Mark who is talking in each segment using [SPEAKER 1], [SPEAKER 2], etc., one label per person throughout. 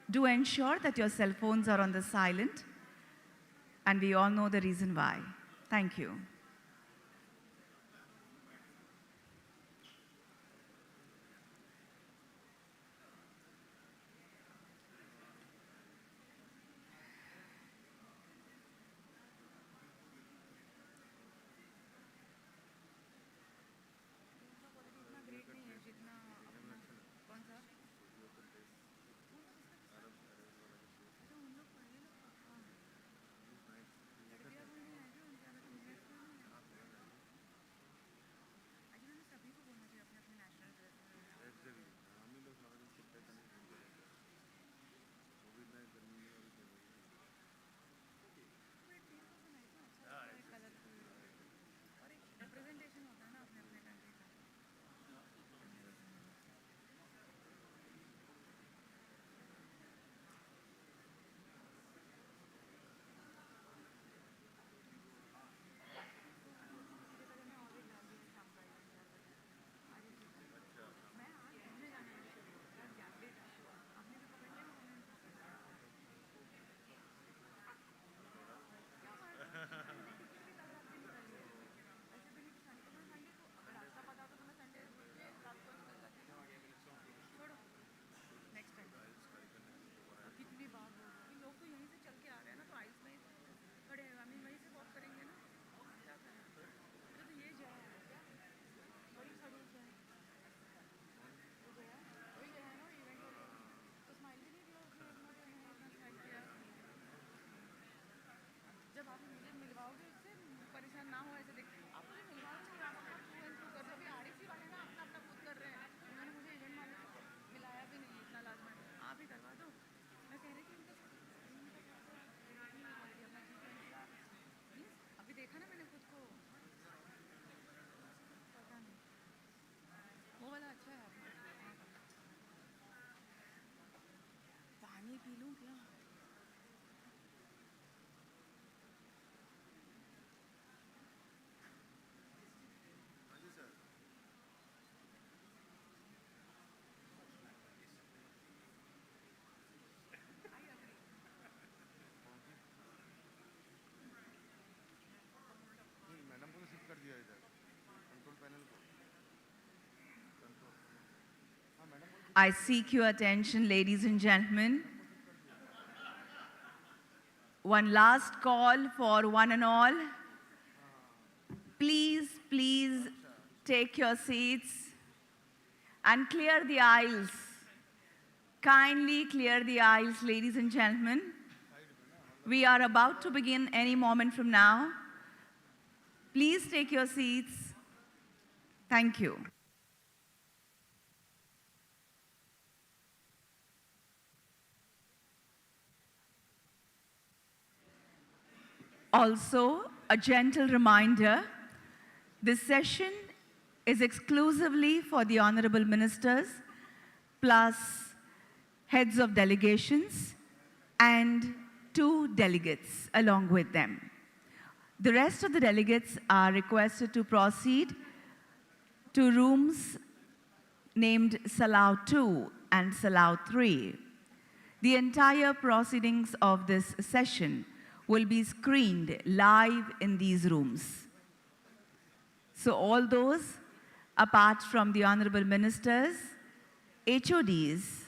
[SPEAKER 1] Do ensure that your cell phones are on the silent, and we all know the reason why. Thank you. I seek your attention, ladies and gentlemen. One last call for one and all. Please, please take your seats and clear the aisles. Kindly clear the aisles, ladies and gentlemen. We are about to begin any moment from now. Please take your seats. Thank you. Also, a gentle reminder, this session is exclusively for the honorable ministers, plus heads of delegations and 2 delegates along with them. The rest of the delegates are requested to proceed to rooms named Salau 2 and Salau 3. The entire proceedings of this session will be screened live in these rooms. So all those, apart from the honorable ministers, HODs,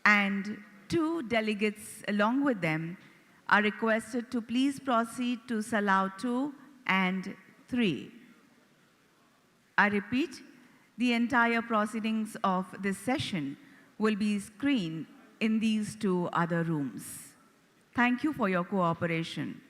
[SPEAKER 1] and 2 delegates along with them, are requested to please proceed to Salau 2 and 3. I repeat, the entire proceedings of this session will be screened in these 2 other rooms. Thank you for your cooperation.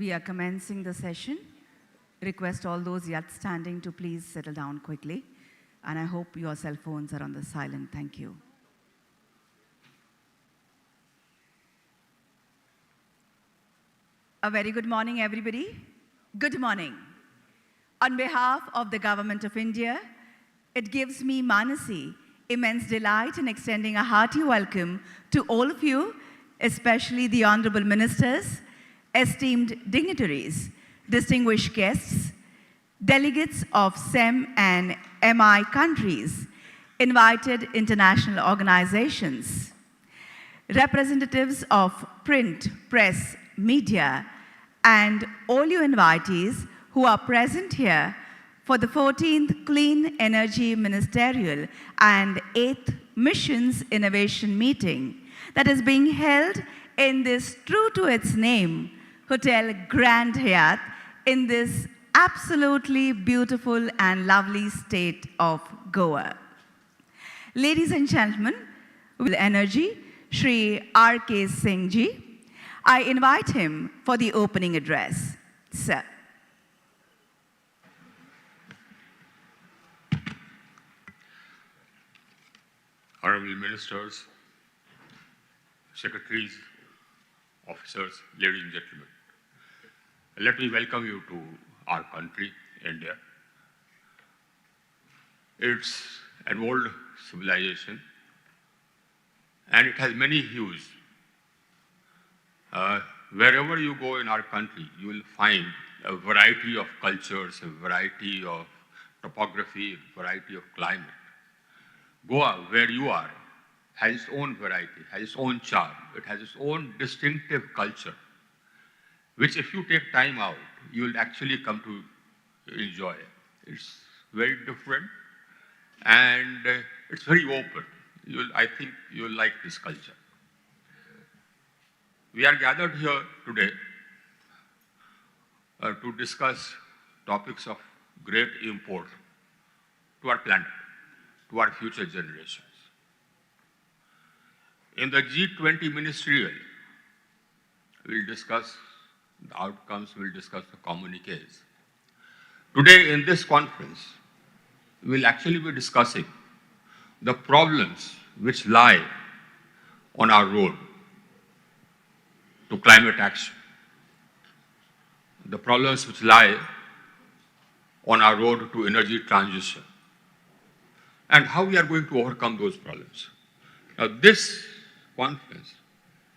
[SPEAKER 1] We are commencing the session. Request all those yet standing to please settle down quickly. And I hope your cell phones are on the silent. Thank you. A very good morning, everybody. Good morning. On behalf of the Government of India, it gives me, Manasi, immense delight in extending a hearty welcome to all of you, especially the Honorable Ministers, esteemed dignitaries, distinguished guests, delegates of CEM and MI countries, invited international organizations, representatives of print, press, media, and all you invitees who are present here for the 14th Clean Energy Ministerial and 8th Missions Innovation Meeting that is being held in this true to its name, Hotel Grand Hyatt, in this absolutely beautiful and lovely state of Goa. Ladies and gentlemen, with energy, Shri R.K. Singh ji, I invite him for the opening address. Sir.
[SPEAKER 2] Honorable Ministers, Secretaries, Officers, ladies and gentlemen, let me welcome you to our country, India. It's an old civilization and it has many hues. Wherever you go in our country, you will find a variety of cultures, a variety of topography, a variety of climate. Goa, where you are, has its own variety, has its own charm. It has its own distinctive culture, which if you take time out, you will actually come to enjoy. It's very different and it's very open. I think you'll like this culture. We are gathered here today to discuss topics of great import to our planet, to our future generations. In the G20 ministerial, we'll discuss the outcomes, we'll discuss the communiques. Today in this conference, we'll actually be discussing the problems which lie on our road to climate action, the problems which lie on our road to energy transition, and how we are going to overcome those problems. Now, this conference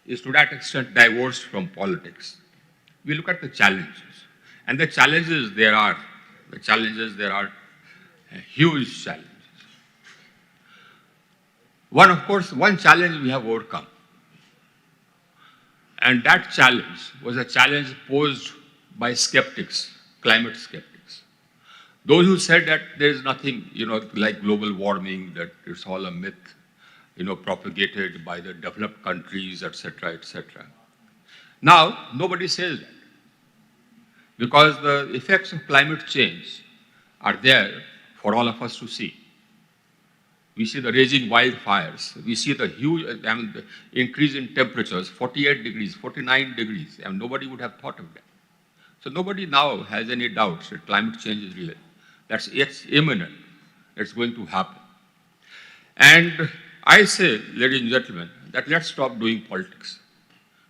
[SPEAKER 2] is to that extent divorced from politics. We look at the challenges, and the challenges there are huge challenges. One challenge we have overcome, and that challenge was a challenge posed by skeptics, climate skeptics. Those who said that there is nothing, like global warming, that it's all a myth, propagated by the developed countries, etc., etc. Now, nobody says that, because the effects of climate change are there for all of us to see. We see the raging wildfires. We see the huge the increase in temperatures, 48 degrees, 49 degrees. Nobody would have thought of that. So nobody now has any doubts that climate change is real. It's imminent. It's going to happen. And I say, ladies and gentlemen, that let's stop doing politics.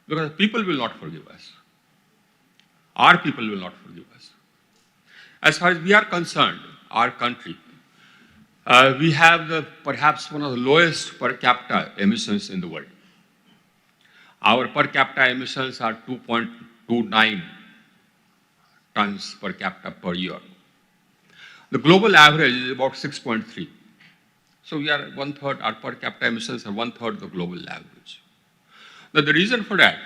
[SPEAKER 2] Because people will not forgive us. Our people will not forgive us. As far as we are concerned, our country, we have perhaps one of the lowest per capita emissions in the world. Our per capita emissions are 2.29 tons per capita per year. The global average is about 6.3. So we are one-third, our per capita emissions are one-third of the global average. Now the reason for that,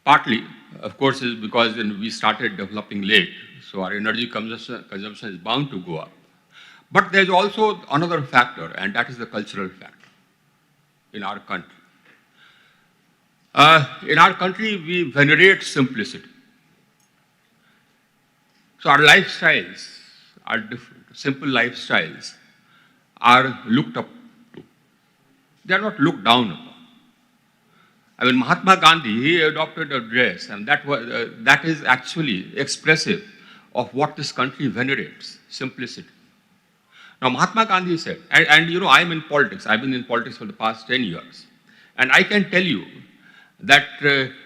[SPEAKER 2] partly, of course, is because we started developing late, so our energy consumption is bound to go up. But there's also another factor, and that is the cultural factor in our country. In our country, we venerate simplicity. So our lifestyles are different. Simple lifestyles are looked up to. They are not looked down upon. I mean, Mahatma Gandhi, he adopted a dress, and that is actually expressive of what this country venerates, simplicity. Now, Mahatma Gandhi said, and you know, I'm in politics. I've been in politics for the past 10 years. And I can tell you that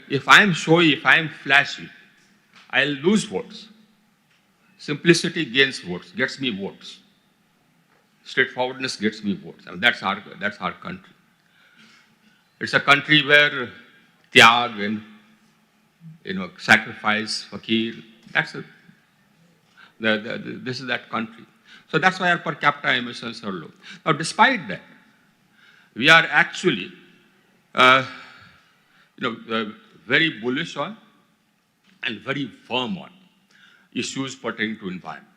[SPEAKER 2] if I'm showy, if I'm flashy, I'll lose votes. Simplicity gains votes, gets me votes. Straightforwardness gets me votes. I mean, that's our country. It's a country where tyag and, you know, sacrifice, fakir, that's it. This is that country. So that's why our per capita emissions are low. Now, despite that, we are actually, very bullish on and very firm on issues pertaining to environment.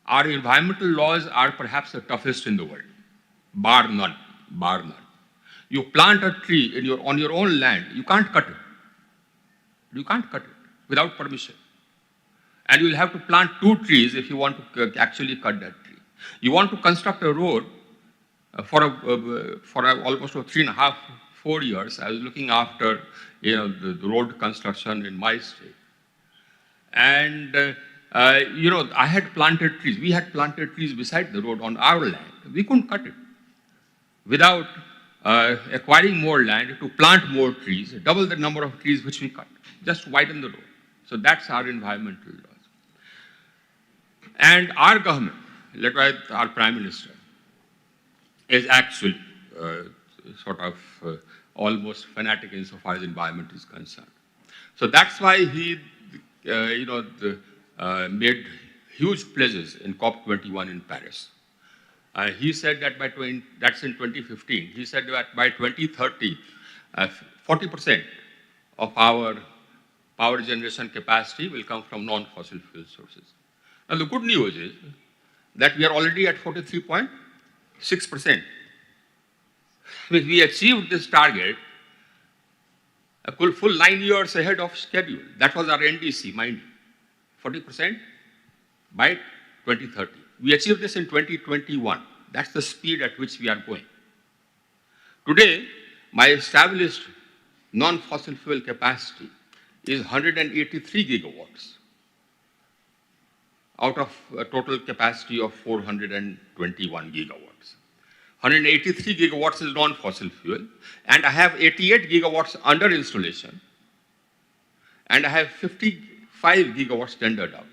[SPEAKER 2] Our environmental laws are perhaps the toughest in the world, bar none, bar none. You plant a tree on your own land, you can't cut it. You can't cut it without permission. And you'll have to plant 2 trees if you want to actually cut that tree. You want to construct a road for almost 3.5, 4 years. I was looking after the road construction in my state. And I had planted trees. We had planted trees beside the road on our land. We couldn't cut it without acquiring more land to plant more trees, double the number of trees which we cut, just widen the road. So that's our environmental laws. And our government, led by our Prime Minister, is actually almost fanatic insofar as environment is concerned. So that's why he, made huge pledges in COP21 in Paris. He said that that's in 2015, he said that by 2030, 40% of our power generation capacity will come from non-fossil fuel sources. Now, the good news is that we are already at 43.6%. We achieved this target a full 9 years ahead of schedule. That was our NDC, mind you, 40% by 2030. We achieved this in 2021. That's the speed at which we are going. Today, my established non-fossil fuel capacity is 183 gigawatts out of a total capacity of 421 gigawatts. 183 gigawatts is non-fossil fuel, and I have 88 gigawatts under installation, and I have 55 gigawatts tendered out.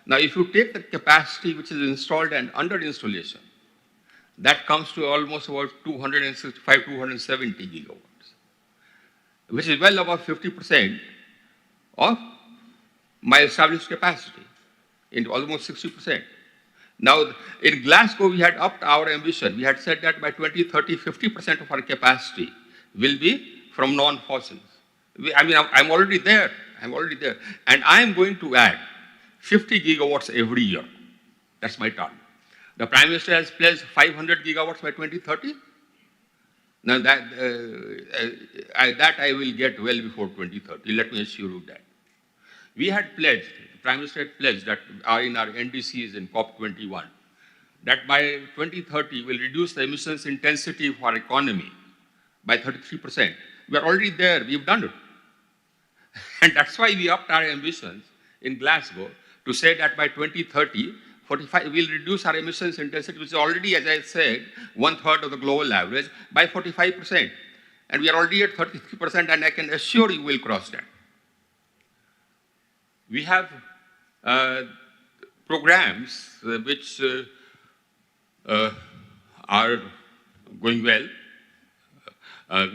[SPEAKER 2] Now, if you take the capacity which is installed and under installation, that comes to almost about 265, 270 gigawatts, which is well above 50% of my established capacity, in almost 60%. Now, in Glasgow, we had upped our ambition. We had said that by 2030, 50% of our capacity will be from non-fossils. I'm already there. I'm already there. And I'm going to add 50 gigawatts every year. That's my target. The Prime Minister has pledged 500 gigawatts by 2030. Now, that I will get well before 2030. Let me assure you that. We had pledged, the Prime Minister had pledged that in our NDCs in COP21, that by 2030 we'll reduce the emissions intensity of our economy by 33%. We are already there, we've done it. And that's why we upped our ambitions in Glasgow to say that by 2030, we'll reduce our emissions intensity, which is already, as I said, 1/3 of the global average, by 45%. And we are already at 33%, and I can assure you we'll cross that. We have programs which are going well.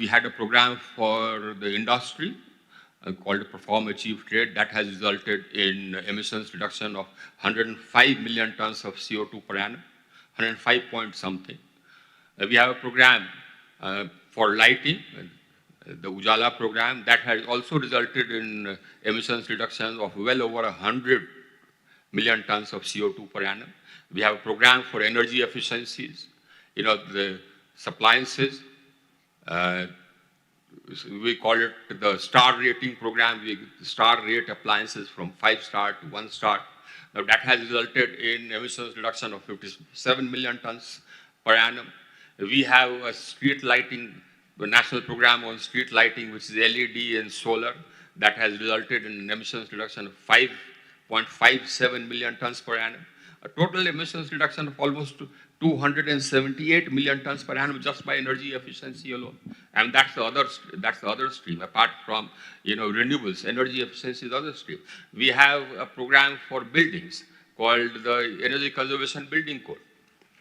[SPEAKER 2] We had a program for the industry called Perform, Achieve, Trade. That has resulted in emissions reduction of 105 million tons of CO2 per annum, 105 point something. We have a program for lighting, the Ujala program, that has also resulted in emissions reduction of well over 100 million tons of CO2 per annum. We have a program for energy efficiencies, the appliances. We call it the star rating program. We star rate appliances from 5-star to 1-star. Now, that has resulted in emissions reduction of 57 million tons per annum. We have a street lighting the national program on street lighting, which is LED and solar, that has resulted in an emissions reduction of 5.57 million tons per annum. A total emissions reduction of almost 278 million tons per annum just by energy efficiency alone. And that's the other stream. Apart from renewables, energy efficiency is the other stream. We have a program for buildings called the Energy Conservation Building Code.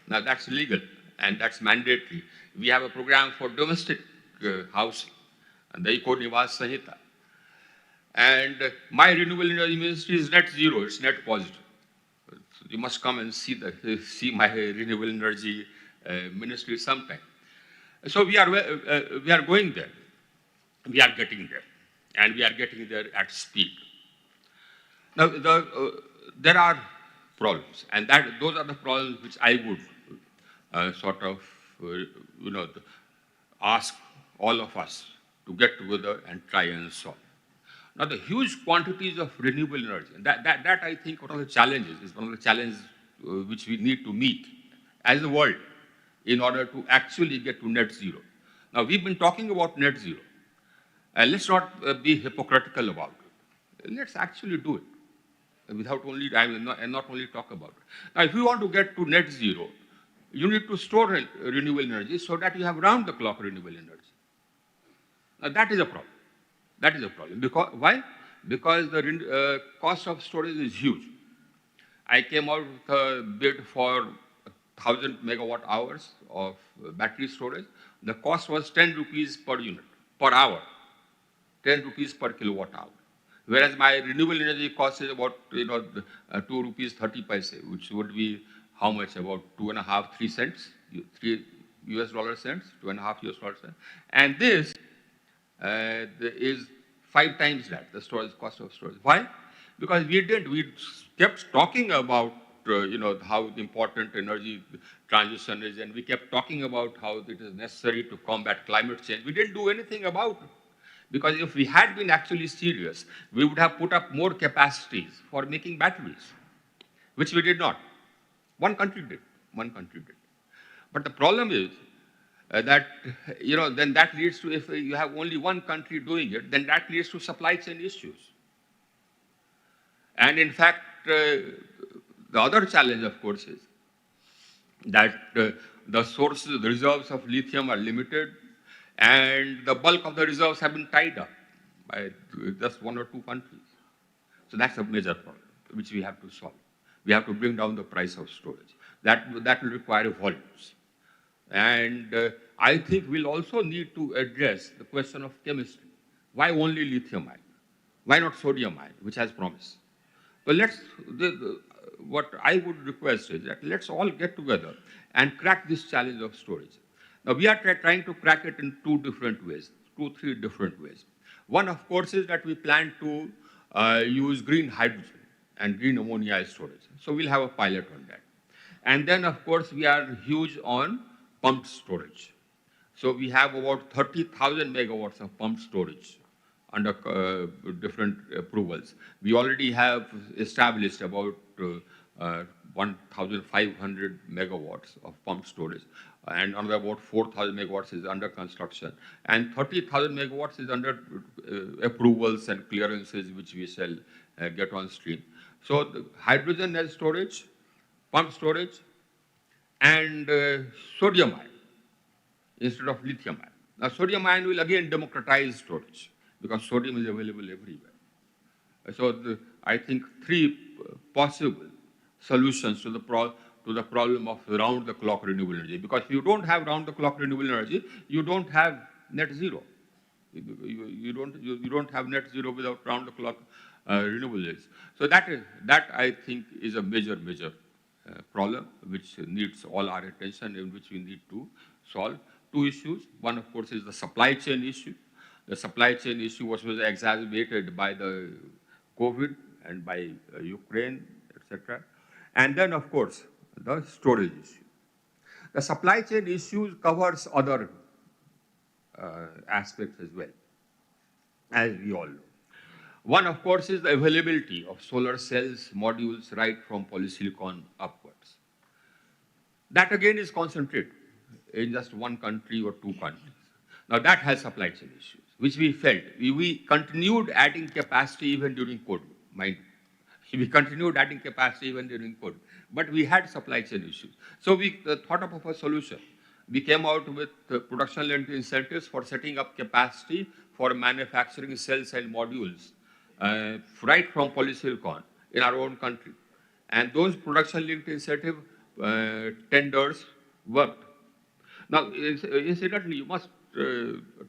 [SPEAKER 2] Now that's legal and that's mandatory. We have a program for domestic housing, and the Eco Nivas Sanhita. And my renewable energy ministry is net zero, it's net positive. So you must come and see my renewable energy ministry sometime. So we are going there. We are getting there, and we are getting there at speed. Now there are problems, and those are the problems which I would ask all of us to get together and try and solve. Now, the huge quantities of renewable energy, and that I think one of the challenges is one of the challenges which we need to meet as a world in order to actually get to net zero. Now, we've been talking about net zero. Let's not be hypocritical about it. Let's actually do it without not only talk about it. Now, if you want to get to net zero, you need to store renewable energy so that you have round-the-clock renewable energy. Now, that is a problem. That is a problem. Why? Because the cost of storage is huge. I came out with a bid for 1,000 megawatt hours of battery storage. The cost was 10 rupees per unit, per hour, 10 rupees per kilowatt hour. Whereas my renewable energy cost is about 2 rupees 30 paise, which would be how much? About 2.5, 3 cents, 3 US dollar cents, 2.5 US dollar cents. And this is 5 times that, the storage cost of storage. Why? Because we kept talking about how important energy transition is, and we kept talking about how it is necessary to combat climate change. We didn't do anything about it. Because if we had been actually serious, we would have put up more capacities for making batteries, which we did not. One country did. But the problem is that, then that leads to, if you have only one country doing it, then that leads to supply chain issues. And in fact, the other challenge, of course, is that the reserves of lithium are limited, and the bulk of the reserves have been tied up by just 1 or 2 countries. So that's a major problem, which we have to solve. We have to bring down the price of storage. That will require volumes. And I think we'll also need to address the question of chemistry. Why only lithium-ion? Why not sodium-ion, which has promise? So what I would request is that let's all get together and crack this challenge of storage. Now, we are trying to crack it in 3 different ways. One, of course, is that we plan to use green hydrogen and green ammonia as storage. So we'll have a pilot on that. And then, of course, we are huge on pumped storage. So we have about 30,000 megawatts of pumped storage under different approvals. We already have established about 1,500 megawatts of pumped storage, and another about 4,000 megawatts is under construction, and 30,000 megawatts is under approvals and clearances, which we shall get on stream. So the hydrogen as storage, pumped storage, and sodium ion instead of lithium ion. Now, sodium ion will again democratize storage because sodium is available everywhere. So I think 3 possible solutions to the problem of round-the-clock renewable energy. Because if you don't have round-the-clock renewable energy, you don't have net zero. You don't have net zero without round-the-clock renewable energy. So that I think is a major problem which needs all our attention and which we need to solve. 2 issues. One, of course, is the supply chain issue. The supply chain issue was exacerbated by the COVID and by Ukraine, etc. And then, of course, the storage issue. The supply chain issue covers other aspects as well, as we all know. One, of course, is the availability of solar cells, modules, right from polysilicon upwards. That again is concentrated in just 1 country or 2 countries. Now that has supply chain issues, which we felt. We continued adding capacity even during COVID, mind you. We continued adding capacity even during COVID, but we had supply chain issues. So we thought of a solution. We came out with production-linked incentives for setting up capacity for manufacturing cells and modules right from polysilicon in our own country. And those production-linked incentive tenders worked. Now, incidentally, you must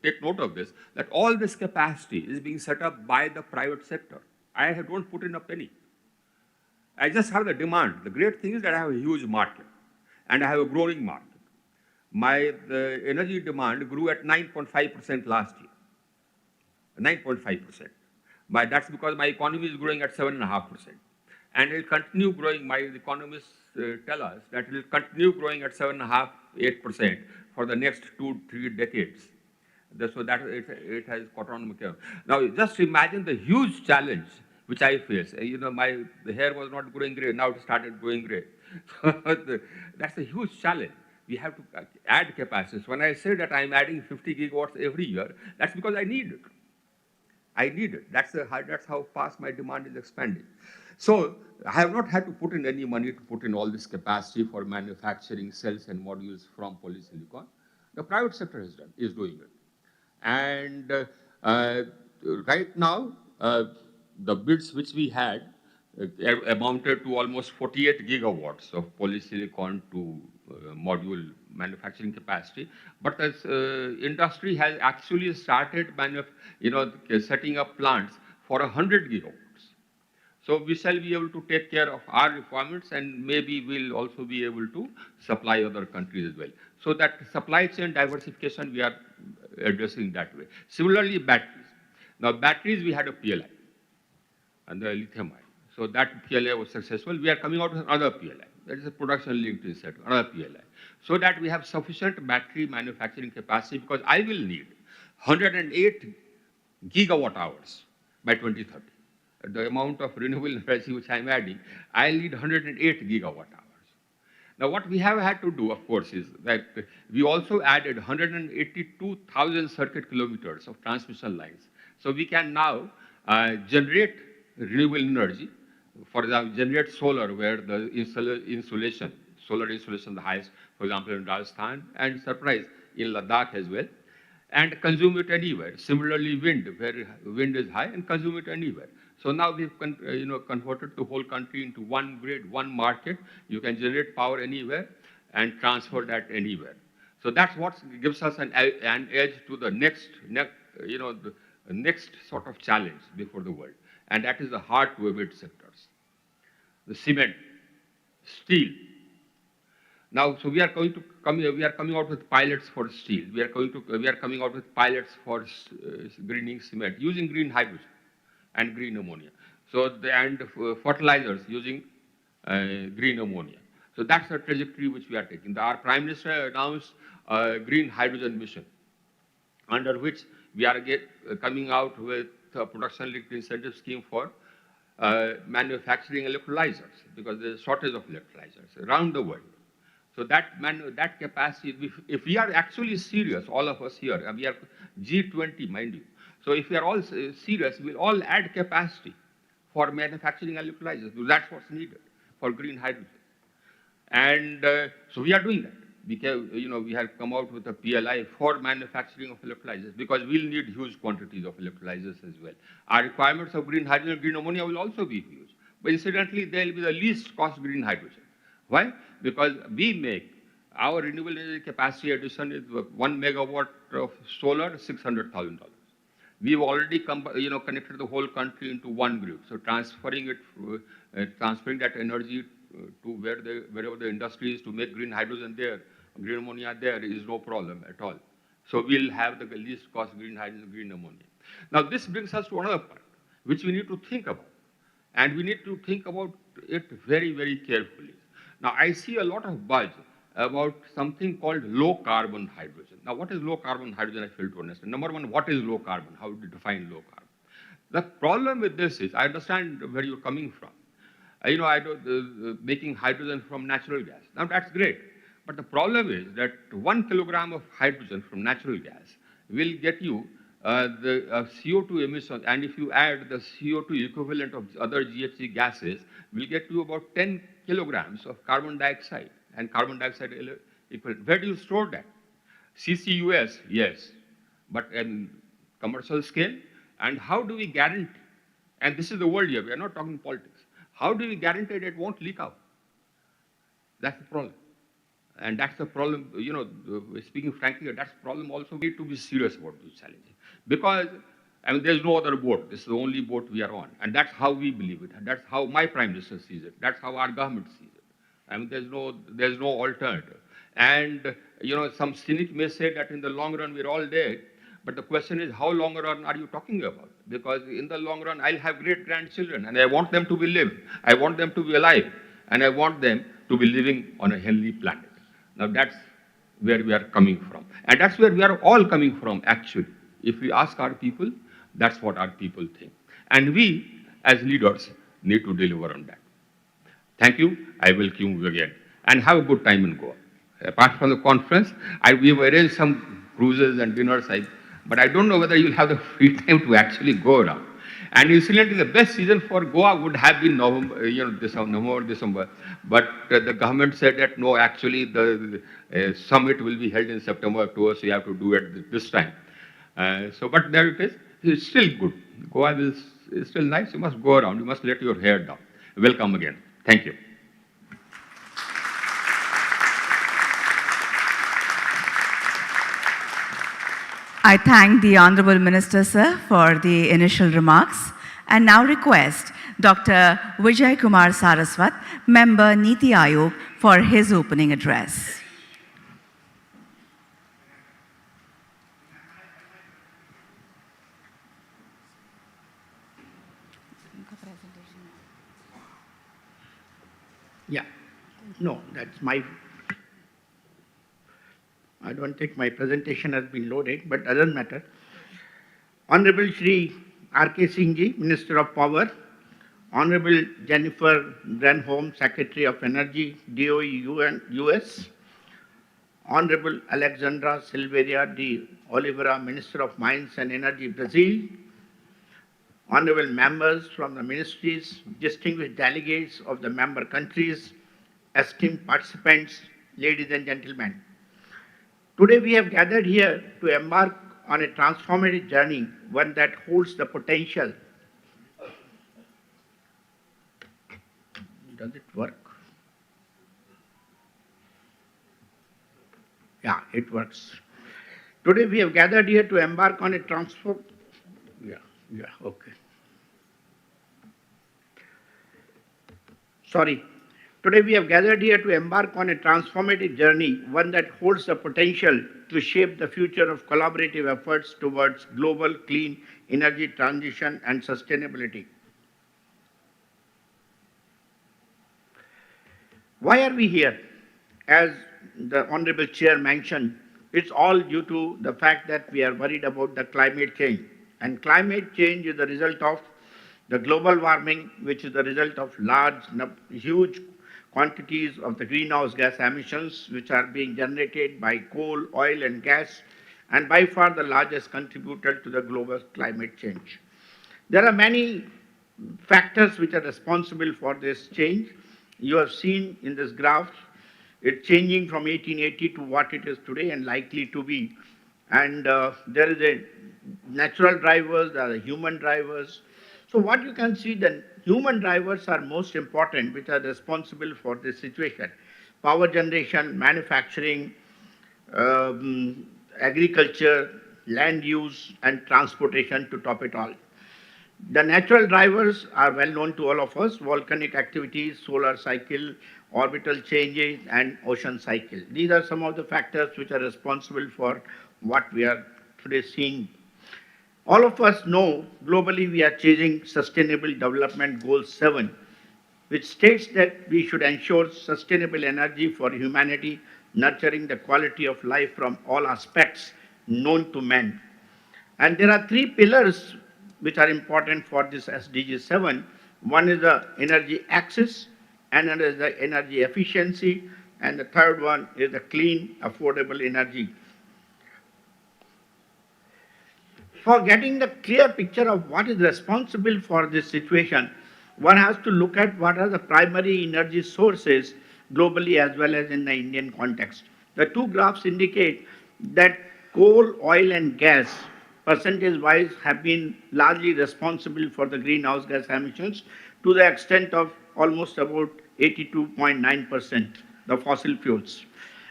[SPEAKER 2] take note of this, that all this capacity is being set up by the private sector. I don't put in a penny. I just have the demand. The great thing is that I have a huge market, and I have a growing market. The energy demand grew at 9.5% last year. 9.5%. That's because my economy is growing at 7.5%. And it will continue growing. My economists tell us that it will continue growing at 7.5%, 8% for the next 2-3 decades. So that it has caught on. Now, just imagine the huge challenge which I face. You know, the hair was not growing gray, now it started growing gray. That's a huge challenge. We have to add capacities. When I say that I'm adding 50 gigawatts every year, that's because I need it. I need it. That's how fast my demand is expanding. So I have not had to put in any money to put in all this capacity for manufacturing cells and modules from polysilicon. The private sector is doing it. And right now, the bids which we had amounted to almost 48 gigawatts of polysilicon to module manufacturing capacity. But as industry has actually started setting up plants for 100 gigawatts. So we shall be able to take care of our requirements, and maybe we'll also be able to supply other countries as well. So that supply chain diversification we are addressing that way. Similarly, batteries. Now batteries, we had a PLI and the lithium ion. So that PLI was successful. We are coming out with another PLI. That is a production-linked incentive, another PLI. So that we have sufficient battery manufacturing capacity, because I will need 108 gigawatt hours by 2030. The amount of renewable energy which I'm adding, I need 108 gigawatt hours. Now, what we have had to do, of course, is that we also added 182,000 circuit kilometers of transmission lines. So we can now generate renewable energy, for example, generate solar where the insulation, solar insulation the highest, for example, in Rajasthan, and surprise, in Ladakh as well, and consume it anywhere. Similarly, wind, where wind is high, and consume it anywhere. So now we've converted the whole country into one grid, one market. You can generate power anywhere and transfer that anywhere. So that's what gives us an edge to the next sort of challenge before the world, and that is the hard-to-abate sectors, the cement, steel. Now, so we are coming out with pilots for steel. We are coming out with pilots for greening cement using green hydrogen and green ammonia. So fertilizers using green ammonia. So that's the trajectory which we are taking. Our Prime Minister announced a green hydrogen mission, under which we are coming out with a production-linked incentive scheme for manufacturing electrolyzers, because there's a shortage of electrolyzers around the world. So that capacity, if we are actually serious, all of us here, and we are G20, mind you. So if we are all serious, we'll all add capacity for manufacturing electrolyzers. That's what's needed for green hydrogen. And so we are doing that. We have come out with a PLI for manufacturing of electrolyzers, because we'll need huge quantities of electrolyzers as well. Our requirements of green hydrogen and green ammonia will also be huge. But incidentally, they'll be the least cost green hydrogen. Why? Because we make our renewable energy capacity addition is 1 megawatt of solar, $600,000. We've already connected the whole country into one grid. So transferring that energy to wherever the industry is to make green hydrogen there, green ammonia there, is no problem at all. So we'll have the least cost green hydrogen, green ammonia. Now this brings us to another part, which we need to think about. And we need to think about it very, very carefully. Now, I see a lot of buzz about something called low-carbon hydrogen. Now, what is low-carbon hydrogen? I fail to understand. Number one, what is low carbon? How do you define low carbon? The problem with this is, I understand where you're coming from. Making hydrogen from natural gas. Now, that's great. But the problem is that 1 kilogram of hydrogen from natural gas will get you the CO2 emissions, and if you add the CO2 equivalent of other GHG gases, will get you about 10 kilograms of carbon dioxide and carbon dioxide equivalent. Where do you store that? CCUS, yes, but in commercial scale. And how do we guarantee, and this is the world here, we are not talking politics, how do we guarantee that it won't leak out? That's the problem. And that's the problem, speaking frankly, that's the problem also. We need to be serious about this challenge. Because, there's no other boat. This is the only boat we are on. And that's how we believe it. And that's how my Prime Minister sees it. That's how our government sees it. There's no alternative. And, some cynic may say that in the long run, we're all dead. But the question is, how long run are you talking about? Because in the long run, I'll have great-grandchildren, and I want them to be living. I want them to be alive. And I want them to be living on a healthy planet. Now that's where we are coming from. And that's where we are all coming from, actually. If we ask our people, that's what our people think. And we, as leaders, need to deliver on that. Thank you. I will welcome you again. And have a good time in Goa. Apart from the conference, we've arranged some cruises and dinners, but I don't know whether you'll have the free time to actually go around. And incidentally, the best season for Goa would have been November, December. But the government said that no, actually the summit will be held in September, October, so you have to do it this time. But there it is. It's still good. Goa is still nice. You must go around. You must let your hair down. Welcome again. Thank you.
[SPEAKER 1] I thank the Honorable Minister, sir, for the initial remarks, and now request Dr. Vijay Kumar Saraswat, Member Niti Aayog, for his opening address.
[SPEAKER 3] Yeah, no, that's my. I don't think my presentation has been loaded, but doesn't matter. Honorable Shri R.K. Singh Ji, Minister of Power, Honorable Jennifer Granholm, Secretary of Energy, DOE US, Honorable Alexandra Silveira de Oliveira, Minister of Mines and Energy, Brazil, Honorable members from the ministries, distinguished delegates of the member countries, esteemed participants, ladies and gentlemen. Today we have gathered here to embark on a transformative journey, one that holds the potential. Does it work? Yeah, it works. Today we have gathered here to embark on a Today we have gathered here to embark on a transformative journey, one that holds the potential to shape the future of collaborative efforts towards global clean energy transition and sustainability. Why are we here? As the Honorable Chair mentioned, it's all due to the fact that we are worried about the climate change. And climate change is the result of the global warming, which is the result of huge quantities of the greenhouse gas emissions which are being generated by coal, oil and gas, and by far the largest contributor to the global climate change. There are many factors which are responsible for this change. You have seen in this graph, it's changing from 1880 to what it is today and likely to be. And there is a natural drivers, there are human drivers. So what you can see, the human drivers are most important, which are responsible for this situation. Power generation, manufacturing, agriculture, land use, and transportation to top it all. The natural drivers are well known to all of us: volcanic activities, solar cycle, orbital changes, and ocean cycle. These are some of the factors which are responsible for what we are today seeing. All of us know globally we are chasing Sustainable Development Goal 7, which states that we should ensure sustainable energy for humanity, nurturing the quality of life from all aspects known to man. And there are three pillars which are important for this SDG 7. One is the energy access, another is the energy efficiency, and the third one is the clean, affordable energy. For getting the clear picture of what is responsible for this situation, one has to look at what are the primary energy sources globally as well as in the Indian context. The two graphs indicate that coal, oil, and gas, percentage-wise, have been largely responsible for the greenhouse gas emissions to the extent of almost about 82.9%, the fossil fuels.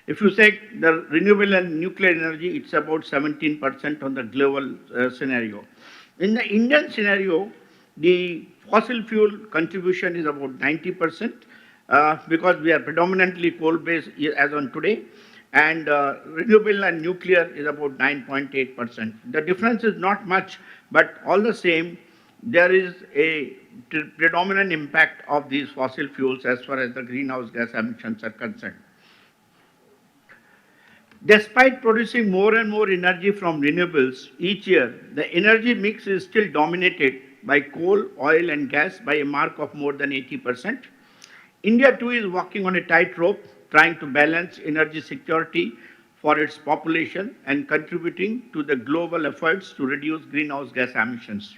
[SPEAKER 3] If you take the renewable and nuclear energy, it's about 17% on the global scenario. In the Indian scenario, the fossil fuel contribution is about 90% because we are predominantly coal-based as on today, and renewable and nuclear is about 9.8%. The difference is not much, but all the same, there is a predominant impact of these fossil fuels as far as the greenhouse gas emissions are concerned. Despite producing more and more energy from renewables each year, the energy mix is still dominated by coal, oil, and gas by a mark of more than 80%. India too is walking on a tightrope, trying to balance energy security for its population and contributing to the global efforts to reduce greenhouse gas emissions.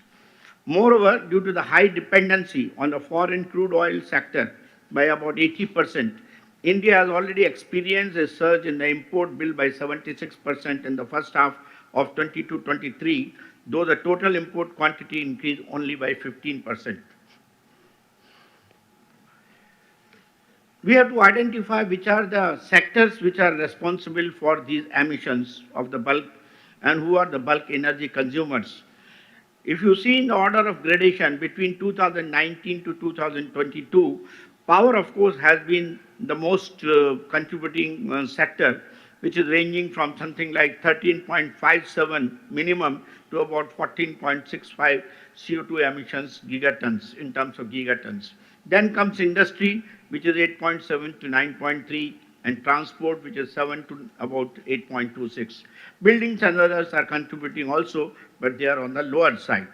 [SPEAKER 3] Moreover, due to the high dependency on the foreign crude oil sector by about 80%, India has already experienced a surge in the import bill by 76% in the first half of 22-23, though the total import quantity increased only by 15%. We have to identify which are the sectors which are responsible for these emissions of the bulk and who are the bulk energy consumers. If you see in the order of gradation between 2019 to 2022, power, of course, has been the most contributing sector, which is ranging from something like 13.57 minimum to about 14.65 CO2 emissions gigatons in terms of gigatons. Then comes industry, which is 8.7 to 9.3, and transport, which is 7 to about 8.26. Buildings and others are contributing also, but they are on the lower side.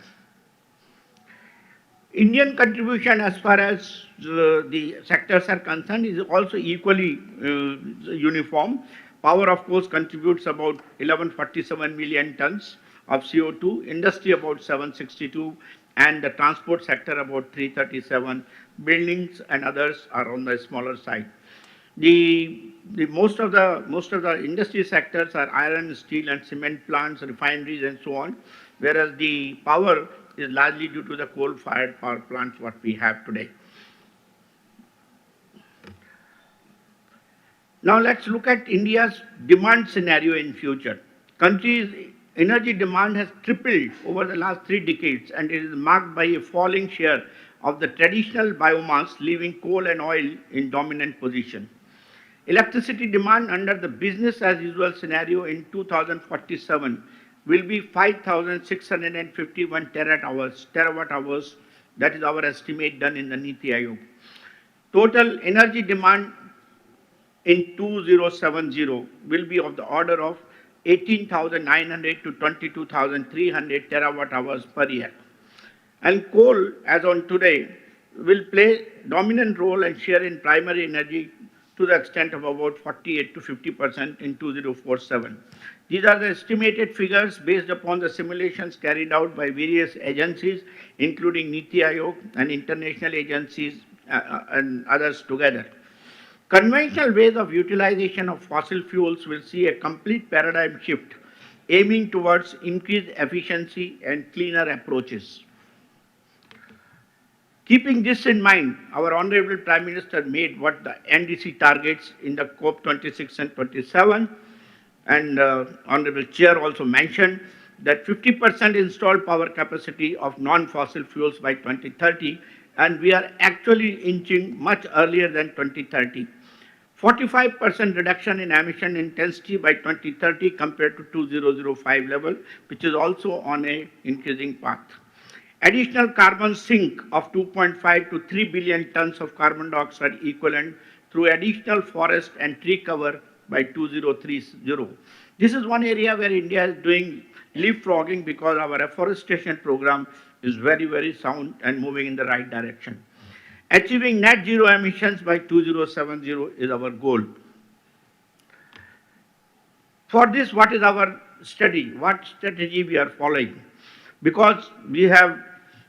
[SPEAKER 3] Indian contribution as far as the sectors are concerned is also equally uniform. Power, of course, contributes about 1147 million tons of CO2, industry about 762, and the transport sector about 337. Buildings and others are on the smaller side. Most of the industry sectors are iron, steel, and cement plants, refineries, and so on, whereas the power is largely due to the coal-fired power plants what we have today. Now let's look at India's demand scenario in future. Country's energy demand has tripled over the last 3 decades, and it is marked by a falling share of the traditional biomass, leaving coal and oil in dominant position. Electricity demand under the business as usual scenario in 2047 will be 5,651 terawatt hours. That is our estimate done in the Niti Aayog. Total energy demand in 2070 will be of the order of 18,900 to 22,300 terawatt hours per year. And coal, as on today, will play dominant role and share in primary energy to the extent of about 48 to 50% in 2047. These are the estimated figures based upon the simulations carried out by various agencies, including Niti Aayog and international agencies and others together. Conventional ways of utilization of fossil fuels will see a complete paradigm shift, aiming towards increased efficiency and cleaner approaches. Keeping this in mind, our Honorable Prime Minister made what the NDC targets in the COP26 and 27, and Honorable Chair also mentioned that 50% installed power capacity of non-fossil fuels by 2030, and we are actually inching much earlier than 2030. 45% reduction in emission intensity by 2030 compared to 2005 level, which is also on an increasing path. Additional carbon sink of 2.5 to 3 billion tons of carbon dioxide equivalent through additional forest and tree cover by 2030. This is one area where India is doing leapfrogging because our afforestation program is very, very sound and moving in the right direction. Achieving net zero emissions by 2070 is our goal. For this, what is our study? What strategy we are following? because we have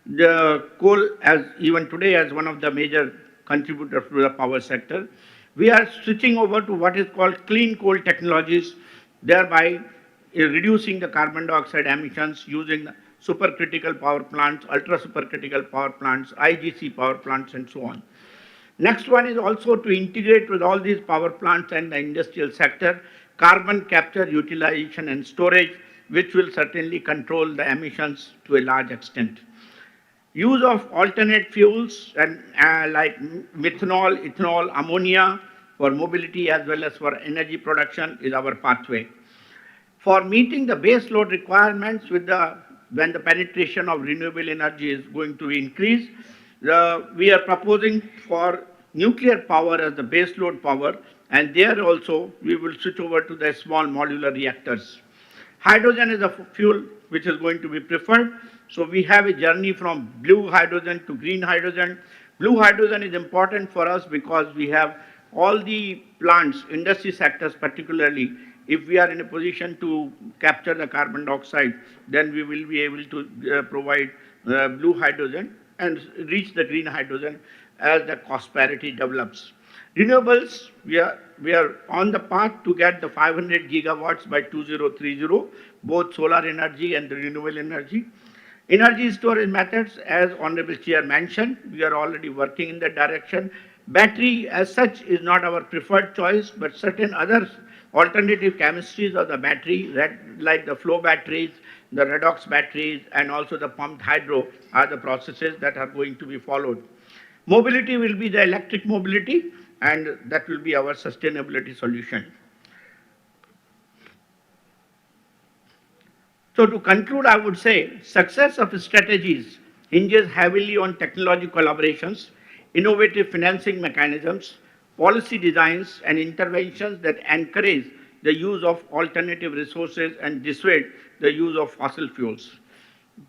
[SPEAKER 3] the coal as even today as one of the major contributors to the power sector. We are switching over to what is called clean coal technologies, thereby reducing the carbon dioxide emissions using supercritical power plants, ultra supercritical power plants, IGC power plants, and so on. Next one is also to integrate with all these power plants and the industrial sector, carbon capture, utilization, and storage, which will certainly control the emissions to a large extent. Use of alternate fuels and like methanol, ethanol, ammonia for mobility as well as for energy production is our pathway. For meeting the base load requirements when the penetration of renewable energy is going to increase, we are proposing for nuclear power as the base load power, and there also we will switch over to the small modular reactors. Hydrogen is a fuel which is going to be preferred. So we have a journey from blue hydrogen to green hydrogen. Blue hydrogen is important for us because we have all the plants, industry sectors particularly. If we are in a position to capture the carbon dioxide, then we will be able to provide blue hydrogen and reach the green hydrogen as the cost parity develops. Renewables, we are on the path to get the 500 gigawatts by 2030, both solar energy and the renewable energy. Energy storage methods, as Honorable Chair mentioned, we are already working in that direction. Battery as such is not our preferred choice, but certain other alternative chemistries of the battery, like the flow batteries, the redox batteries, and also the pumped hydro are the processes that are going to be followed. Mobility will be the electric mobility, and that will be our sustainability solution. So to conclude, I would say success of strategies hinges heavily on technology collaborations, innovative financing mechanisms, policy designs, and interventions that encourage the use of alternative resources and dissuade the use of fossil fuels.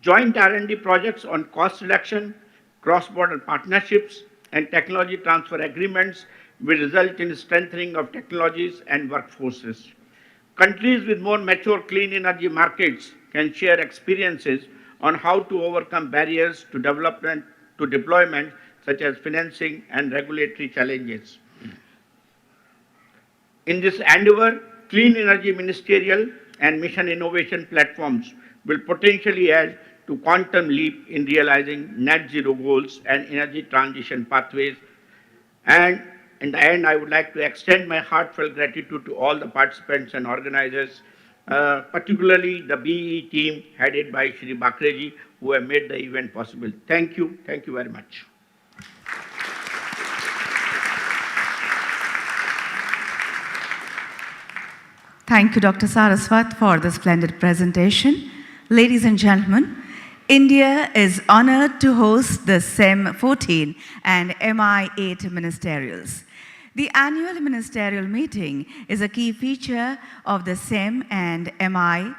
[SPEAKER 3] Joint R&D projects on cost reduction, cross-border partnerships, and technology transfer agreements will result in strengthening of technologies and workforces. Countries with more mature clean energy markets can share experiences on how to overcome barriers to development, to deployment, such as financing and regulatory challenges. In this endeavor, clean energy ministerial and mission innovation platforms will potentially add to quantum leap in realizing net zero goals and energy transition pathways. And in the end, I would like to extend my heartfelt gratitude to all the participants and organizers, particularly the BE team headed by Shri Bakreji, who have made the event possible. Thank you very much.
[SPEAKER 1] Thank you, Dr. Saraswat, for the splendid presentation. Ladies and gentlemen, India is honored to host the CEM-14 and MI-8 ministerials. The annual ministerial meeting is a key feature of the CEM and MI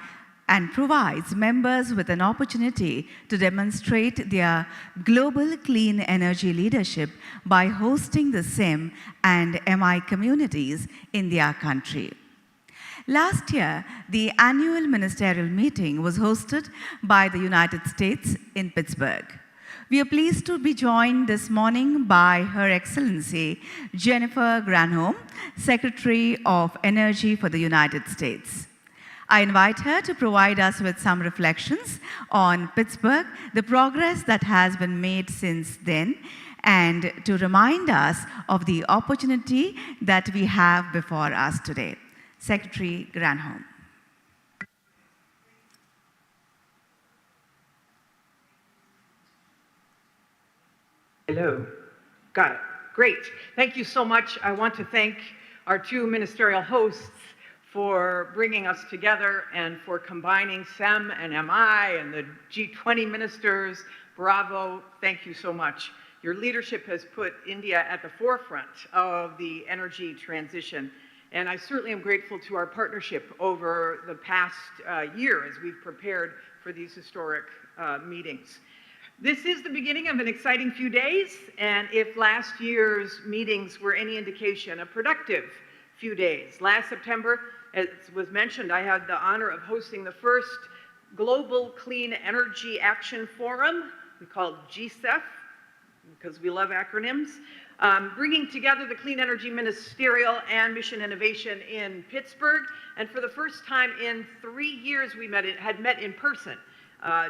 [SPEAKER 1] and provides members with an opportunity to demonstrate their global clean energy leadership by hosting the CEM and MI communities in their country. Last year, the annual ministerial meeting was hosted by the United States in Pittsburgh. We are pleased to be joined this morning by Her Excellency Jennifer Granholm, Secretary of Energy for the United States. I invite her to provide us with some reflections on Pittsburgh, the progress that has been made since then, and to remind us of the opportunity that we have before us today. Secretary Granholm.
[SPEAKER 4] Hello. Got it. Great. Thank you so much. I want to thank our two ministerial hosts for bringing us together and for combining CEM and MI and the G20 ministers. Bravo. Thank you so much. Your leadership has put India at the forefront of the energy transition. And I certainly am grateful to our partnership over the past year as we've prepared for these historic meetings. This is the beginning of an exciting few days, and if last year's meetings were any indication, a productive few days. Last September, as was mentioned, I had the honor of hosting the first Global Clean Energy Action Forum, we call it GCEF, because we love acronyms, bringing together the Clean Energy Ministerial and Mission Innovation in Pittsburgh. And for the first time in 3 years, we had met in person.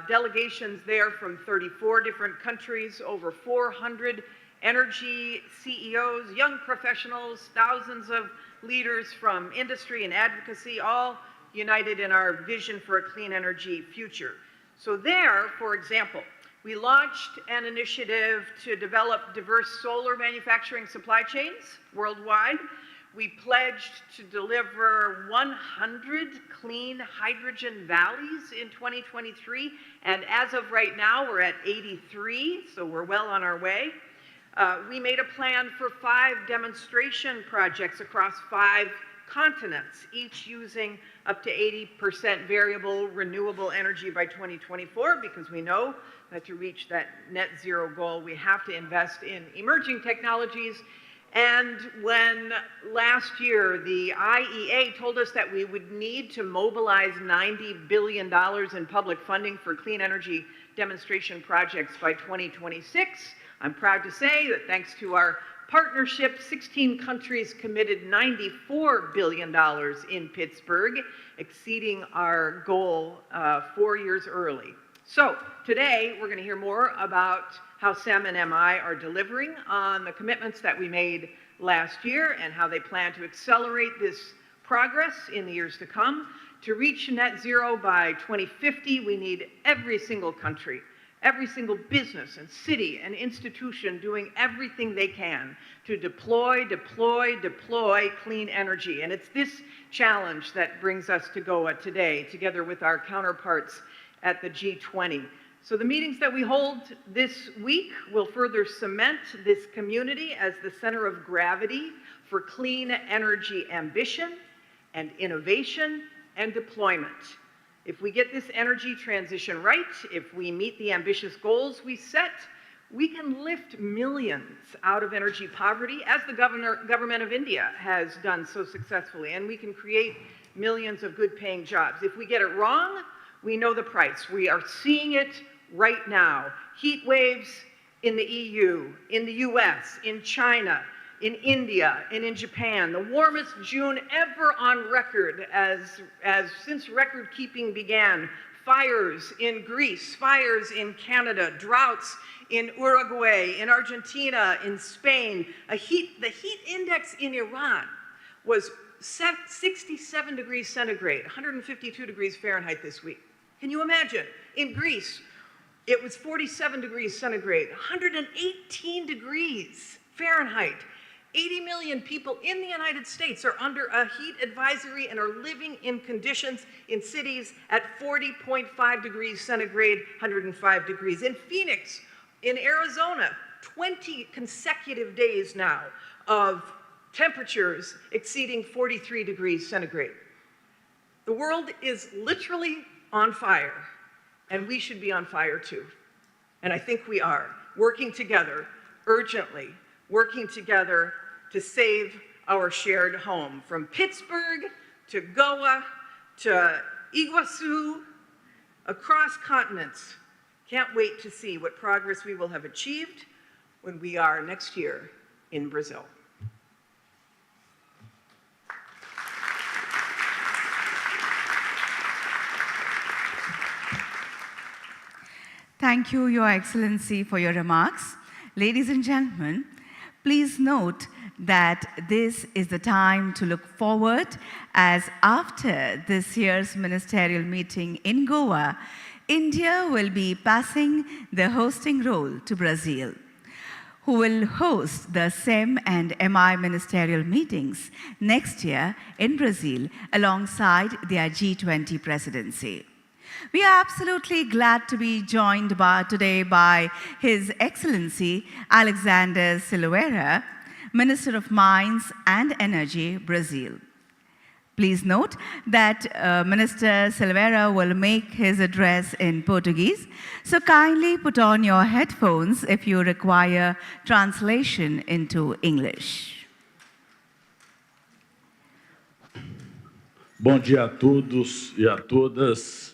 [SPEAKER 4] Delegations there from 34 different countries, over 400 energy CEOs, young professionals, thousands of leaders from industry and advocacy, all united in our vision for a clean energy future. So there, for example, we launched an initiative to develop diverse solar manufacturing supply chains worldwide. We pledged to deliver 100 clean hydrogen valleys in 2023, and as of right now, we're at 83, so we're well on our way. We made a plan for 5 demonstration projects across 5 continents, each using up to 80% variable renewable energy by 2024, because we know that to reach that net zero goal, we have to invest in emerging technologies. And when last year the IEA told us that we would need to mobilize $90 billion in public funding for clean energy demonstration projects by 2026, I'm proud to say that thanks to our partnership, 16 countries committed $94 billion in Pittsburgh, exceeding our goal 4 years early. So today, we're going to hear more about how CEM and MI are delivering on the commitments that we made last year and how they plan to accelerate this progress in the years to come. To reach net zero by 2050, we need every single country, every single business and city and institution doing everything they can to deploy clean energy. And it's this challenge that brings us to Goa today, together with our counterparts at the G20. So the meetings that we hold this week will further cement this community as the center of gravity for clean energy ambition and innovation and deployment. If we get this energy transition right, if we meet the ambitious goals we set, we can lift millions out of energy poverty, as the government of India has done so successfully, and we can create millions of good-paying jobs. If we get it wrong, we know the price. We are seeing it right now. Heat waves in the EU, in the US, in China, in India, and in Japan. The warmest June ever on record since record keeping began. Fires in Greece, fires in Canada, droughts in Uruguay, in Argentina, in Spain. The heat index in Iran was 67 degrees centigrade, 152 degrees Fahrenheit this week. Can you imagine? In Greece, it was 47 degrees centigrade, 118 degrees Fahrenheit. 80 million people in the United States are under a heat advisory and are living in conditions in cities at 40.5 degrees centigrade, 105 degrees. In Phoenix, in Arizona, 20 consecutive days now of temperatures exceeding 43 degrees centigrade. The world is literally on fire, and we should be on fire too. And I think we are, working together urgently, working together to save our shared home. From Pittsburgh to Goa to Iguazu, across continents. Can't wait to see what progress we will have achieved when we are next year in Brazil.
[SPEAKER 1] Thank you, Your Excellency, for your remarks. Ladies and gentlemen, please note that this is the time to look forward, as after this year's ministerial meeting in Goa, India will be passing the hosting role to Brazil, who will host the CEM and MI ministerial meetings next year in Brazil alongside their G20 presidency. We are absolutely glad to be joined today by His Excellency Alexander Silveira, Minister of Mines and Energy, Brazil. Please note that Minister Silveira will make his address in Portuguese, so kindly put on your headphones if you require translation into English.
[SPEAKER 5] Bom dia a todos e a todas.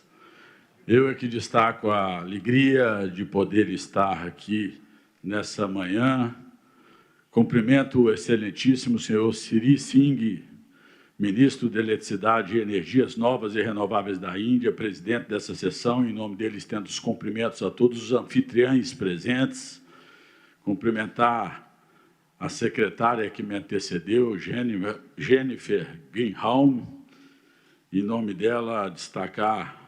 [SPEAKER 5] Eu é que destaco a alegria de poder estar aqui nessa manhã. Cumprimento o excelentíssimo senhor Siri Singh, ministro de Eletricidade e Energias Novas e Renováveis da Índia, presidente dessa sessão. Em nome dele, estendo os cumprimentos a todos os anfitriões presentes. Cumprimentar a secretária que me antecedeu, Jennifer Greenhalm. Em nome dela, destacar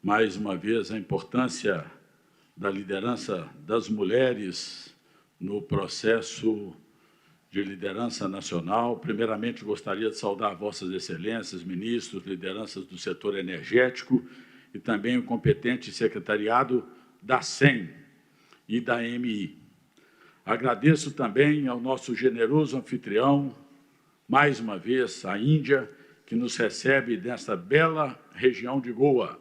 [SPEAKER 5] mais uma vez a importância da liderança das mulheres no processo de liderança nacional. Primeiramente, gostaria de saudar vossas excelências, ministros, lideranças do setor energético e também o competente secretariado da CEM e da MI. Agradeço também ao nosso generoso anfitrião, mais uma vez, a Índia, que nos recebe nesta bela região de Goa,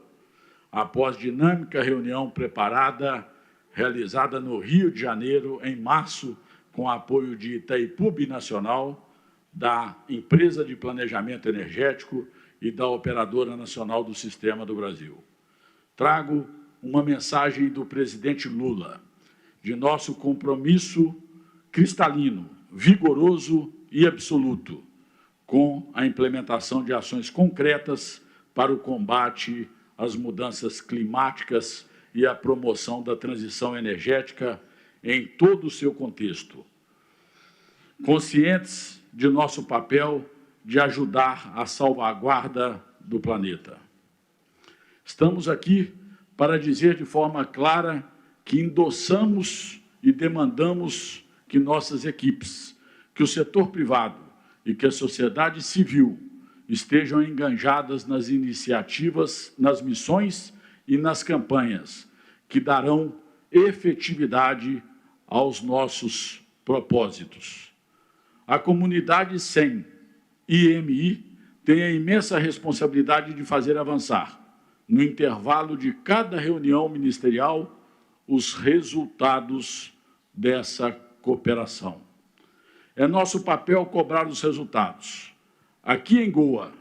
[SPEAKER 5] após dinâmica reunião preparada, realizada no Rio de Janeiro, em março, com apoio de Itaipu Binacional, da Empresa de Planejamento Energético e da Operadora Nacional do Sistema do Brasil. Trago uma mensagem do presidente Lula, de nosso compromisso cristalino, vigoroso e absoluto, com a implementação de ações concretas para o combate às mudanças climáticas e a promoção da transição energética em todo o seu contexto. Conscientes de nosso papel de ajudar a salvaguarda do planeta. Estamos aqui para dizer de forma clara que endossamos e demandamos que nossas equipes, que o setor privado e que a sociedade civil estejam engajadas nas iniciativas, nas missões e nas campanhas que darão efetividade aos nossos propósitos. A comunidade CEM e MI tem a imensa responsabilidade de fazer avançar, no intervalo de cada reunião ministerial, os resultados dessa cooperação. É nosso papel cobrar os resultados. Aqui em Goa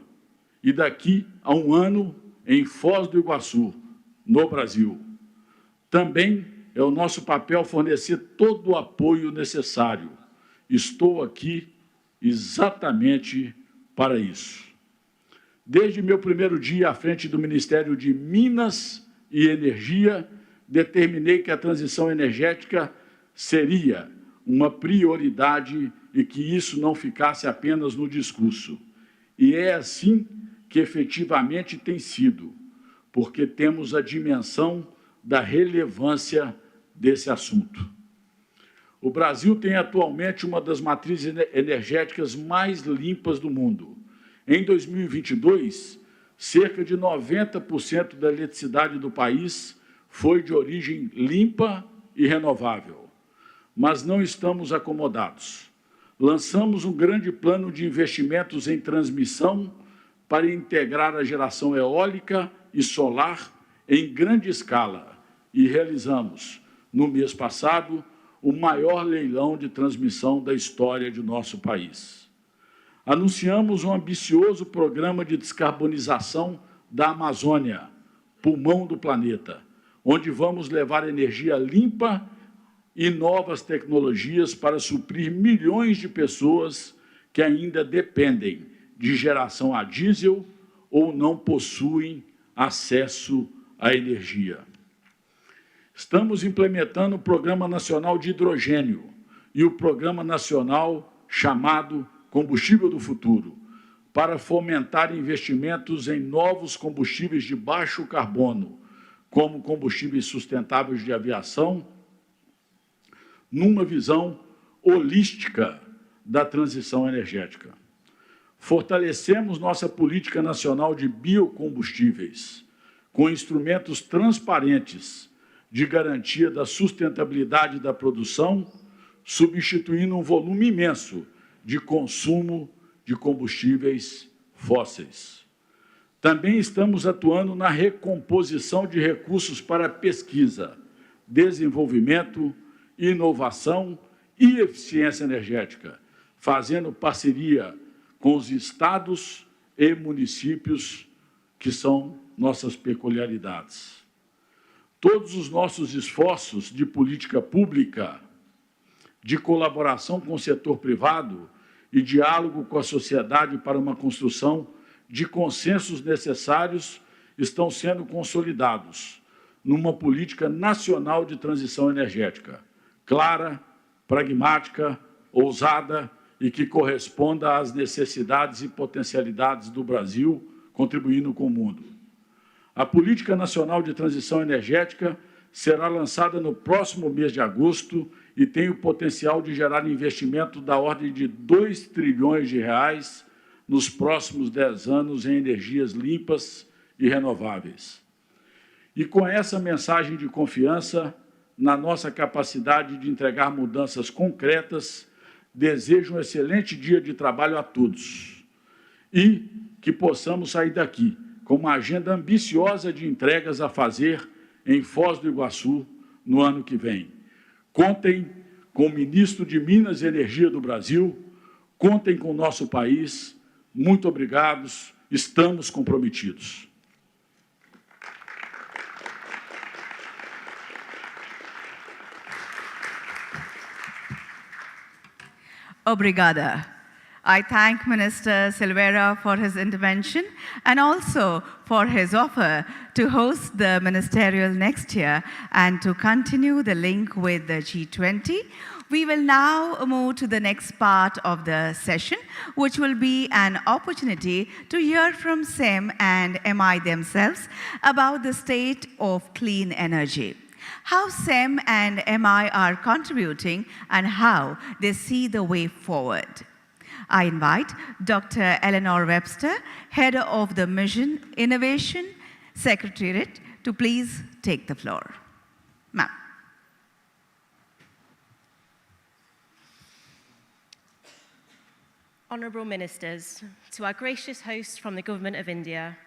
[SPEAKER 5] e daqui a um ano em Foz do Iguaçu, no Brasil. Também é o nosso papel fornecer todo o apoio necessário. Estou aqui exatamente para isso. Desde meu primeiro dia à frente do Ministério de Minas e Energia, determinei que a transição energética seria uma prioridade e que isso não ficasse apenas no discurso. E é assim que efetivamente tem sido, porque temos a dimensão da relevância desse assunto. O Brasil tem atualmente uma das matrizes energéticas mais limpas do mundo. Em 2022, cerca de 90% da eletricidade do país foi de origem limpa e renovável. Mas não estamos acomodados. Lançamos um grande plano de investimentos em transmissão para integrar a geração eólica e solar em grande escala e realizamos, no mês passado, o maior leilão de transmissão da história de nosso país. Anunciamos um ambicioso programa de descarbonização da Amazônia, pulmão do planeta, onde vamos levar energia limpa e novas tecnologias para suprir milhões de pessoas que ainda dependem de geração a diesel ou não possuem acesso à energia. Estamos implementando o Programa Nacional de Hidrogênio e o Programa Nacional chamado Combustível do Futuro, para fomentar investimentos em novos combustíveis de baixo carbono, como combustíveis sustentáveis de aviação, numa visão holística da transição energética. Fortalecemos nossa política nacional de biocombustíveis, com instrumentos transparentes de garantia da sustentabilidade da produção, substituindo um volume imenso de consumo de combustíveis fósseis. Também estamos atuando na recomposição de recursos para pesquisa, desenvolvimento, inovação e eficiência energética, fazendo parceria com os estados e municípios que são nossas peculiaridades. Todos os nossos esforços de política pública, de colaboração com o setor privado e diálogo com a sociedade para uma construção de consensos necessários estão sendo consolidados numa política nacional de transição energética, clara, pragmática, ousada e que corresponda às necessidades e potencialidades do Brasil, contribuindo com o mundo. A Política Nacional de Transição Energética será lançada no próximo mês de agosto e tem o potencial de gerar investimento da ordem de 2 trilhões de reais nos próximos 10 anos em energias limpas e renováveis. E com essa mensagem de confiança na nossa capacidade de entregar mudanças concretas, desejo um excelente dia de trabalho a todos e que possamos sair daqui com uma agenda ambiciosa de entregas a fazer em Foz do Iguaçu no ano que vem. Contem com o ministro de Minas e Energia do Brasil, contem com o nosso país. Muito obrigados, estamos comprometidos.
[SPEAKER 1] Obrigada. I thank Minister Silveira for his intervention and also for his offer to host the ministerial next year and to continue the link with the G20. We will now move to the next part of the session, which will be an opportunity to hear from CEM and MI themselves about the state of clean energy, how CEM and MI are contributing, and how they see the way forward. I invite Dr. Eleanor Webster, Head of the Mission Innovation Secretariat, to please take the floor. Ma'am.
[SPEAKER 6] Honourable Ministers, to our gracious hosts from the Government of India,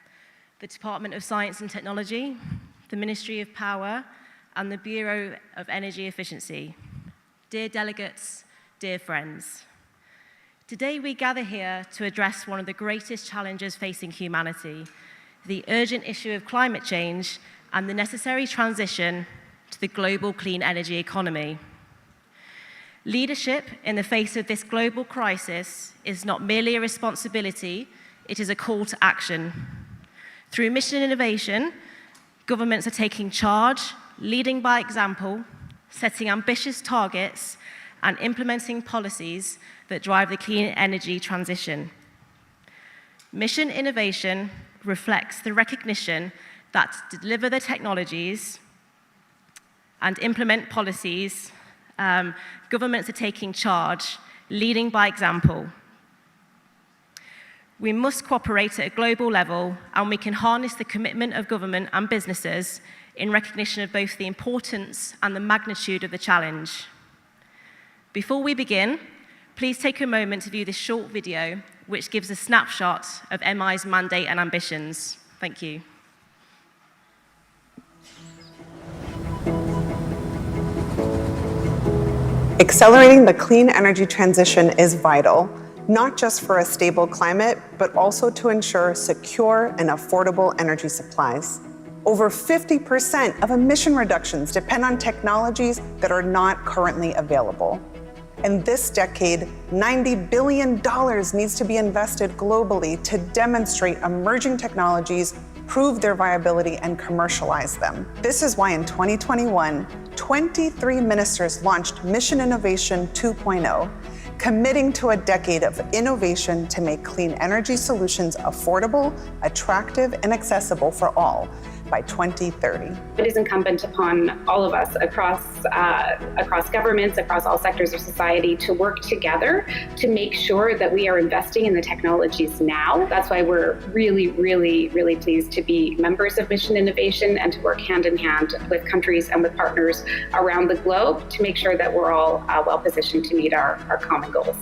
[SPEAKER 6] the Department of Science and Technology, the Ministry of Power, and the Bureau of Energy Efficiency, dear delegates, dear friends. Today we gather here to address one of the greatest challenges facing humanity, the urgent issue of climate change and the necessary transition to the global clean energy economy. Leadership in the face of this global crisis is not merely a responsibility, it is a call to action. Through mission innovation, governments are taking charge, leading by example, setting ambitious targets, and implementing policies that drive the clean energy transition. Mission innovation reflects the recognition that to deliver the technologies and implement policies, governments are taking charge, leading by example. We must cooperate at a global level, and we can harness the commitment of government and businesses in recognition of both the importance and the magnitude of the challenge. Before we begin, please take a moment to view this short video, which gives a snapshot of MI's mandate and ambitions. Thank you.
[SPEAKER 7] Accelerating the clean energy transition is vital, not just for a stable climate, but also to ensure secure and affordable energy supplies. Over 50% of emission reductions depend on technologies that are not currently available. In this decade, $90 billion needs to be invested globally to demonstrate emerging technologies, prove their viability, and commercialize them. This is why in 2021, 23 ministers launched Mission Innovation 2.0, committing to a decade of innovation to make clean energy solutions affordable, attractive, and accessible for all by 2030.
[SPEAKER 8] It is incumbent upon all of us across governments, across all sectors of society to work together to make sure that we are investing in the technologies now. That's why we're really, really, really pleased to be members of Mission Innovation and to work hand in hand with countries and with partners around the globe to make sure that we're all well positioned to meet our common goals.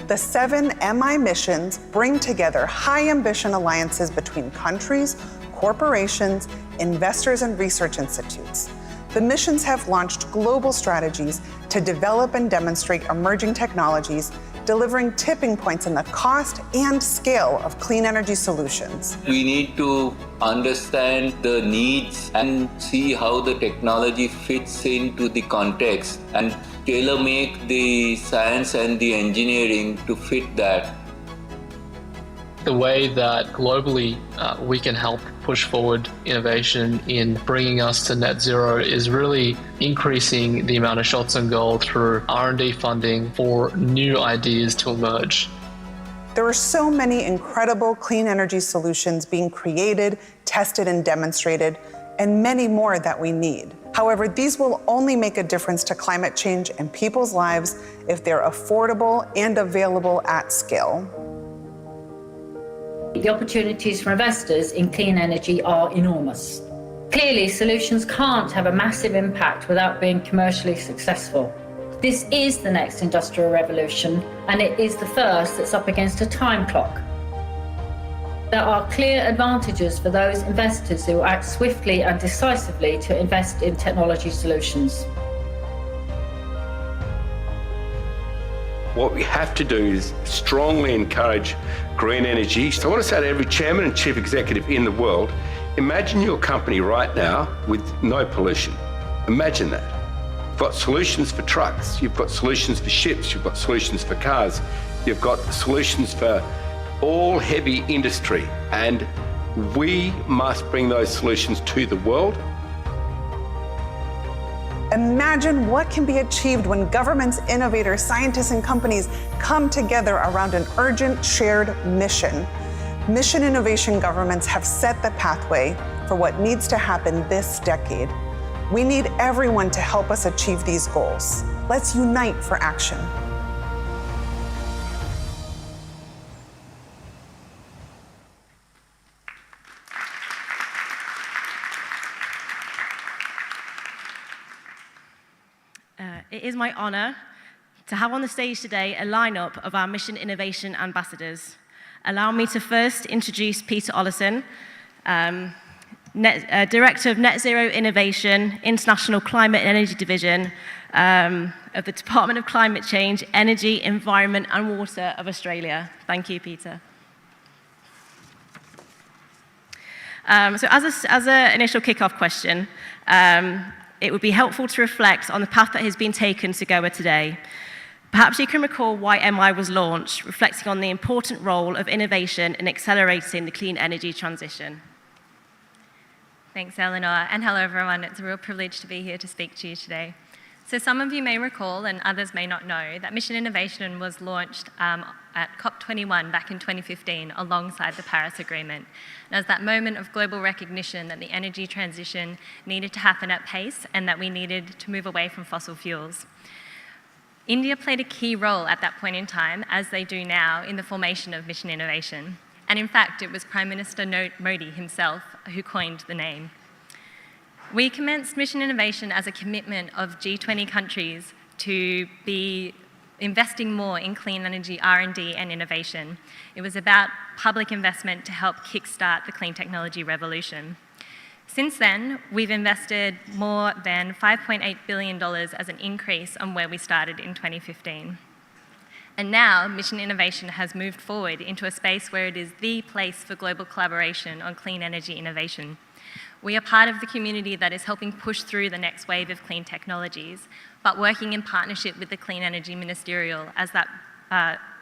[SPEAKER 7] The 7 MI missions bring together high ambition alliances between countries, corporations, investors, and research institutes. The missions have launched global strategies to develop and demonstrate emerging technologies, delivering tipping points in the cost and scale of clean energy solutions.
[SPEAKER 9] We need to understand the needs and see how the technology fits into the context and tailor-make the science and the engineering to fit that.
[SPEAKER 10] The way that globally we can help push forward innovation in bringing us to net zero is really increasing the amount of shots on goal through R&D funding for new ideas to emerge.
[SPEAKER 7] There are so many incredible clean energy solutions being created, tested, and demonstrated, and many more that we need. However, these will only make a difference to climate change and people's lives if they're affordable and available at scale.
[SPEAKER 11] The opportunities for investors in clean energy are enormous. Clearly, solutions can't have a massive impact without being commercially successful. This is the next industrial revolution, and it is the first that's up against a time clock. There are clear advantages for those investors who act swiftly and decisively to invest in technology solutions.
[SPEAKER 12] What we have to do is strongly encourage green energy. So I want to say to every chairman and chief executive in the world, imagine your company right now with no pollution. Imagine that. You've got solutions for trucks, you've got solutions for ships, you've got solutions for cars, you've got solutions for all heavy industry, and we must bring those solutions to the world.
[SPEAKER 7] Imagine what can be achieved when governments, innovators, scientists, and companies come together around an urgent shared mission. Mission innovation governments have set the pathway for what needs to happen this decade. We need everyone to help us achieve these goals. Let's unite for action.
[SPEAKER 6] It is my honor to have on the stage today a lineup of our Mission Innovation ambassadors. Allow me to first introduce Peter Ollison, Director of Net Zero Innovation, International Climate and Energy Division of the Department of Climate Change, Energy, Environment and Water of Australia. Thank you, Peter. So as an initial kickoff question, it would be helpful to reflect on the path that has been taken to GOA today. Perhaps you can recall why MI was launched, reflecting on the important role of innovation in accelerating the clean energy transition.
[SPEAKER 13] Thanks, Eleanor, and hello everyone. It's a real privilege to be here to speak to you today. So some of you may recall, and others may not know, that Mission Innovation was launched at COP21 back in 2015 alongside the Paris Agreement. And it was that moment of global recognition that the energy transition needed to happen at pace and that we needed to move away from fossil fuels. India played a key role at that point in time, as they do now, in the formation of Mission Innovation. And in fact, it was Prime Minister Modi himself who coined the name. We commenced Mission Innovation as a commitment of G20 countries to be investing more in clean energy R&D and innovation. It was about public investment to help kickstart the clean technology revolution. Since then, we've invested more than $5.8 billion as an increase on where we started in 2015. And now, Mission Innovation has moved forward into a space where it is the place for global collaboration on clean energy innovation. We are part of the community that is helping push through the next wave of clean technologies, but working in partnership with the Clean Energy Ministerial as that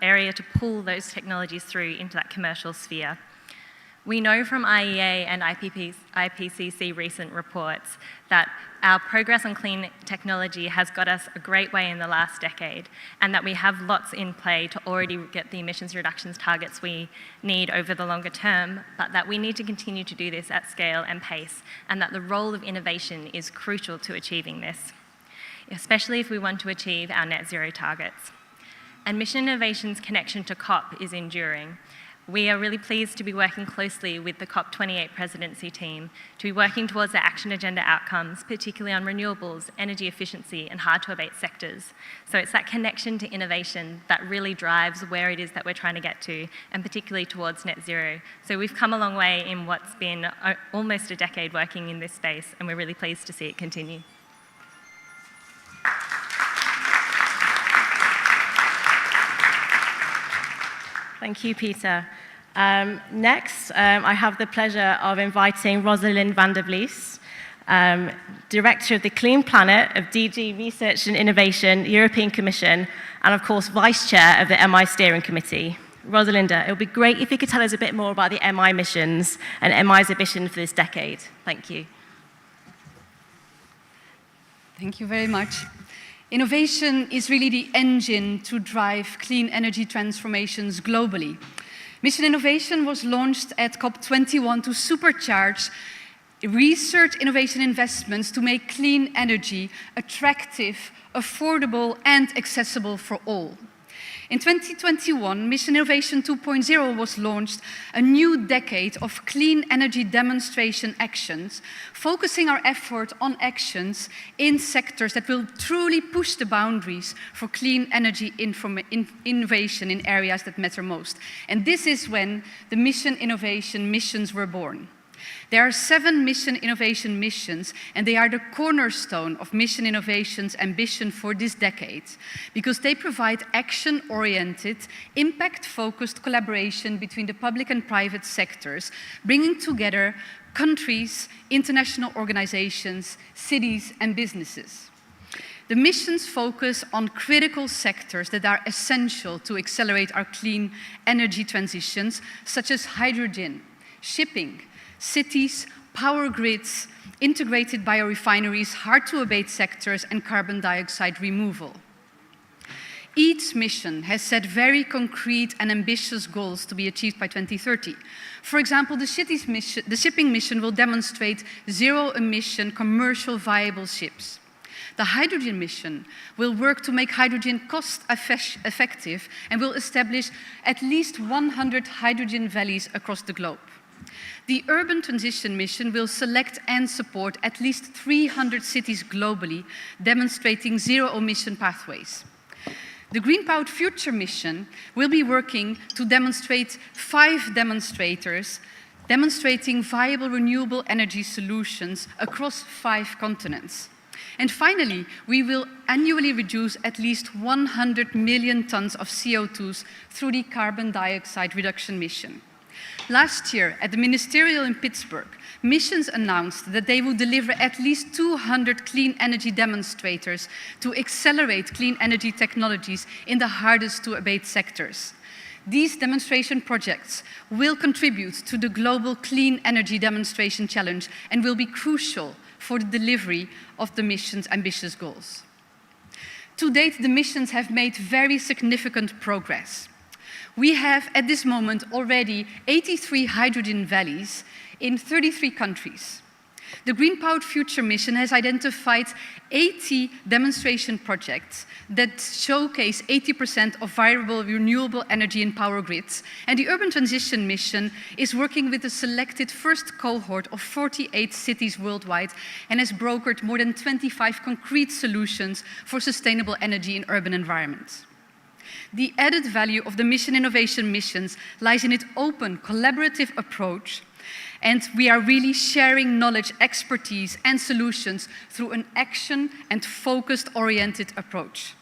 [SPEAKER 13] area to pull those technologies through into that commercial sphere. We know from IEA and IPCC recent reports that our progress on clean technology has got us a great way in the last decade, and that we have lots in play to already get the emissions reductions targets we need over the longer term, but that we need to continue to do this at scale and pace, and that the role of innovation is crucial to achieving this, especially if we want to achieve our net zero targets. And Mission Innovation's connection to COP is enduring. We are really pleased to be working closely with the COP28 presidency team to be working towards the action agenda outcomes, particularly on renewables, energy efficiency, and hard-to-abate sectors. So it's that connection to innovation that really drives where it is that we're trying to get to, and particularly towards net zero. So we've come a long way in what's been almost a decade working in this space, and we're really pleased to see it continue.
[SPEAKER 6] Thank you, Peter. Next, I have the pleasure of inviting Rosalind van der Vlies, Director of the Clean Planet of DG Research and Innovation, European Commission, and of course, Vice Chair of the MI Steering Committee. Rosalinda, it would be great if you could tell us a bit more about the MI missions and MI's ambition for this decade. Thank you.
[SPEAKER 14] Thank you very much. Innovation is really the engine to drive clean energy transformations globally. Mission Innovation was launched at COP21 to supercharge research innovation investments to make clean energy attractive, affordable, and accessible for all. In 2021, Mission Innovation 2.0 was launched, a new decade of clean energy demonstration actions, focusing our effort on actions in sectors that will truly push the boundaries for clean energy innovation in areas that matter most. And this is when the Mission Innovation missions were born. There are 7 Mission Innovation missions, and they are the cornerstone of Mission Innovation's ambition for this decade, because they provide action-oriented, impact-focused collaboration between the public and private sectors, bringing together countries, international organizations, cities, and businesses. The missions focus on critical sectors that are essential to accelerate our clean energy transitions, such as hydrogen, shipping, cities, power grids, integrated biorefineries, hard-to-abate sectors, and carbon dioxide removal. Each mission has set very concrete and ambitious goals to be achieved by 2030. For example, the shipping mission will demonstrate zero-emission, commercial viable ships. The hydrogen mission will work to make hydrogen cost-effective and will establish at least 100 hydrogen valleys across the globe. The urban transition mission will select and support at least 300 cities globally, demonstrating zero-emission pathways. The Green Powered Future mission will be working to demonstrate 5 demonstrators demonstrating viable renewable energy solutions across 5 continents. And finally, we will annually reduce at least 100 million tons of CO2 through the carbon dioxide reduction mission. Last year, at the Ministerial in Pittsburgh, missions announced that they would deliver at least 200 clean energy demonstrators to accelerate clean energy technologies in the hardest-to-abate sectors. These demonstration projects will contribute to the global Clean Energy Demonstration Challenge and will be crucial for the delivery of the mission's ambitious goals. To date, the missions have made very significant progress. We have, at this moment, already 83 hydrogen valleys in 33 countries. The Green Powered Future mission has identified 80 demonstration projects that showcase 80% of viable renewable energy in power grids. And the Urban Transition mission is working with a selected first cohort of 48 cities worldwide and has brokered more than 25 concrete solutions for sustainable energy in urban environments. The added value of the Mission Innovation missions lies in its open, collaborative approach, and we are really sharing knowledge, expertise, and solutions through an action and focused-oriented approach.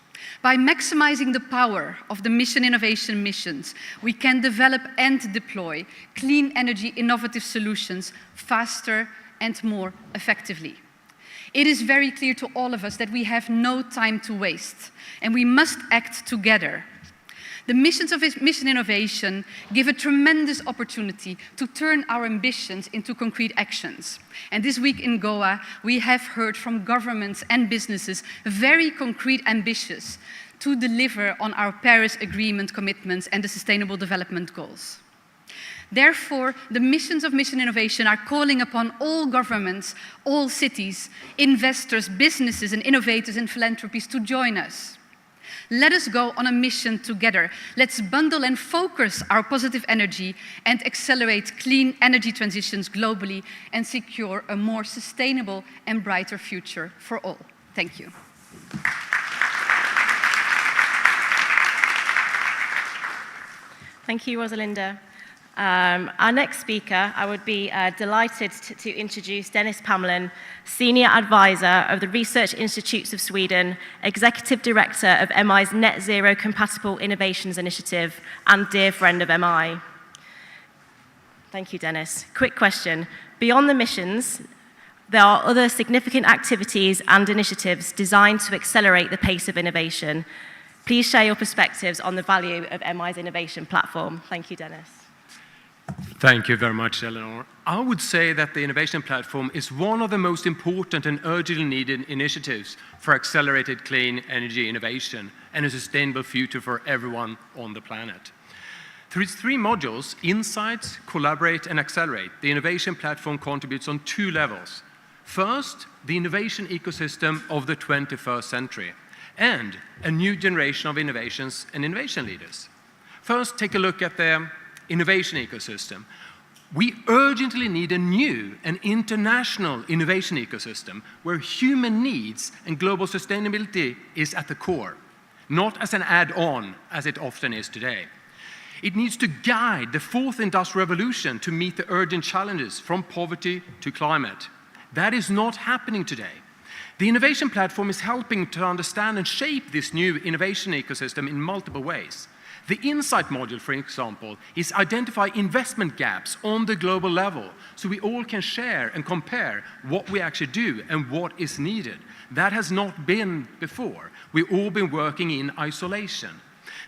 [SPEAKER 14] By maximizing the power of the Mission Innovation missions, we can develop and deploy clean energy innovative solutions faster and more effectively. It is very clear to all of us that we have no time to waste, and we must act together. The missions of Mission Innovation give a tremendous opportunity to turn our ambitions into concrete actions. And this week in Goa, we have heard from governments and businesses very concrete ambitions to deliver on our Paris Agreement commitments and the Sustainable Development Goals. Therefore, the missions of Mission Innovation are calling upon all governments, all cities, investors, businesses, and innovators and philanthropies to join us. Let us go on a mission together. Let's bundle and focus our positive energy and accelerate clean energy transitions globally and secure a more sustainable and brighter future for all. Thank you.
[SPEAKER 6] Thank you, Rosalinda. Our next speaker, I would be delighted to introduce Dennis Pamlin, Senior Advisor of the Research Institutes of Sweden, Executive Director of MI's Net Zero Compatible Innovations Initiative, and dear friend of MI. Thank you, Dennis. Quick question. Beyond the missions, there are other significant activities and initiatives designed to accelerate the pace of innovation. Please share your perspectives on the value of MI's innovation platform. Thank you, Dennis.
[SPEAKER 15] Thank you very much, Eleanor. I would say that the innovation platform is one of the most important and urgently needed initiatives for accelerated clean energy innovation and a sustainable future for everyone on the planet. Through its 3 modules, Insights, Collaborate, and Accelerate, the innovation platform contributes on 2 levels. First, the innovation ecosystem of the 21st century, and a new generation of innovations and innovation leaders. First, take a look at the innovation ecosystem. We urgently need a new and international innovation ecosystem where human needs and global sustainability is at the core, not as an add-on as it often is today. It needs to guide the 4th industrial revolution to meet the urgent challenges from poverty to climate. That is not happening today. The innovation platform is helping to understand and shape this new innovation ecosystem in multiple ways. The Insight module, for example, is identify investment gaps on the global level so we all can share and compare what we actually do and what is needed. That has not been before. We've all been working in isolation.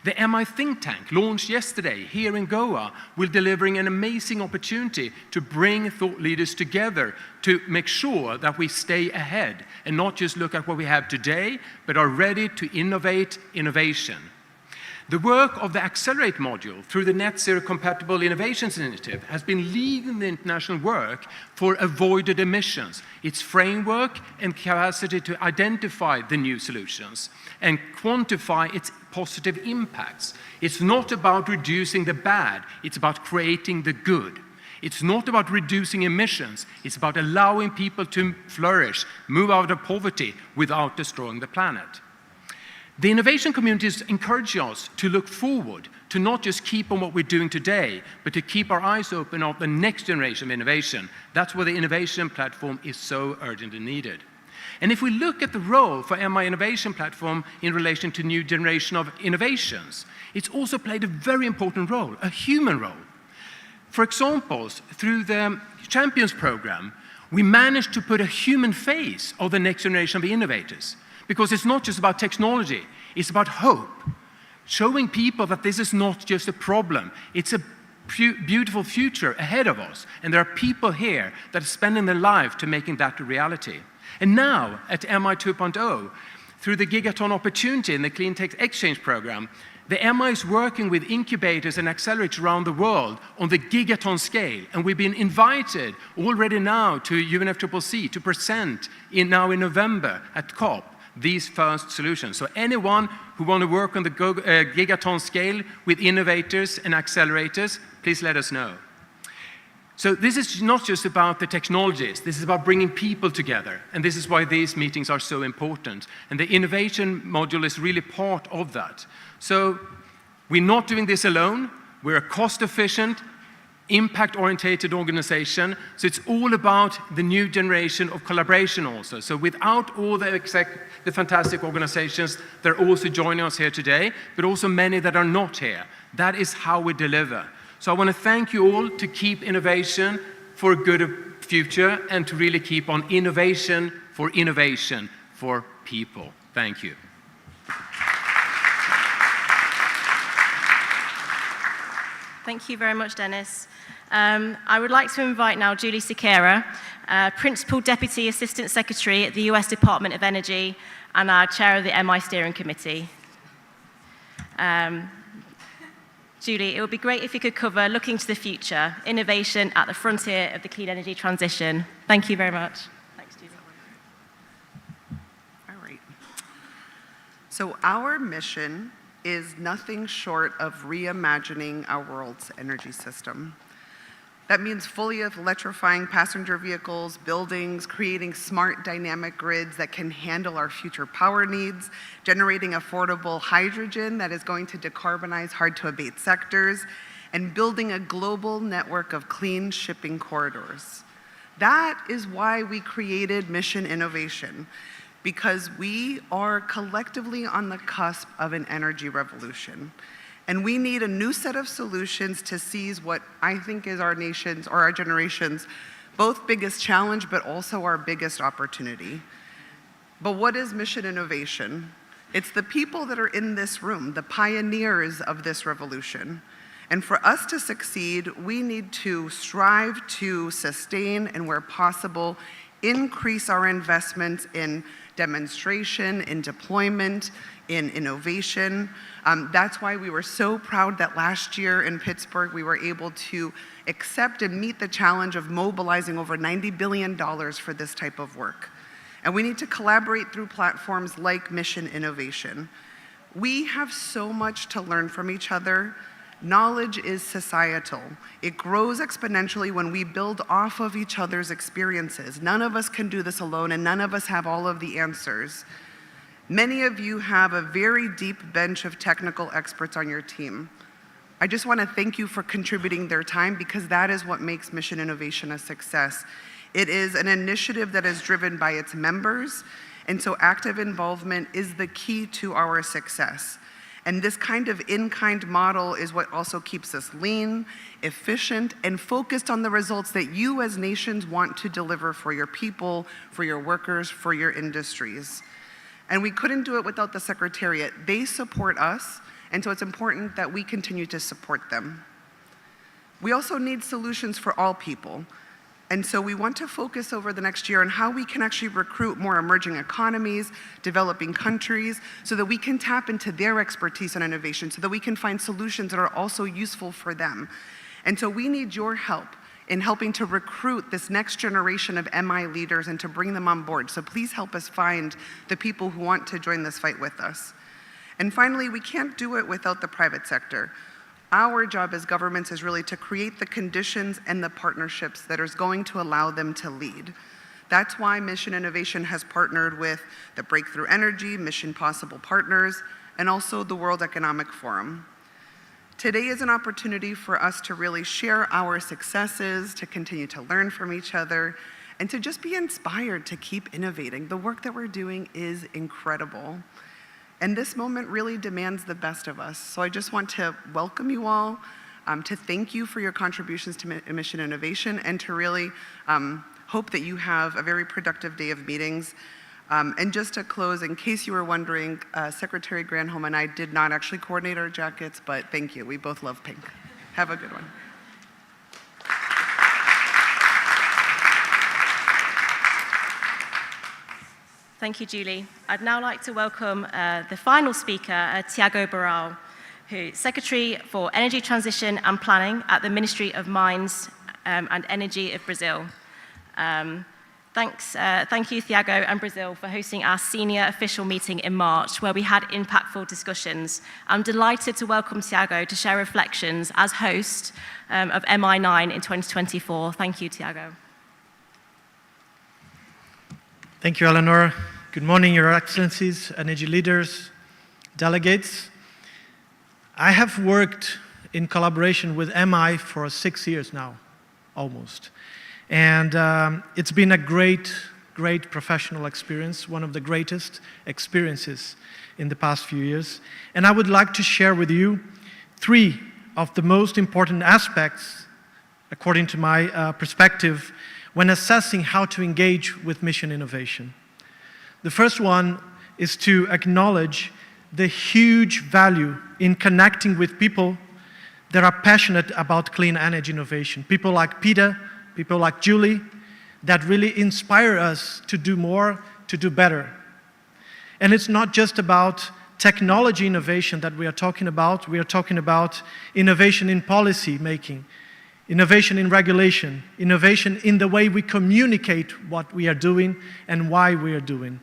[SPEAKER 15] The MI think tank, launched yesterday here in Goa, will delivering an amazing opportunity to bring thought leaders together to make sure that we stay ahead and not just look at what we have today, but are ready to innovate innovation. The work of the Accelerate module through the Net Zero Compatible Innovations Initiative has been leading the international work for avoided emissions, its framework and capacity to identify the new solutions and quantify its positive impacts. It's not about reducing the bad, it's about creating the good. It's not about reducing emissions, it's about allowing people to flourish, move out of poverty without destroying the planet. The innovation communities encourage us to look forward, to not just keep on what we're doing today, but to keep our eyes open on the next generation of innovation. That's where the innovation platform is so urgently needed. And if we look at the role for MI Innovation Platform in relation to new generation of innovations, it's also played a very important role, a human role. For example, through the Champions program, we managed to put a human face of the next generation of innovators. Because it's not just about technology, it's about hope. Showing people that this is not just a problem, it's a beautiful future ahead of us. And there are people here that are spending their life to making that a reality. And now, at MI 2.0, through the Gigaton Opportunity and the Clean Tech Exchange program, the MI is working with incubators and accelerators around the world on the gigaton scale. And we've been invited already now to UNFCCC to present now in November at COP these first solutions. So anyone who want to work on the gigaton scale with innovators and accelerators, please let us know. So this is not just about the technologies, this is about bringing people together. And this is why these meetings are so important. And the innovation module is really part of that. So we're not doing this alone. We're a cost-efficient, impact-oriented organization. So it's all about the new generation of collaboration also. So without all the fantastic organizations that are also joining us here today, but also many that are not here, that is how we deliver. So I want to thank you all to keep innovation for a good future and to really keep on innovation for people. Thank you.
[SPEAKER 6] Thank you very much, Dennis. I would like to invite now Julie Sequeira, Principal Deputy Assistant Secretary at the US Department of Energy and our Chair of the MI Steering Committee. Julie, it would be great if you could cover looking to the future, innovation at the frontier of the clean energy transition. Thank you very much. Thanks, Julie.
[SPEAKER 16] All right. So our mission is nothing short of reimagining our world's energy system.
[SPEAKER 7] That means fully electrifying passenger vehicles, buildings, creating smart dynamic grids that can handle our future power needs, generating affordable hydrogen that is going to decarbonize hard-to-abate sectors, and building a global network of clean shipping corridors. That is why we created Mission Innovation, because we are collectively on the cusp of an energy revolution. And we need a new set of solutions to seize what I think is our nation's or our generation's both biggest challenge, but also our biggest opportunity. But what is Mission Innovation? It's the people that are in this room, the pioneers of this revolution. And for us to succeed, we need to strive to sustain and, where possible, increase our investments in demonstration, in deployment, in innovation. That's why we were so proud that last year in Pittsburgh, we were able to accept and meet the challenge of mobilizing over $90 billion for this type of work. And we need to collaborate through platforms like Mission Innovation. We have so much to learn from each other. Knowledge is societal. It grows exponentially when we build off of each other's experiences. None of us can do this alone, and none of us have all of the answers. Many of you have a very deep bench of technical experts on your team. I just want to thank you for contributing their time, because that is what makes Mission Innovation a success. It is an initiative that is driven by its members, and so active involvement is the key to our success. And this kind of in-kind model is what also keeps us lean, efficient, and focused on the results that you as nations want to deliver for your people, for your workers, for your industries. And we couldn't do it without the Secretariat. They support us, and so it's important that we continue to support them. We also need solutions for all people. And so we want to focus over the next year on how we can actually recruit more emerging economies, developing countries, so that we can tap into their expertise and innovation, so that we can find solutions that are also useful for them. And so we need your help in helping to recruit this next generation of MI leaders and to bring them on board. So please help us find the people who want to join this fight with us. And finally, we can't do it without the private sector. Our job as governments is really to create the conditions and the partnerships that is going to allow them to lead. That's why Mission Innovation has partnered with the Breakthrough Energy, Mission Possible Partners, and also the World Economic Forum. Today is an opportunity for us to really share our successes, to continue to learn from each other, and to just be inspired to keep innovating. The work that we're doing is incredible. And this moment really demands the best of us. So I just want to welcome you all, to thank you for your contributions to Mission Innovation, and to really hope that you have a very productive day of meetings. And just to close, in case you were wondering, Secretary Granholm and I did not actually coordinate our jackets, but thank you. We both love pink. Have a good one.
[SPEAKER 6] Thank you, Julie. I'd now like to welcome the final speaker, Tiago Barral, who's Secretary for Energy Transition and Planning at the Ministry of Mines and Energy of Brazil. Thank you, Tiago and Brazil, for hosting our senior official meeting in March, where we had impactful discussions. I'm delighted to welcome Tiago to share reflections as host of MI-9 in 2024. Thank you, Tiago.
[SPEAKER 17] Thank you, Eleanor. Good morning, Your Excellencies, energy leaders, delegates. I have worked in collaboration with MI for 6 years now, almost. And it's been a great professional experience, one of the greatest experiences in the past few years. And I would like to share with you 3 of the most important aspects, according to my perspective, when assessing how to engage with Mission Innovation. The first one is to acknowledge the huge value in connecting with people that are passionate about clean energy innovation. People like Peter, people like Julie, that really inspire us to do more, to do better. And it's not just about technology innovation that we are talking about innovation in policy making, innovation in regulation, innovation in the way we communicate what we are doing and why we are doing.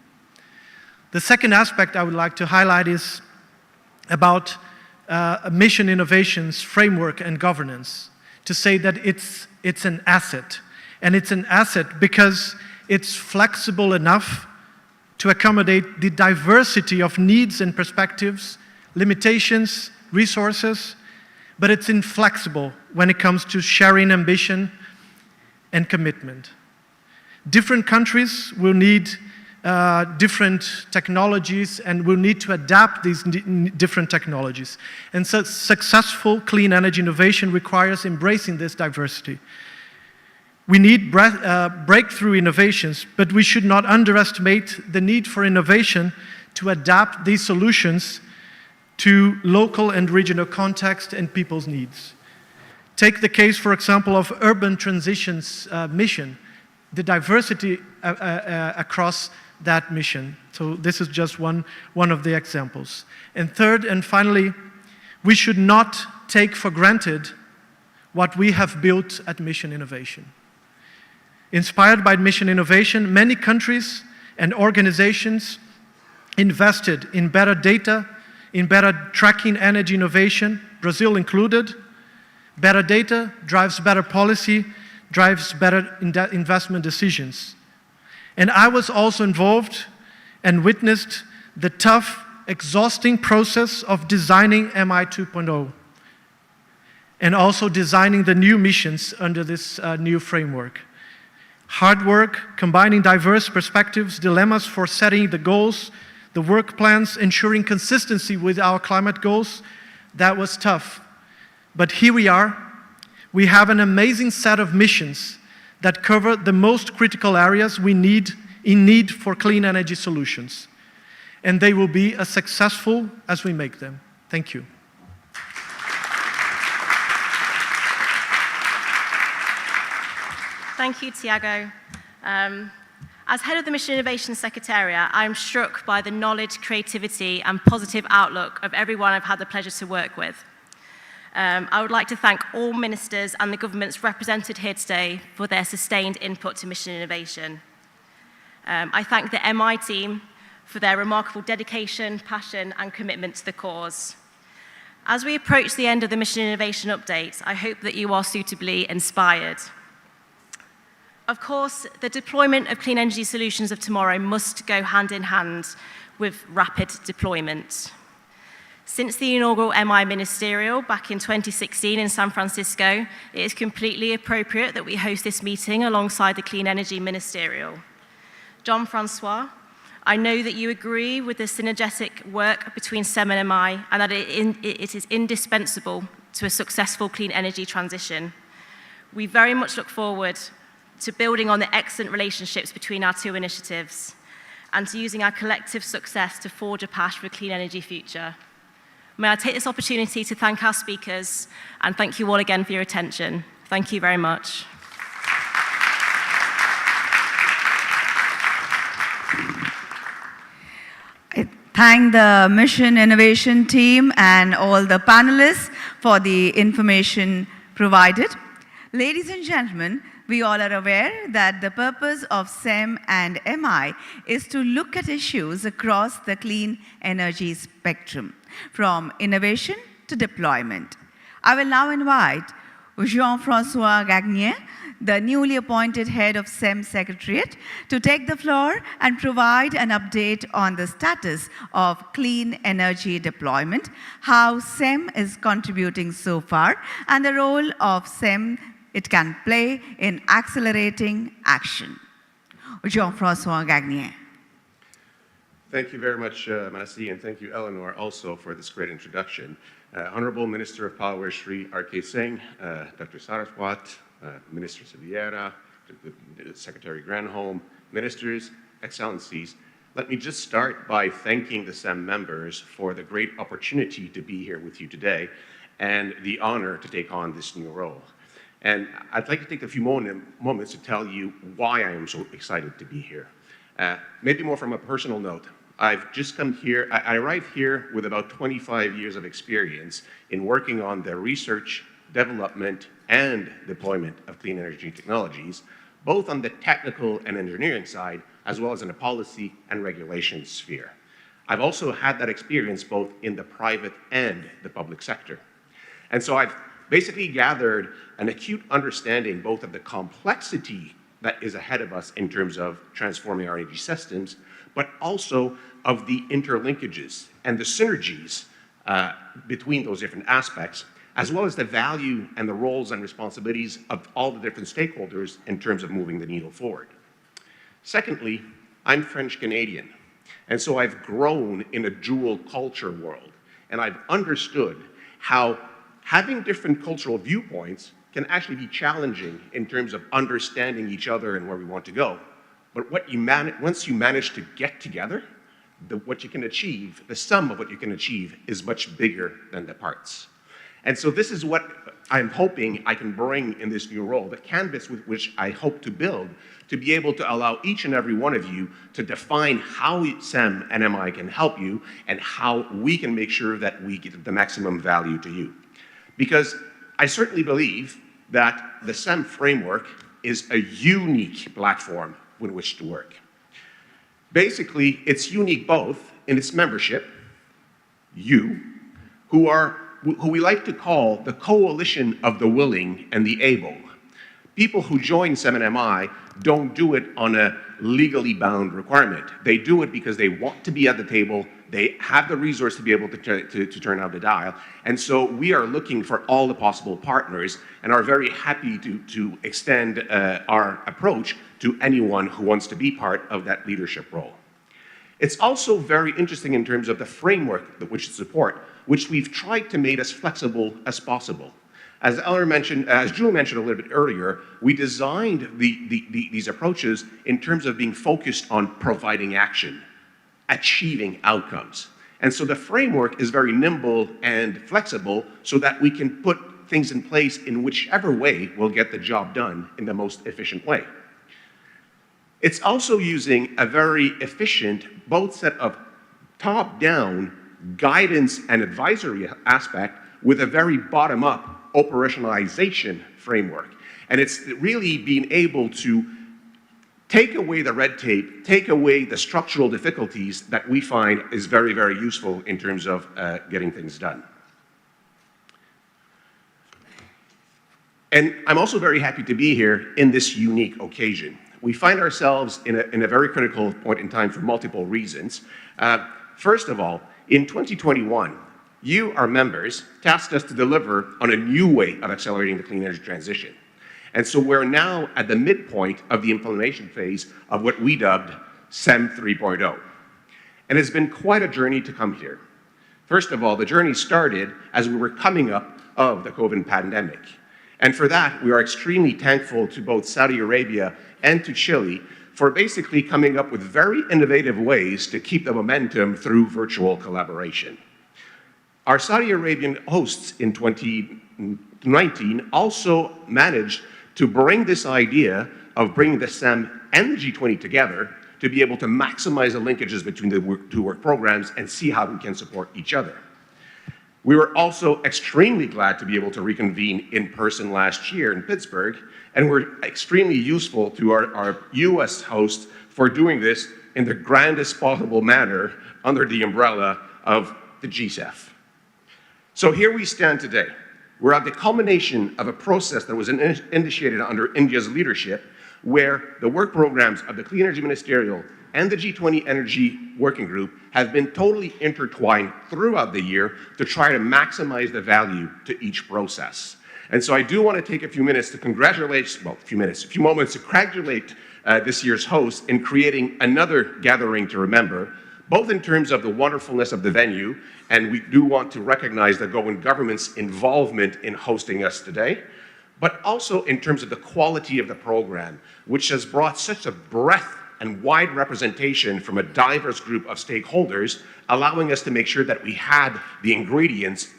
[SPEAKER 17] The second aspect I would like to highlight is about Mission Innovation's framework and governance. to say that it's an asset. And it's an asset because it's flexible enough to accommodate the diversity of needs and perspectives, limitations, resources, but it's inflexible when it comes to sharing ambition and commitment. Different countries will need different technologies and will need to adapt these different technologies. And so successful clean energy innovation requires embracing this diversity. We need breakthrough innovations, but we should not underestimate the need for innovation to adapt these solutions to local and regional context and people's needs. Take the case, for example, of urban transitions mission, the diversity across that mission. So this is just one of the examples. And third and finally, we should not take for granted what we have built at Mission Innovation. Inspired by Mission Innovation, many countries and organizations invested in better data, in better tracking energy innovation, Brazil included. Better data drives better policy, drives better investment decisions. And I was also involved and witnessed the tough, exhausting process of designing MI 2.0 and also designing the new missions under this new framework. Hard work, combining diverse perspectives, dilemmas for setting the goals, the work plans, ensuring consistency with our climate goals, that was tough. But here we are. We have an amazing set of missions that cover the most critical areas in need for clean energy solutions. And they will be as successful as we make them. Thank you.
[SPEAKER 6] Thank you, Tiago. As head of the Mission Innovation Secretariat, I'm struck by the knowledge, creativity, and positive outlook of everyone I've had the pleasure to work with. I would like to thank all ministers and the governments represented here today for their sustained input to Mission Innovation. I thank the MI team for their remarkable dedication, passion, and commitment to the cause. As we approach the end of the Mission Innovation update, I hope that you are suitably inspired. Of course, the deployment of clean energy solutions of tomorrow must go hand in hand with rapid deployment. Since the inaugural MI Ministerial back in 2016 in San Francisco, it is completely appropriate that we host this meeting alongside the Clean Energy Ministerial. Jean-Francois, I know that you agree with the synergetic work between CEM and MI and that it is indispensable to a successful clean energy transition. We very much look forward to building on the excellent relationships between our two initiatives and to using our collective success to forge a path for a clean energy future. May I take this opportunity to thank our speakers and thank you all again for your attention. Thank you very much.
[SPEAKER 1] I thank the Mission Innovation team and all the panelists for the information provided. Ladies and gentlemen, we all are aware that the purpose of CEM and MI is to look at issues across the clean energy spectrum, from innovation to deployment. I will now invite Jean-François Gagnier, the newly appointed head of CEM Secretariat, to take the floor and provide an update on the status of clean energy deployment, how CEM is contributing so far, and the role of CEM it can play in accelerating action. Jean-François Gagnier.
[SPEAKER 18] Thank you very much, Manasi, and thank you, Eleanor, also for this great introduction. Honorable Minister of Power, Sri R.K. Singh, Dr. Saraswat, Minister Silveira, Secretary Granholm, Ministers, Excellencies, let me just start by thanking the CEM members for the great opportunity to be here with you today and the honor to take on this new role. And I'd like to take a few moments to tell you why I am so excited to be here. Maybe more from a personal note. I've just come here, I arrived here with about 25 years of experience in working on the research, development, and deployment of clean energy technologies, both on the technical and engineering side, as well as in the policy and regulation sphere. I've also had that experience both in the private and the public sector. And so I've basically gathered an acute understanding both of the complexity that is ahead of us in terms of transforming our energy systems, but also of the interlinkages and the synergies between those different aspects, as well as the value and the roles and responsibilities of all the different stakeholders in terms of moving the needle forward. Secondly, I'm French-Canadian, and so I've grown in a dual culture world, and I've understood how having different cultural viewpoints can actually be challenging in terms of understanding each other and where we want to go. But once you manage to get together, what you can achieve, the sum of what you can achieve, is much bigger than the parts. And so this is what I'm hoping I can bring in this new role, the canvas with which I hope to build, to be able to allow each and every one of you to define how CEM and MI can help you and how we can make sure that we get the maximum value to you. Because I certainly believe that the CEM framework is a unique platform with which to work. Basically, it's unique both in its membership, you, who we like to call the coalition of the willing and the able. People who join CEM and MI don't do it on a legally bound requirement. They do it because they want to be at the table, they have the resource to be able to turn out the dial, and so we are looking for all the possible partners and are very happy to extend our approach to anyone who wants to be part of that leadership role. It's also very interesting in terms of the framework that we should support, which we've tried to make as flexible as possible. As Jules mentioned a little bit earlier, we designed these approaches in terms of being focused on providing action, achieving outcomes. And so the framework is very nimble and flexible so that we can put things in place in whichever way will get the job done in the most efficient way. It's also using a very efficient, both set of top-down guidance and advisory aspect with a very bottom-up operationalization framework. And it's really being able to take away the red tape, take away the structural difficulties that we find is very, very useful in terms of getting things done. And I'm also very happy to be here in this unique occasion. We find ourselves in a very critical point in time for multiple reasons. First of all, in 2021, you, our members, tasked us to deliver on a new way of accelerating the clean energy transition. And so we're now at the midpoint of the implementation phase of what we dubbed CEM 3.0. And it's been quite a journey to come here. First of all, the journey started as we were coming up of the COVID pandemic. And for that, we are extremely thankful to both Saudi Arabia and to Chile for basically coming up with very innovative ways to keep the momentum through virtual collaboration. Our Saudi Arabian hosts in 2019 also managed to bring this idea of bringing the CEM and the G20 together to be able to maximize the linkages between the two work programs and see how we can support each other. We were also extremely glad to be able to reconvene in person last year in Pittsburgh, and we're extremely useful to our US host for doing this in the grandest possible manner under the umbrella of the GCEF. So here we stand today. We're at the culmination of a process that was initiated under India's leadership, where the work programs of the Clean Energy Ministerial and the G20 Energy Working Group have been totally intertwined throughout the year to try to maximize the value to each process. And so I do want to take a few moments to congratulate this year's host in creating another gathering to remember, both in terms of the wonderfulness of the venue, and we do want to recognize the Goan government's involvement in hosting us today, but also in terms of the quality of the program, which has brought such a breadth and wide representation from a diverse group of stakeholders, allowing us to make sure that we had the ingredients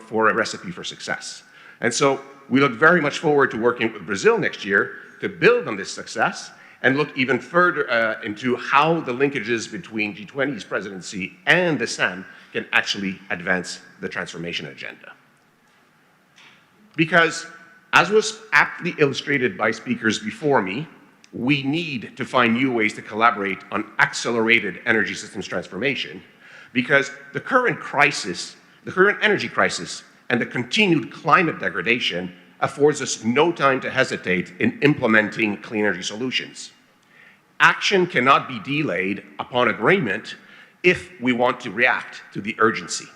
[SPEAKER 18] for a recipe for success. And so we look very much forward to working with Brazil next year to build on this success and look even further into how the linkages between G20's presidency and the CEM can actually advance the transformation agenda. Because, as was aptly illustrated by speakers before me, we need to find new ways to collaborate on accelerated energy systems transformation, because the current crisis, the current energy crisis, and the continued climate degradation affords us no time to hesitate in implementing clean energy solutions. Action cannot be delayed upon agreement if we want to react to the urgency.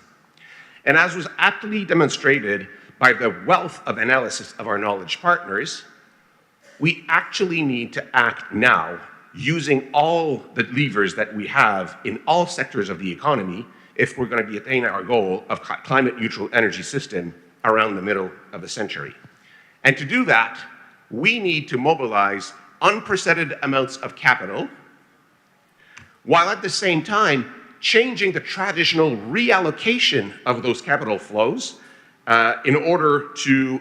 [SPEAKER 18] And as was aptly demonstrated by the wealth of analysis of our knowledge partners, we actually need to act now using all the levers that we have in all sectors of the economy if we're going to be attaining our goal of climate neutral energy system around the middle of the century. And to do that, we need to mobilize unprecedented amounts of capital, while at the same time changing the traditional reallocation of those capital flows in order to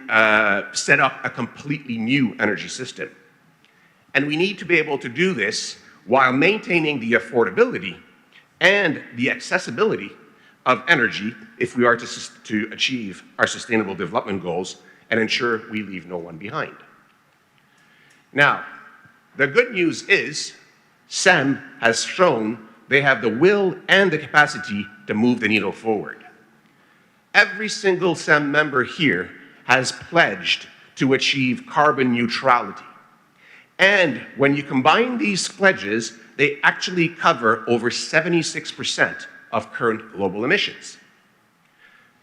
[SPEAKER 18] set up a completely new energy system. And we need to be able to do this while maintaining the affordability and the accessibility of energy if we are to achieve our sustainable development goals and ensure we leave no one behind. Now, the good news is CEM has shown they have the will and the capacity to move the needle forward. Every single CEM member here has pledged to achieve carbon neutrality. And when you combine these pledges, they actually cover over 76% of current global emissions.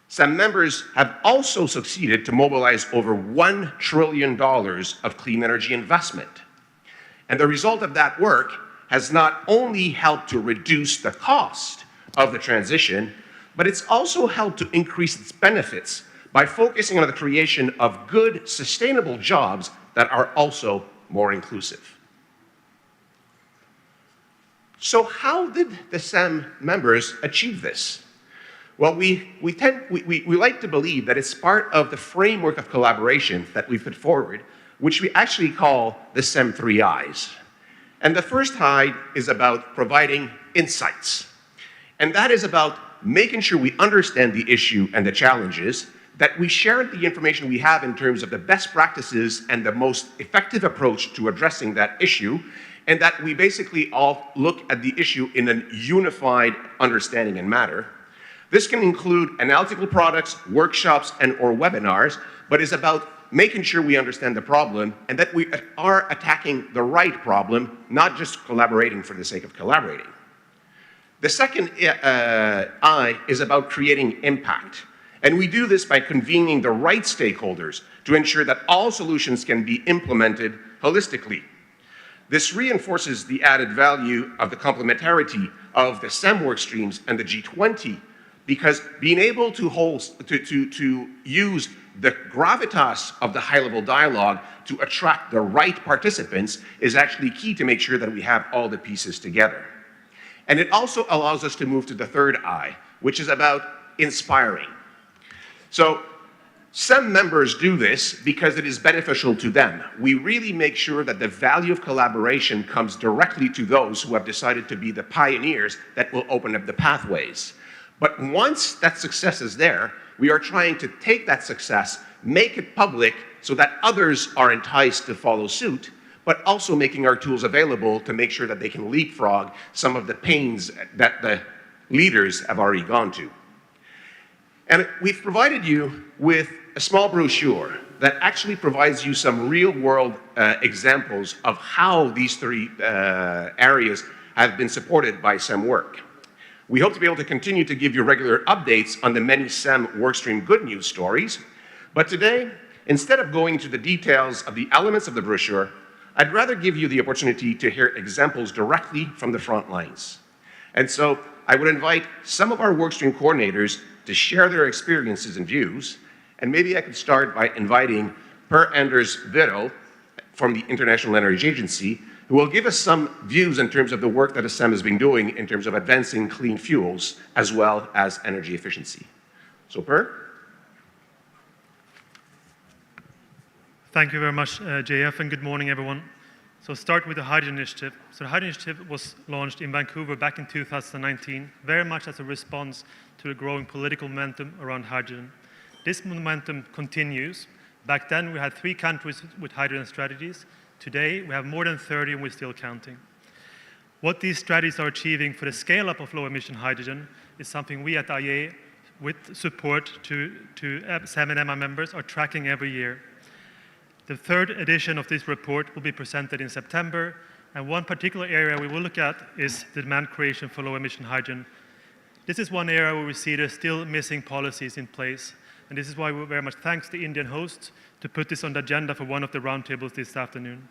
[SPEAKER 18] CEM members have also succeeded to mobilize over $1 trillion of clean energy investment. And the result of that work has not only helped to reduce the cost of the transition, but it's also helped to increase its benefits by focusing on the creation of good, sustainable jobs that are also more inclusive. So how did the CEM members achieve this? Well, we like to believe that it's part of the framework of collaboration that we've put forward, which we actually call the CEM 3 I's. And the first I is about providing insights. And that is about making sure we understand the issue and the challenges, that we share the information we have in terms of the best practices and the most effective approach to addressing that issue, and that we basically all look at the issue in a unified understanding and manner. This can include analytical products, workshops, and/or webinars, but is about making sure we understand the problem and that we are attacking the right problem, not just collaborating for the sake of collaborating. The second I is about creating impact. And we do this by convening the right stakeholders to ensure that all solutions can be implemented holistically. This reinforces the added value of the complementarity of the CEM work streams and the G20, because being able to use the gravitas of the high-level dialogue to attract the right participants is actually key to make sure that we have all the pieces together. And it also allows us to move to the third I, which is about inspiring. So CEM members do this because it is beneficial to them. We really make sure that the value of collaboration comes directly to those who have decided to be the pioneers that will open up the pathways. But once that success is there, we are trying to take that success, make it public so that others are enticed to follow suit, but also making our tools available to make sure that they can leapfrog some of the pains that the leaders have already gone to. And we've provided you with a small brochure that actually provides you some real-world examples of how these three areas have been supported by CEM work. We hope to be able to continue to give you regular updates on the many CEM workstream good news stories, but today, instead of going into the details of the elements of the brochure, I'd rather give you the opportunity to hear examples directly from the front lines. And so I would invite some of our workstream coordinators to share their experiences and views, and maybe I could start by inviting Per Anders Vittel from the International Energy Agency, who will give us some views in terms of the work that CEM has been doing in terms of advancing clean fuels as well as energy efficiency. So Per?
[SPEAKER 19] Thank you very much, JF, and good morning, everyone. So start with the Hydrogen Initiative. So the Hydrogen Initiative was launched in Vancouver back in 2019, very much as a response to the growing political momentum around hydrogen. This momentum continues. Back then, we had 3 countries with hydrogen strategies. Today, we have more than 30, and we're still counting. What these strategies are achieving for the scale-up of low-emission hydrogen is something we at IEA with support to CEM and MI members are tracking every year. The third edition of this report will be presented in September, and one particular area we will look at is the demand creation for low-emission hydrogen. This is one area where we see there's still missing policies in place, and this is why we very much thank the Indian host to put this on the agenda for one of the roundtables this afternoon.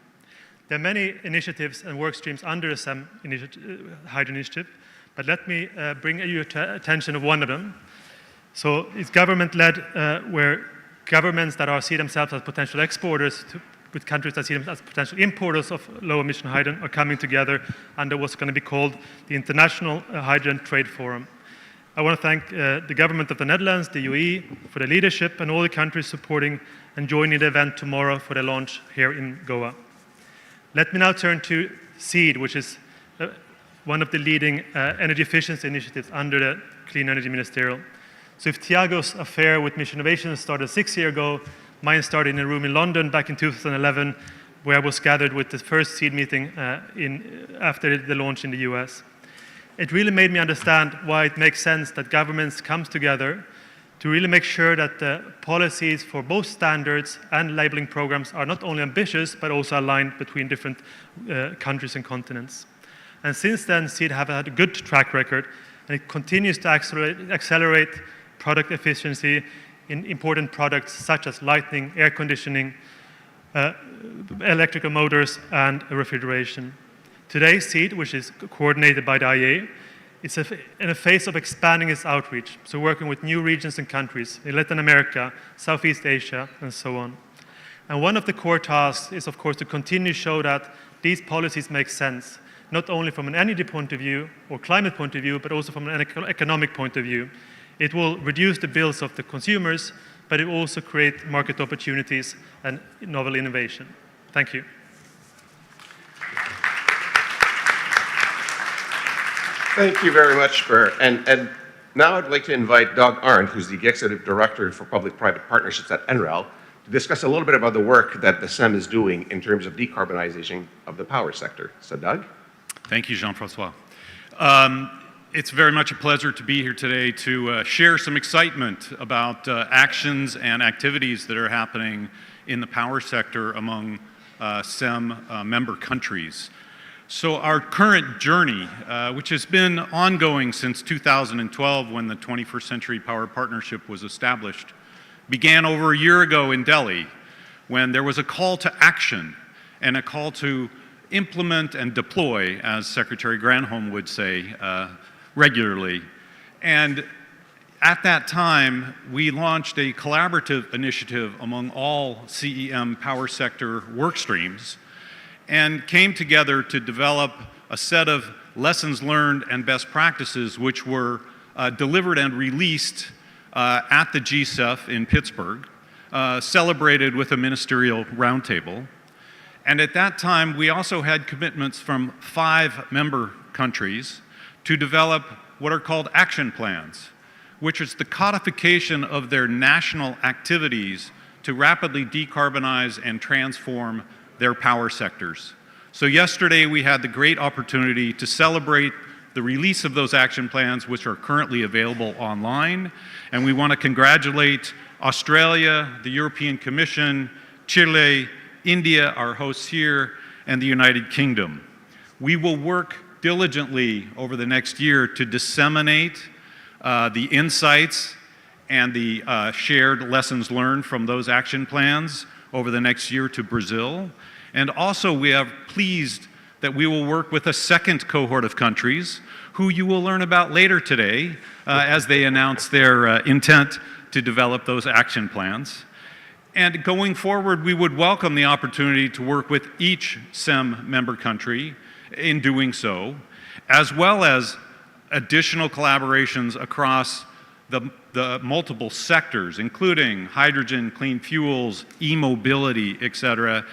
[SPEAKER 19] There are many initiatives and work streams under the CEM Hydrogen Initiative, but let me bring your attention to one of them. So it's government-led, where governments that see themselves as potential exporters with countries that see themselves as potential importers of low-emission hydrogen are coming together under what's going to be called the International Hydrogen Trade Forum. I want to thank the government of the Netherlands, the UAE, for the leadership, and all the countries supporting and joining the event tomorrow for the launch here in Goa. Let me now turn to SEED, which is one of the leading energy efficiency initiatives under the Clean Energy Ministerial. So if Thiago's affair with Mission Innovation started 6 years ago, mine started in a room in London back in 2011, where I was gathered with the first SEED meeting after the launch in the US. It really made me understand why it makes sense that governments come together to really make sure that the policies for both standards and labeling programs are not only ambitious, but also aligned between different countries and continents. And since then, SEED have had a good track record, and it continues to accelerate product efficiency in important products such as lighting, air conditioning, electrical motors, and refrigeration. Today, SEED, which is coordinated by the IEA, is in a phase of expanding its outreach, so working with new regions and countries in Latin America, Southeast Asia, and so on. And one of the core tasks is, of course, to continue to show that these policies make sense, not only from an energy point of view or climate point of view, but also from an economic point of view. It will reduce the bills of the consumers, but it will also create market opportunities and novel innovation. Thank you.
[SPEAKER 18] Thank you very much, Per. And now I'd like to invite Doug Arndt, who's the Executive Director for Public-Private Partnerships at NREL, to discuss a little bit about the work that the CEM is doing in terms of decarbonization of the power sector. So, Doug?
[SPEAKER 20] Thank you, Jean-Francois. It's very much a pleasure to be here today to share some excitement about actions and activities that are happening in the power sector among CEM member countries. So our current journey, which has been ongoing since 2012 when the 21st Century Power Partnership was established, began over a year ago in Delhi when there was a call to action and a call to implement and deploy, as Secretary Granholm would say regularly. And at that time, we launched a collaborative initiative among all CEM power sector work streams and came together to develop a set of lessons learned and best practices which were delivered and released at the GCEF in Pittsburgh, celebrated with a ministerial roundtable. And at that time, we also had commitments from 5 member countries to develop what are called action plans, which is the codification of their national activities to rapidly decarbonize and transform their power sectors. So yesterday we had the great opportunity to celebrate the release of those action plans, which are currently available online. And we want to congratulate Australia, the European Commission, Chile, India, our hosts here, and the United Kingdom. We will work diligently over the next year to disseminate the insights and the shared lessons learned from those action plans over the next year to Brazil. And also we are pleased that we will work with a second cohort of countries who you will learn about later today as they announce their intent to develop those action plans. And going forward, we would welcome the opportunity to work with each CEM member country in doing so, as well as additional collaborations across the multiple sectors, including hydrogen, clean fuels, e-mobility, et cetera,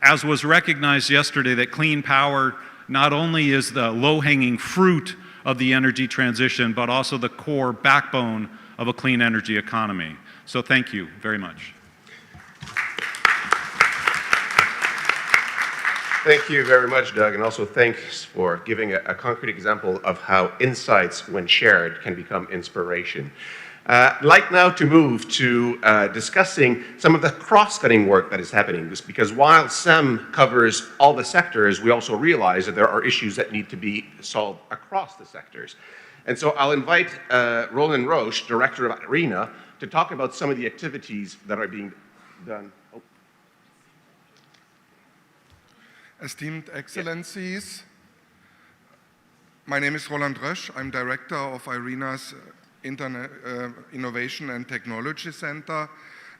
[SPEAKER 20] as was recognized yesterday that clean power not only is the low-hanging fruit of the energy transition, but also the core backbone of a clean energy economy. So thank you very much.
[SPEAKER 18] Thank you very much, Doug, and also thanks for giving a concrete example of how insights, when shared, can become inspiration. I'd like now to move to discussing some of the cross-cutting work that is happening, because while CEM covers all the sectors, we also realize that there are issues that need to be solved across the sectors. And so I'll invite Roland Roche, Director of ARENA, to talk about some of the activities that are being done. Oh.
[SPEAKER 21] Esteemed Excellencies, my name is Roland Roche. I'm Director of ARENA's Innovation and Technology Center.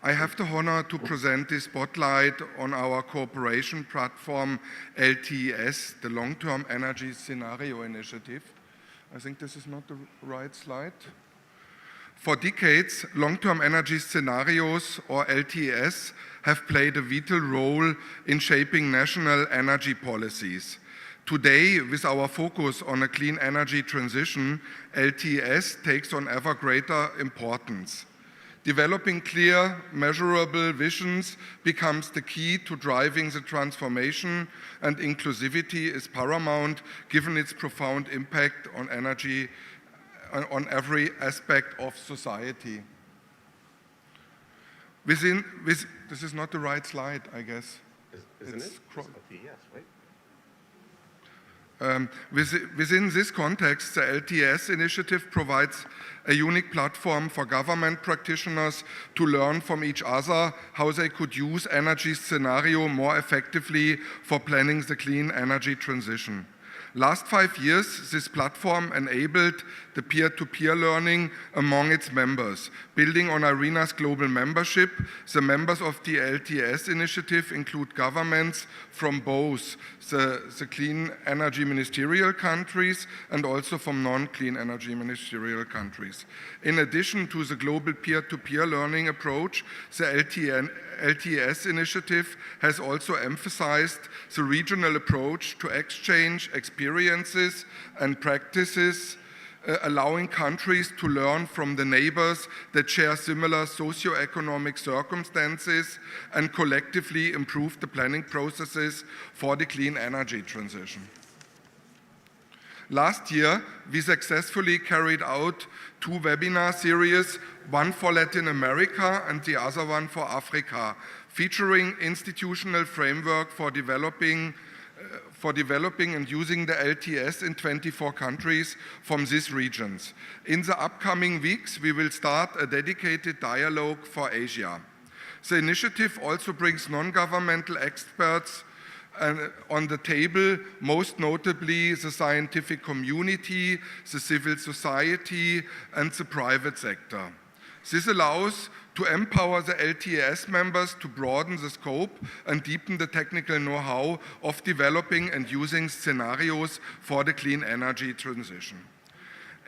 [SPEAKER 21] I have the honor to present the spotlight on our cooperation platform LTES, the Long-Term Energy Scenario Initiative. I think this is not the right slide. For decades, long-term energy scenarios, or LTES, have played a vital role in shaping national energy policies. Today, with our focus on a clean energy transition, LTES takes on ever greater importance. Developing clear, measurable visions becomes the key to driving the transformation, and inclusivity is paramount given its profound impact on energy, on every aspect of society. This is not the right slide, I guess.
[SPEAKER 18] Isn't it? It's LTES, right?
[SPEAKER 21] Within this context, the LTES initiative provides a unique platform for government practitioners to learn from each other how they could use energy scenario more effectively for planning the clean energy transition. Last 5 years, this platform enabled the peer-to-peer learning among its members. Building on ARENA's global membership, the members of the LTES initiative include governments from both the clean energy ministerial countries and also from non-clean energy ministerial countries. In addition to the global peer-to-peer learning approach, the LTES initiative has also emphasized the regional approach to exchange experiences and practices, allowing countries to learn from the neighbors that share similar socioeconomic circumstances and collectively improve the planning processes for the clean energy transition. Last year, we successfully carried out 2 webinar series, one for Latin America and the other one for Africa, featuring institutional framework for developing and using the LTES in 24 countries from these regions. In the upcoming weeks, we will start a dedicated dialogue for Asia. The initiative also brings non-governmental experts on the table, most notably the scientific community, the civil society, and the private sector. This allows to empower the LTES members to broaden the scope and deepen the technical know-how of developing and using scenarios for the clean energy transition.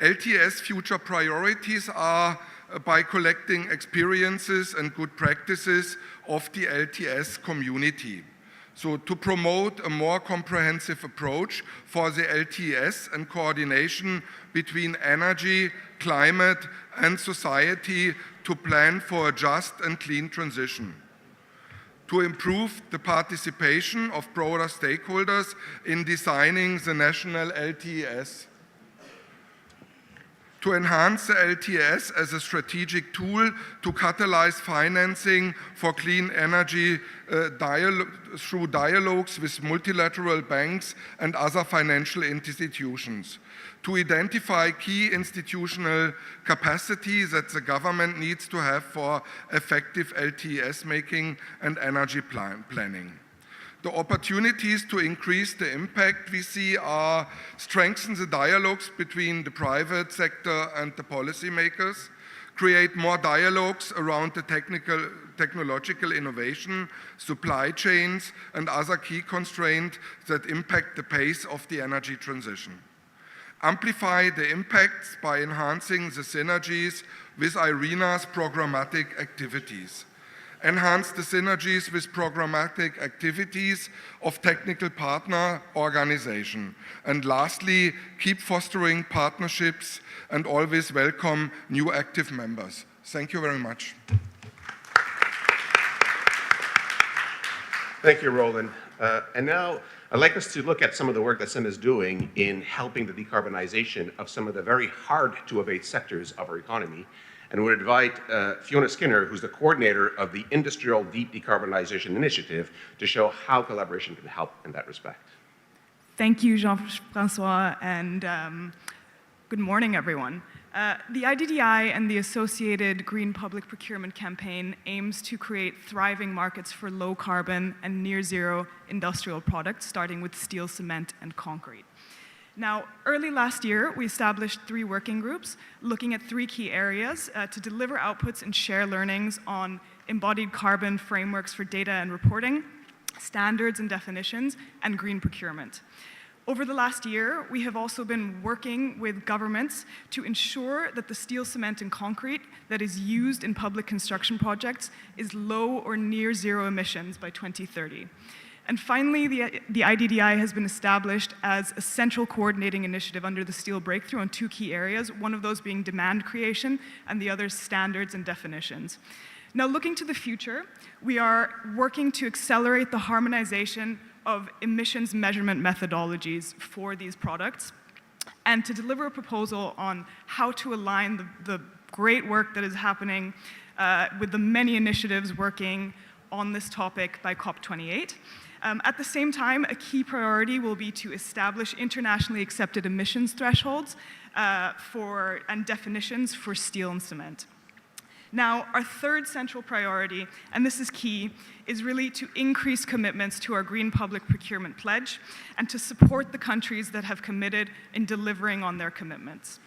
[SPEAKER 21] LTES future priorities are by collecting experiences and good practices of the LTES community. So to promote a more comprehensive approach for the LTES and coordination between energy, climate, and society to plan for a just and clean transition. To improve the participation of broader stakeholders in designing the national LTES. To enhance the LTES as a strategic tool to catalyze financing for clean energy through dialogues with multilateral banks and other financial institutions. To identify key institutional capacity that the government needs to have for effective LTES making and energy planning. The opportunities to increase the impact we see are strengthen the dialogues between the private sector and the policymakers, create more dialogues around the technological innovation, supply chains, and other key constraints that impact the pace of the energy transition. Amplify the impacts by enhancing the synergies with ARENA's programmatic activities. Enhance the synergies with programmatic activities of technical partner organization. And lastly, keep fostering partnerships and always welcome new active members. Thank you very much.
[SPEAKER 18] Thank you, Roland. And now I'd like us to look at some of the work that CEM is doing in helping the decarbonization of some of the very hard to abate sectors of our economy. and would invite Fiona Skinner, who's the coordinator of the Industrial Deep Decarbonization Initiative, to show how collaboration can help in that respect.
[SPEAKER 2] Thank you, Jean-Francois, and good morning, everyone. The IDDI and the associated Green Public Procurement Campaign aims to create thriving markets for low carbon and near zero industrial products, starting with steel, cement, and concrete. Now, early last year, we established 3 working groups looking at 3 key areas to deliver outputs and share learnings on embodied carbon frameworks for data and reporting, standards and definitions, and green procurement. Over the last year, we have also been working with governments to ensure that the steel, cement, and concrete that is used in public construction projects is low or near zero emissions by 2030. And finally, the IDDI has been established as a central coordinating initiative under the Steel Breakthrough on 2 key areas, one of those being demand creation and the other standards and definitions. Now, looking to the future, we are working to accelerate the harmonization of emissions measurement methodologies for these products and to deliver a proposal on how to align the great work that is happening with the many initiatives working on this topic by COP28. At the same time, a key priority will be to establish internationally accepted emissions thresholds and definitions for steel and cement. Now, our third central priority, and this is key, is really to increase commitments to our Green Public Procurement Pledge and to support the countries that have committed in delivering on their commitments.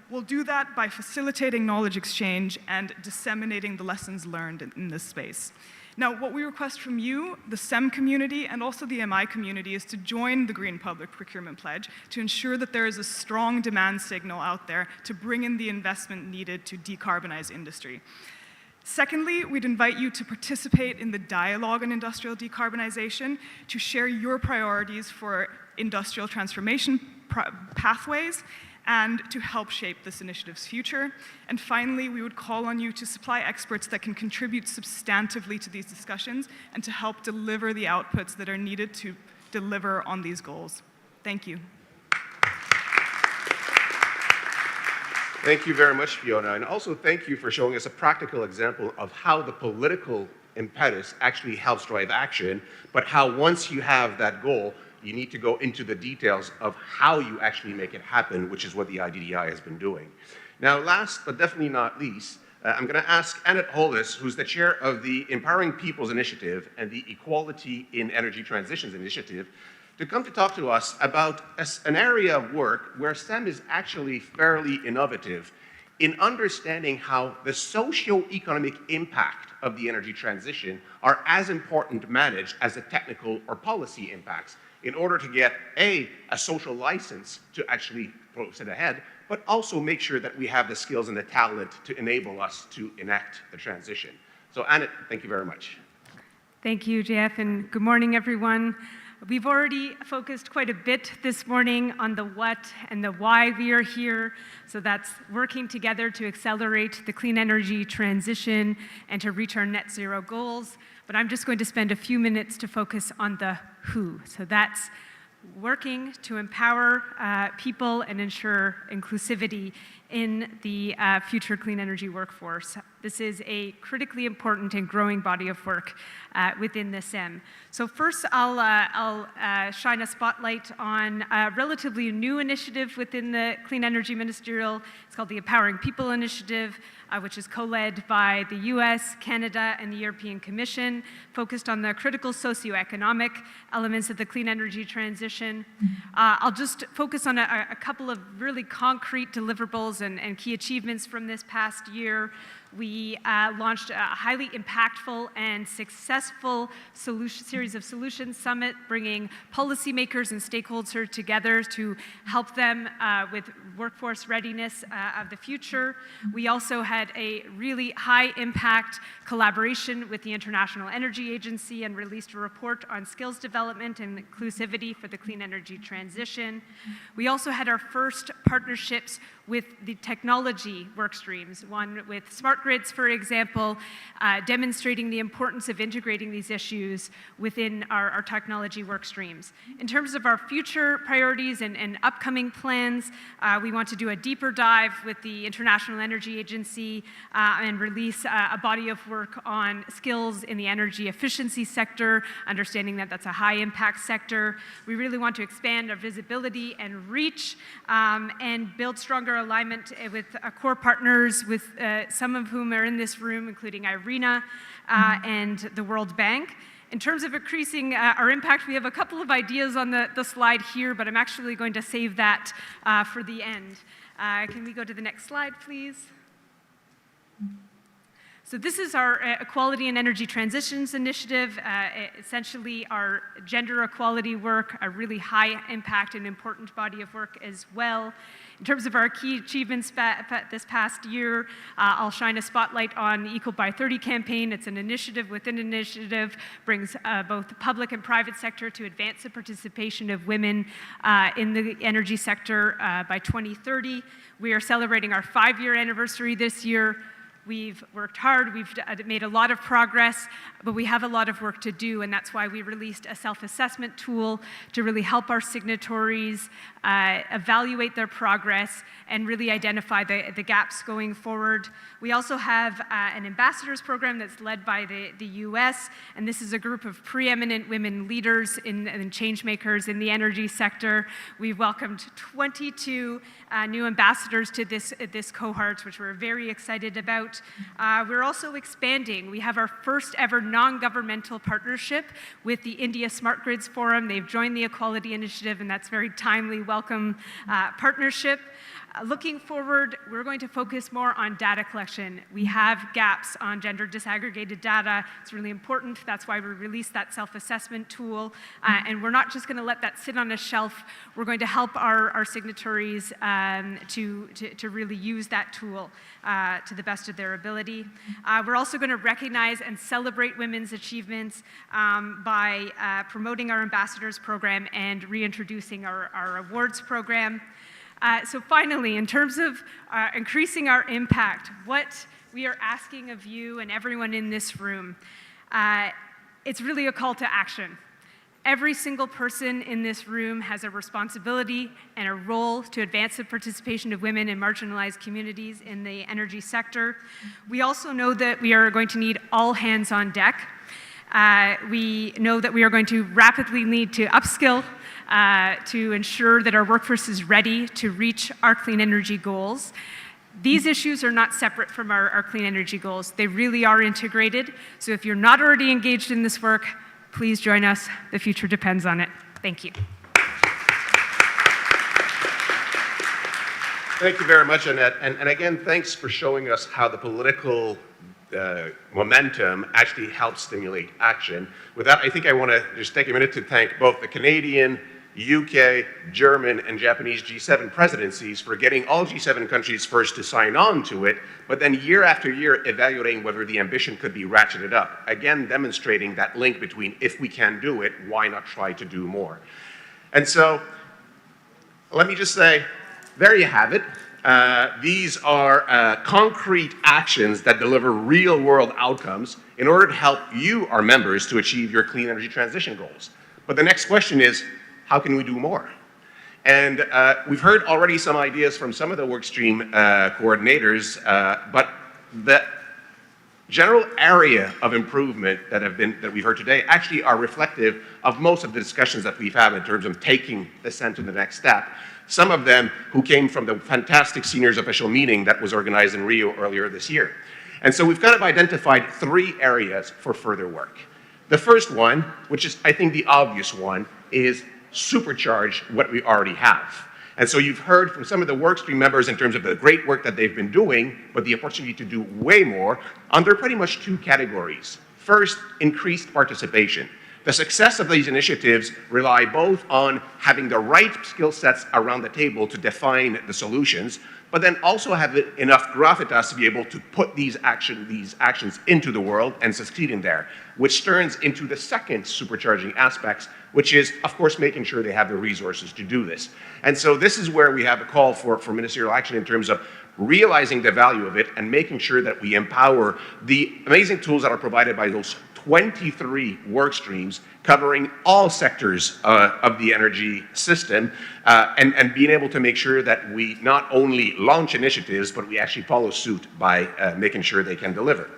[SPEAKER 2] We'll do that by facilitating knowledge exchange and disseminating the lessons learned in this space. Now, what we request from you, the CEM community, and also the MI community, is to join the Green Public Procurement Pledge to ensure that there is a strong demand signal out there to bring in the investment needed to decarbonize industry. Secondly, we'd invite you to participate in the dialogue on industrial decarbonization, to share your priorities for industrial transformation pathways, and to help shape this initiative's future. And finally, we would call on you to supply experts that can contribute substantively to these discussions and to help deliver the outputs that are needed to deliver on these goals. Thank you.
[SPEAKER 18] Thank you very much, Fiona, and also thank you for showing us a practical example of how the political impetus actually helps drive action, but how once you have that goal, you need to go into the details of how you actually make it happen, which is what the IDDI has been doing. Now, last but definitely not least, I'm going to ask Annette Hollis, who's the chair of the Empowering Peoples Initiative and the Equality in Energy Transitions Initiative, to come to talk to us about an area of work where STEM is actually fairly innovative in understanding how the socio-economic impact of the energy transition are as important to manage as the technical or policy impacts, in order to get a social license to actually proceed ahead, but also make sure that we have the skills and the talent to enable us to enact the transition. So Annette, thank you very much.
[SPEAKER 22] Thank you, JF, and good morning, everyone. We've already focused quite a bit this morning on the what and the why we are here. So that's working together to accelerate the clean energy transition and to reach our net zero goals. But I'm just going to spend a few minutes to focus on the who. So that's working to empower people and ensure inclusivity in the future clean energy workforce. This is a critically important and growing body of work within the CEM. So first, I'll shine a spotlight on a relatively new initiative within the Clean Energy Ministerial. It's called the Empowering People Initiative, which is co-led by the US, Canada, and the European Commission, focused on the critical socioeconomic elements of the clean energy transition. I'll just focus on a couple of really concrete deliverables and key achievements from this past year. We launched a highly impactful and successful series of solutions summit, bringing policymakers and stakeholders together to help them with workforce readiness of the future. We also had a really high impact collaboration with the International Energy Agency and released a report on skills development and inclusivity for the clean energy transition. We also had our first partnerships with the technology work streams, one with smart smart grids, for example, demonstrating the importance of integrating these issues within our technology work streams. In terms of our future priorities and upcoming plans, we want to do a deeper dive with the International Energy Agency and release a body of work on skills in the energy efficiency sector, understanding that that's a high impact sector. We really want to expand our visibility and reach and build stronger alignment with core partners, with some of whom are in this room, including IRENA and the World Bank. In terms of increasing our impact, we have a couple of ideas on the slide here, but I'm actually going to save that for the end. Can we go to the next slide, please? So this is our Equality and Energy Transitions Initiative, essentially our gender equality work, a really high impact and important body of work as well. In terms of our key achievements this past year, I'll shine a spotlight on the Equal by 30 campaign. It's an initiative within an initiative, brings both the public and private sector to advance the participation of women in the energy sector by 2030. We are celebrating our 5-year anniversary this year. We've worked hard, we've made a lot of progress, but we have a lot of work to do, and that's why we released a self-assessment tool to really help our signatories evaluate their progress and really identify the gaps going forward. We also have an ambassadors program that's led by the US, and this is a group of preeminent women leaders and change makers in the energy sector. We've welcomed 22 new ambassadors to this cohort, which we're very excited about. We're also expanding. We have our first ever non-governmental partnership with the India Smart Grids Forum. They've joined the Equality Initiative, and that's a very timely, welcome partnership. Looking forward, we're going to focus more on data collection. We have gaps on gender disaggregated data. It's really important. That's why we released that self-assessment tool. And we're not just going to let that sit on a shelf. We're going to help our signatories to really use that tool to the best of their ability. We're also going to recognize and celebrate women's achievements by promoting our ambassadors program and reintroducing our awards program. So finally, in terms of increasing our impact, what we are asking of you and everyone in this room, it's really a call to action. Every single person in this room has a responsibility and a role to advance the participation of women in marginalized communities in the energy sector. We also know that we are going to need all hands on deck. We know that we are going to rapidly need to upskill to ensure that our workforce is ready to reach our clean energy goals. These issues are not separate from our clean energy goals. They really are integrated. So if you're not already engaged in this work, please join us. The future depends on it. Thank you.
[SPEAKER 18] Thank you very much, Annette. And again, thanks for showing us how the political momentum actually helps stimulate action. With that, I think I want to just take a minute to thank both the Canadian, UK, German, and Japanese G7 presidencies for getting all G7 countries first to sign on to it, but then year after year evaluating whether the ambition could be ratcheted up. Again, demonstrating that link between if we can do it, why not try to do more? And so, let me just say, there you have it. These are concrete actions that deliver real-world outcomes in order to help you, our members, to achieve your clean energy transition goals. But the next question is, how can we do more? And we've heard already some ideas from some of the workstream coordinators, but the general area of improvement that we've heard today actually are reflective of most of the discussions that we've had in terms of taking the CEM to the next step. Some of them who came from the fantastic seniors official meeting that was organized in Rio earlier this year. And so we've kind of identified 3 areas for further work. The first one, which is I think the obvious one, is supercharge what we already have. And so you've heard from some of the workstream members in terms of the great work that they've been doing, but the opportunity to do way more under pretty much 2 categories. First, increased participation. The success of these initiatives rely both on having the right skill sets around the table to define the solutions, but then also have enough gravitas to be able to put these actions into the world and succeed in there, which turns into the second supercharging aspects, which is, of course, making sure they have the resources to do this. And so this is where we have a call for ministerial action in terms of realizing the value of it and making sure that we empower the amazing tools that are provided by those 23 work streams covering all sectors of the energy system, and being able to make sure that we not only launch initiatives, but we actually follow suit by making sure they can deliver.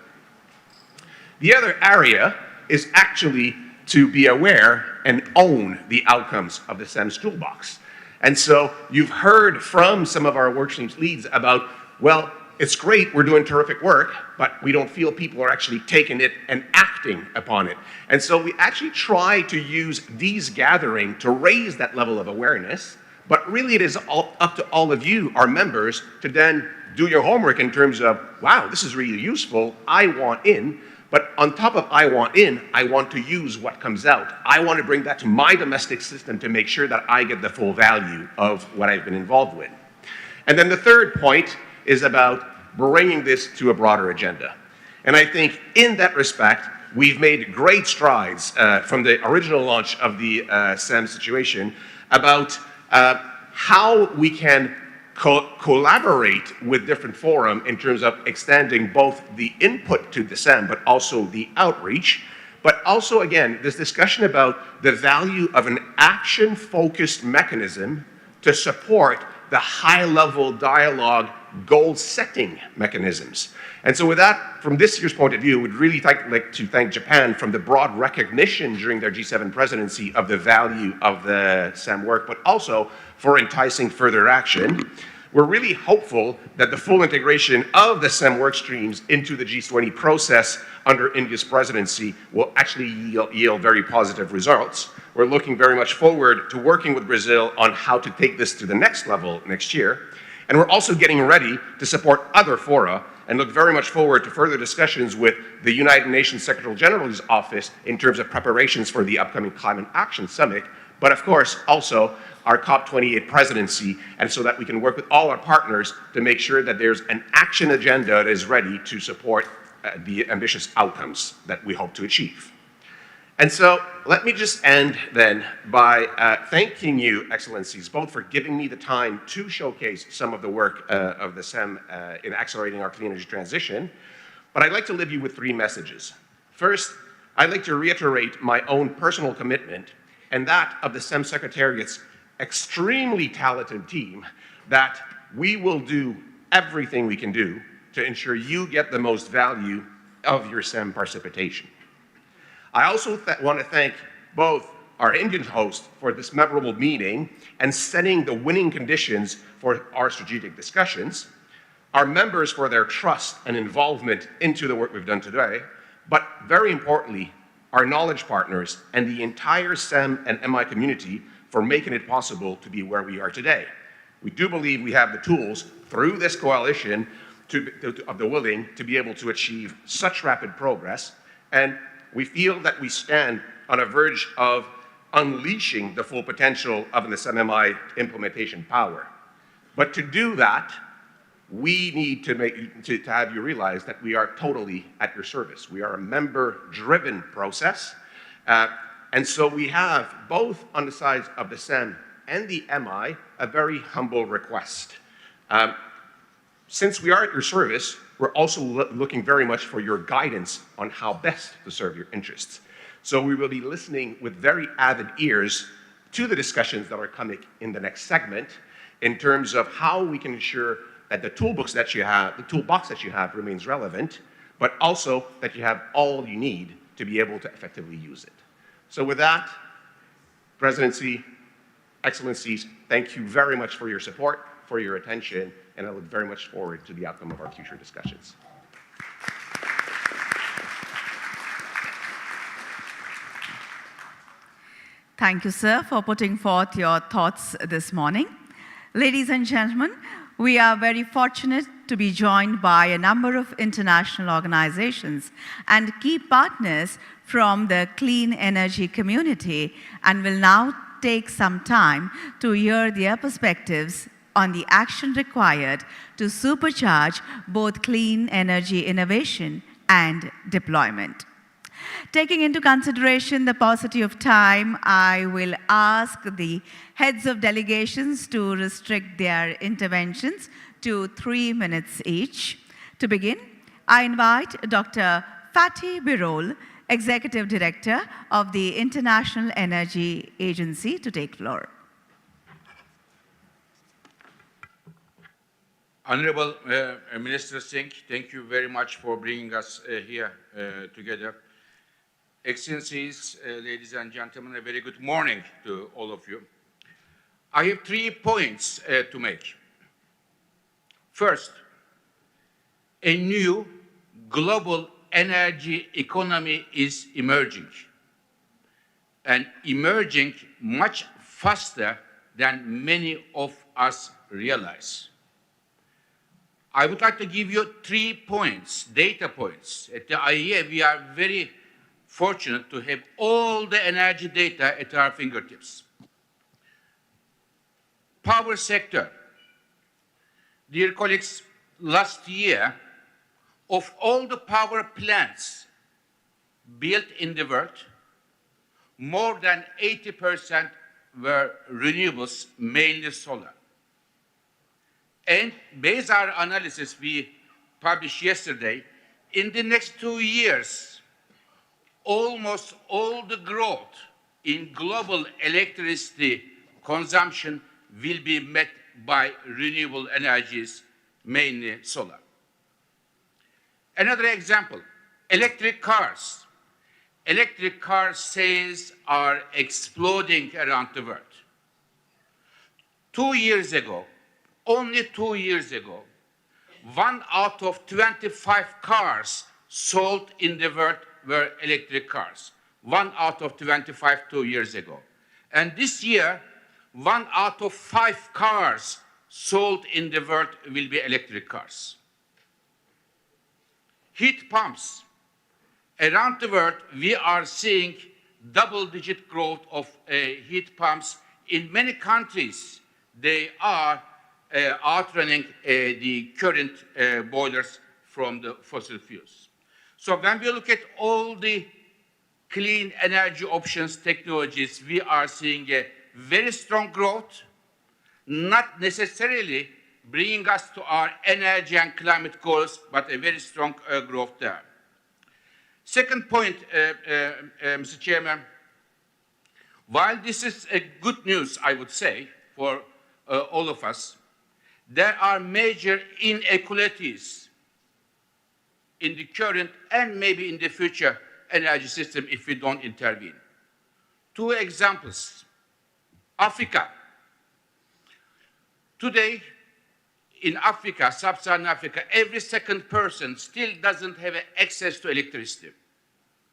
[SPEAKER 18] The other area is actually to be aware and own the outcomes of the CEM's toolbox. And so you've heard from some of our workstreams leads about, well, it's great, we're doing terrific work, but we don't feel people are actually taking it and acting upon it. And so we actually try to use these gatherings to raise that level of awareness, but really it is up to all of you, our members, to then do your homework in terms of, wow, this is really useful, I want in. But on top of I want in, I want to use what comes out. I want to bring that to my domestic system to make sure that I get the full value of what I've been involved with. And then the third point is about bringing this to a broader agenda. And I think in that respect, we've made great strides from the original launch of the CEM situation about how we can collaborate with different forums in terms of extending both the input to the CEM, but also the outreach. But also, again, this discussion about the value of an action-focused mechanism to support the high-level dialogue goal-setting mechanisms. And so with that, from this year's point of view, we'd really like to thank Japan from the broad recognition during their G7 presidency of the value of the CEM work, but also for enticing further action. We're really hopeful that the full integration of the CEM work streams into the G20 process under India's presidency will actually yield very positive results. We're looking very much forward to working with Brazil on how to take this to the next level next year. And we're also getting ready to support other fora and look very much forward to further discussions with the United Nations Secretary General's office in terms of preparations for the upcoming Climate Action Summit, but of course also our COP28 presidency, and so that we can work with all our partners to make sure that there's an action agenda that is ready to support the ambitious outcomes that we hope to achieve. And so let me just end then by thanking you, Excellencies, both for giving me the time to showcase some of the work of the CEM in accelerating our clean energy transition. But I'd like to leave you with three messages. First, I'd like to reiterate my own personal commitment and that of the CEM Secretariat's extremely talented team that we will do everything we can do to ensure you get the most value of your CEM participation. I also want to thank both our Indian host for this memorable meeting and setting the winning conditions for our strategic discussions, our members for their trust and involvement into the work we've done today, but very importantly, our knowledge partners and the entire CEM and MI community for making it possible to be where we are today. We do believe we have the tools through this coalition of the willing to be able to achieve such rapid progress, and we feel that we stand on a verge of unleashing the full potential of the CEM-MI implementation power. But to do that, we need to have you realize that we are totally at your service. We are a member-driven process, and so we have, both on the sides of the CEM and the MI, a very humble request. Since we are at your service, we're also looking very much for your guidance on how best to serve your interests. So we will be listening with very avid ears to the discussions that are coming in the next segment in terms of how we can ensure that the toolbox that you have remains relevant, but also that you have all you need to be able to effectively use it. So with that, Presidency, Excellencies, thank you very much for your support, for your attention, and I look very much forward to the outcome of our future discussions.
[SPEAKER 1] Thank you, sir, for putting forth your thoughts this morning. Ladies and gentlemen, we are very fortunate to be joined by a number of international organizations and key partners from the clean energy community, and will now take some time to hear their perspectives on the action required to supercharge both clean energy innovation and deployment. Taking into consideration the paucity of time, I will ask the heads of delegations to restrict their interventions to 3 minutes each. To begin, I invite Dr. Fatih Birol, Executive Director of the International Energy Agency, to take floor.
[SPEAKER 3] Honorable Minister Singh, thank you very much for bringing us here together. Excellencies, ladies and gentlemen, a very good morning to all of you. I have 3 points to make. First, a new global energy economy is emerging, and emerging much faster than many of us realize. I would like to give you 3 points, data points. At the IEA, we are very fortunate to have all the energy data at our fingertips. Power sector. Dear colleagues, last year, of all the power plants built in the world, more than 80% were renewables, mainly solar. And based on our analysis we published yesterday, in the next 2 years, almost all the growth in global electricity consumption will be met by renewable energies, mainly solar. Another example, electric cars. Electric car sales are exploding around the world. 2 years ago, only 2 years ago, 1 out of 25 cars sold in the world were electric cars. 1 out of 25 2 years ago. And this year, 1 out of 5 cars sold in the world will be electric cars. Heat pumps. Around the world, we are seeing double-digit growth of heat pumps. In many countries, they are outrunning the current boilers from the fossil fuels. So when we look at all the clean energy options, technologies, we are seeing a very strong growth, not necessarily bringing us to our energy and climate goals, but a very strong growth there. Second point, Mr. Chairman, while this is a good news, I would say, for all of us, there are major inequalities in the current and maybe in the future energy system if we don't intervene. 2 examples. Africa. Today, in Africa, sub-Saharan Africa, every second person still doesn't have access to electricity.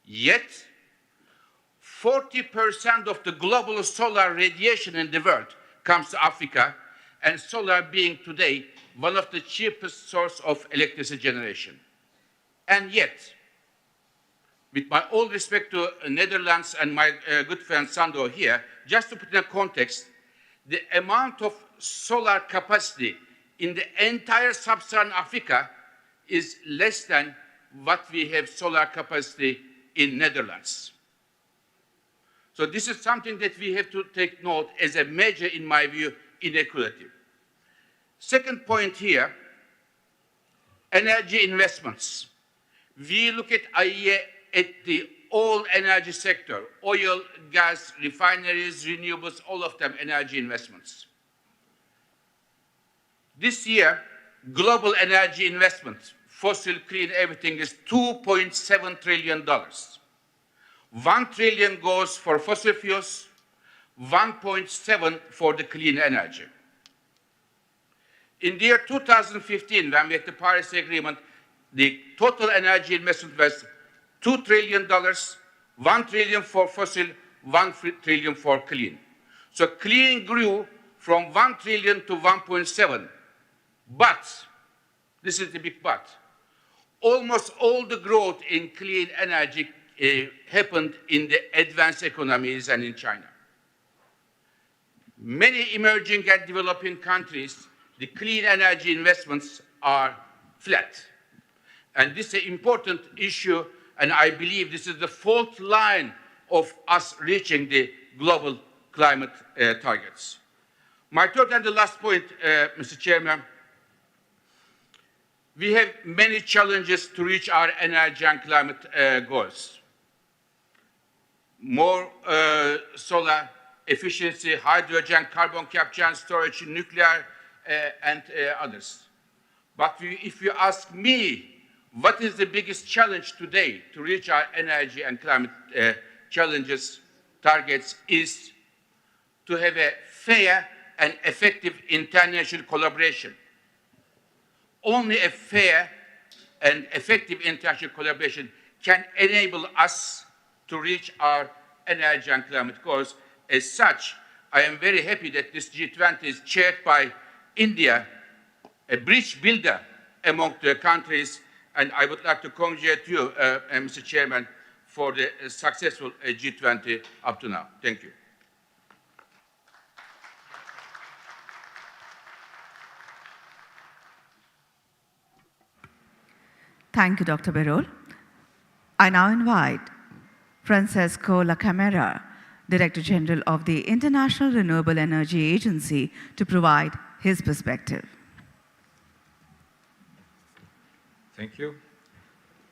[SPEAKER 3] Yet, 40% of the global solar radiation in the world comes to Africa, and solar being today one of the cheapest sources of electricity generation. And yet, with my all respect to Netherlands and my good friend Sandro here, just to put in a context, the amount of solar capacity in the entire sub-Saharan Africa is less than what we have solar capacity in Netherlands. So this is something that we have to take note as a major, in my view, inequality. Second point here, energy investments. We look at IEA at the all energy sector, oil, gas, refineries, renewables, all of them energy investments. This year, global energy investment, fossil, clean, everything is $2.7 trillion. 1 trillion goes for fossil fuels, 1.7 for the clean energy. In the year 2015, when we had the Paris Agreement, the total energy investment was $2 trillion, 1 trillion for fossil, 1 trillion for clean. So clean grew from 1 trillion to 1.7. But, this is the big but, almost all the growth in clean energy happened in the advanced economies and in China. Many emerging and developing countries, the clean energy investments are flat. And this is an important issue, and I believe this is the fault line of us reaching the global climate targets. My third and the last point, Mr. Chairman, we have many challenges to reach our energy and climate goals. More solar efficiency, hydrogen, carbon capture and storage, nuclear, and others. But if you ask me, what is the biggest challenge today to reach our energy and climate challenges, targets, is to have a fair and effective international collaboration. Only a fair and effective international collaboration can enable us to reach our energy and climate goals. As such, I am very happy that this G20 is chaired by India, a bridge builder among the countries, and I would like to congratulate you, Mr. Chairman, for the successful G20 up to now. Thank you.
[SPEAKER 1] Thank you, Dr. Berol. I now invite Francesco La Camera, Director General of the International Renewable Energy Agency, to provide his perspective.
[SPEAKER 4] Thank you.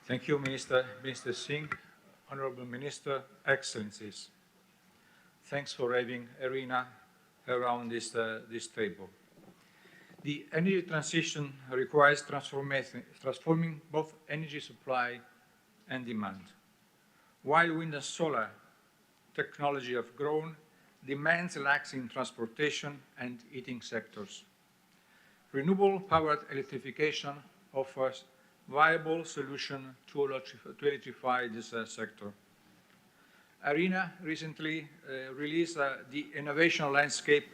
[SPEAKER 4] Thank you, Minister Singh, Honorable Minister, Excellencies. Thanks for having Arena around this table. The energy transition requires transforming both energy supply and demand. While wind and solar technology have grown, demand lacks in transportation and heating sectors. Renewable-powered electrification offers viable solution to electrify this sector. Arena recently released the innovation landscape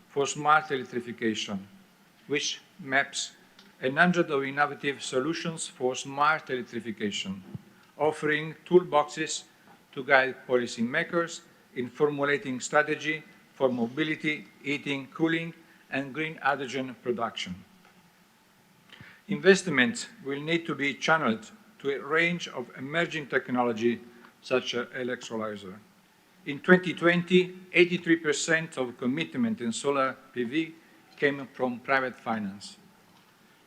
[SPEAKER 4] for smart electrification, which maps a number of innovative solutions for smart electrification, offering toolboxes to guide policymakers in formulating strategy for mobility, heating, cooling, and green hydrogen production. Investments will need to be channeled to a range of emerging technology such as electrolyzer. In 2020, 83% of commitment in solar PV came from private finance.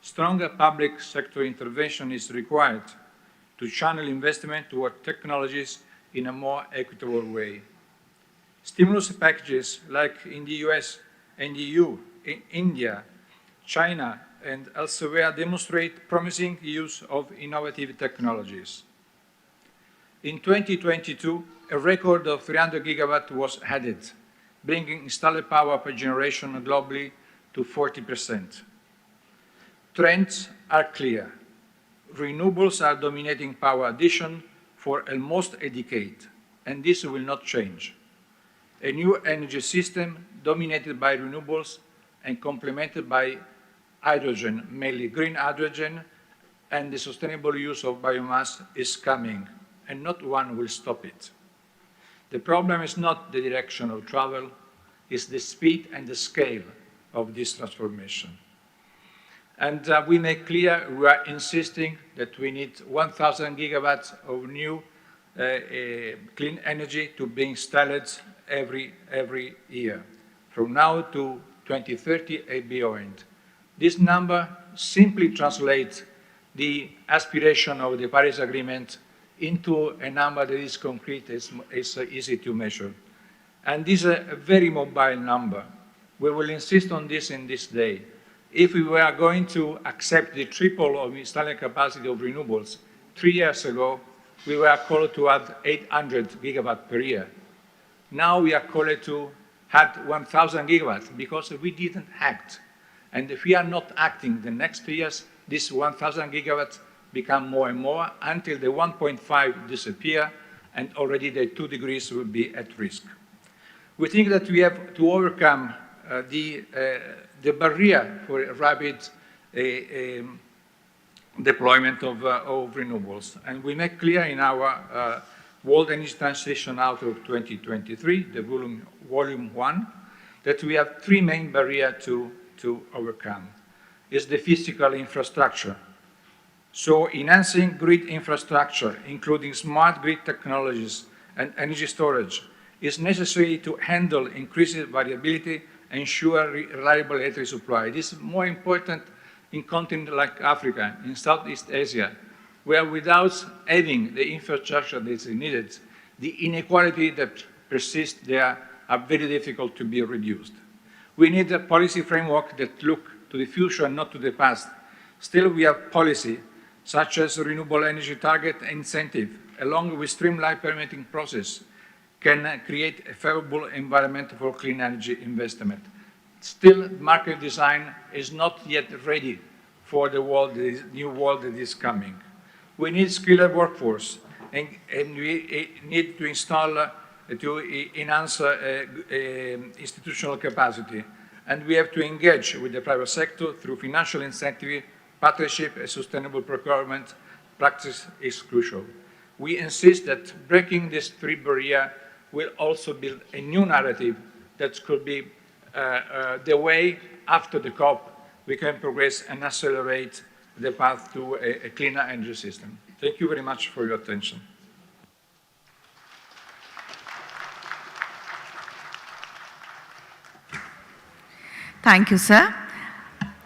[SPEAKER 4] Stronger public sector intervention is required to channel investment toward technologies in a more equitable way. Stimulus packages like in the US and EU, in India, China, and elsewhere demonstrate promising use of innovative technologies. In 2022, a record of 300 gigawatts was added, bringing installed power per generation globally to 40%. Trends are clear. Renewables are dominating power addition for almost a decade, and this will not change. A new energy system dominated by renewables and complemented by hydrogen, mainly green hydrogen, and the sustainable use of biomass is coming, and not one will stop it. The problem is not the direction of travel, it's the speed and the scale of this transformation. And we make clear, we are insisting that we need 1,000 gigawatts of new clean energy to be installed every year, from now to 2030 and beyond. This number simply translates the aspiration of the Paris Agreement into a number that is concrete, is easy to measure. And this is a very mobile number. We will insist on this in this day. If we were going to accept the triple of installing capacity of renewables, 3 years ago, we were called to add 800 gigawatts per year. Now we are called to add 1,000 gigawatts because we didn't act. And if we are not acting the next 3 years, this 1,000 gigawatts become more and more until the 1.5 disappear and already the 2 degrees will be at risk. We think that we have to overcome the barrier for rapid deployment of renewables. And we make clear in our World Energy Transition Outlook 2023, the volume 1, that we have three main barriers to overcome. Is the physical infrastructure. So enhancing grid infrastructure, including smart grid technologies and energy storage, is necessary to handle increased variability and ensure reliable electricity supply. This is more important in continents like Africa, in Southeast Asia, where without having the infrastructure that is needed, the inequality that persists there are very difficult to be reduced. We need a policy framework that looks to the future and not to the past. Still, we have policy such as renewable energy target and incentive, along with streamlined permitting process, can create a favorable environment for clean energy investment. Still, market design is not yet ready for the new world that is coming. We need skilled workforce, and we need to install, to enhance institutional capacity. And we have to engage with the private sector through financial incentive, partnership, and sustainable procurement practice is crucial. We insist that breaking these three barriers will also build a new narrative that could be the way after the COP we can progress and accelerate the path to a cleaner energy system. Thank you very much for your attention.
[SPEAKER 1] Thank you, sir.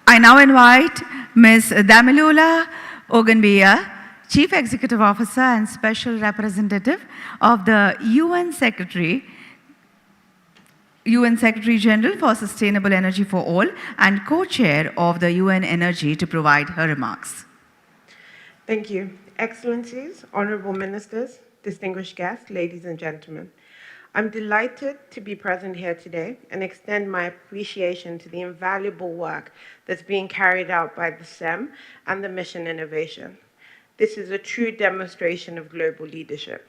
[SPEAKER 1] I now invite Ms. Damilola Ogunbiya, Chief Executive Officer and Special Representative of the UN Secretary General for Sustainable Energy for All and co-chair of the UN Energy, to provide her remarks.
[SPEAKER 5] Thank you. Excellencies, honorable ministers, distinguished guests, ladies and gentlemen. I'm delighted to be present here today and extend my appreciation to the invaluable work that's being carried out by the CEM and the Mission Innovation. This is a true demonstration of global leadership.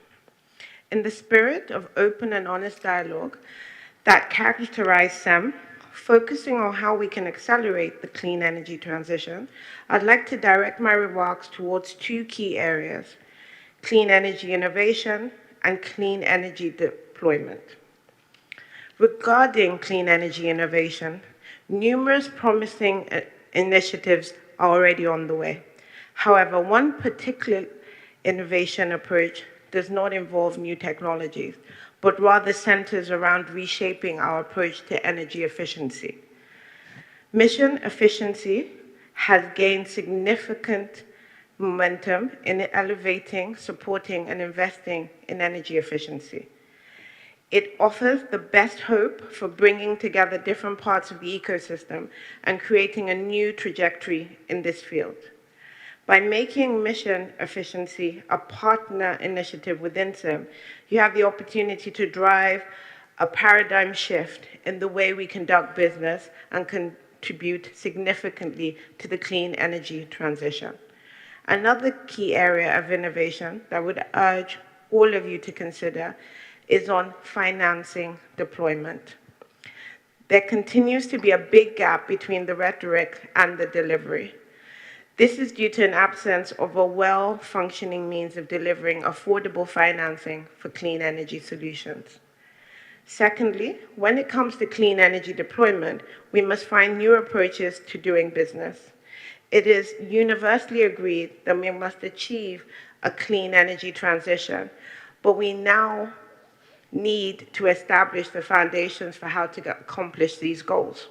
[SPEAKER 5] In the spirit of open and honest dialogue that characterize CEM, focusing on how we can accelerate the clean energy transition, I'd like to direct my remarks towards two key areas: clean energy innovation and clean energy deployment. Regarding clean energy innovation, numerous promising initiatives are already on the way. However, one particular innovation approach does not involve new technologies, but rather centers around reshaping our approach to energy efficiency. Mission efficiency has gained significant momentum in elevating, supporting, and investing in energy efficiency. It offers the best hope for bringing together different parts of the ecosystem and creating a new trajectory in this field. By making mission efficiency a partner initiative within CEM, you have the opportunity to drive a paradigm shift in the way we conduct business and contribute significantly to the clean energy transition. Another key area of innovation that I would urge all of you to consider is on financing deployment. There continues to be a big gap between the rhetoric and the delivery. This is due to an absence of a well-functioning means of delivering affordable financing for clean energy solutions. Secondly, when it comes to clean energy deployment, we must find new approaches to doing business. It is universally agreed that we must achieve a clean energy transition, but we now need to establish the foundations for how to accomplish these goals.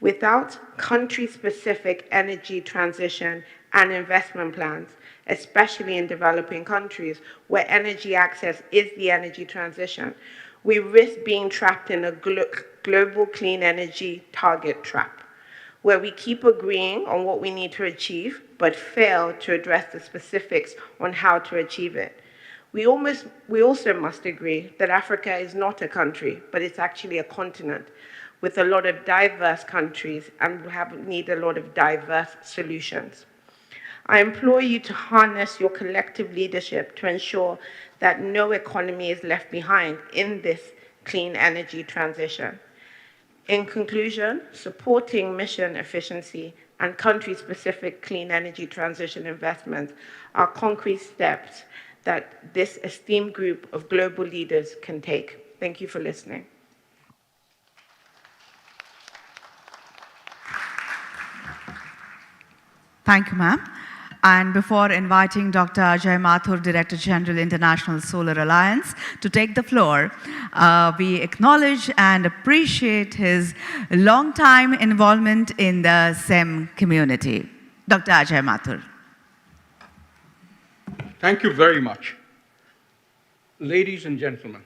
[SPEAKER 5] Without country-specific energy transition and investment plans, especially in developing countries where energy access is the energy transition, we risk being trapped in a global clean energy target trap, where we keep agreeing on what we need to achieve, but fail to address the specifics on how to achieve it. We also must agree that Africa is not a country, but it's actually a continent with a lot of diverse countries, and we need a lot of diverse solutions. I implore you to harness your collective leadership to ensure that no economy is left behind in this clean energy transition. In conclusion, supporting mission efficiency and country-specific clean energy transition investments are concrete steps that this esteemed group of global leaders can take. Thank you for listening.
[SPEAKER 1] Thank you, ma'am. And before inviting Dr. Ajay Mathur, Director General, International Solar Alliance, to take the floor, we acknowledge and appreciate his long-time involvement in the CEM community. Dr. Ajay Mathur.
[SPEAKER 8] Thank you very much. Ladies and gentlemen,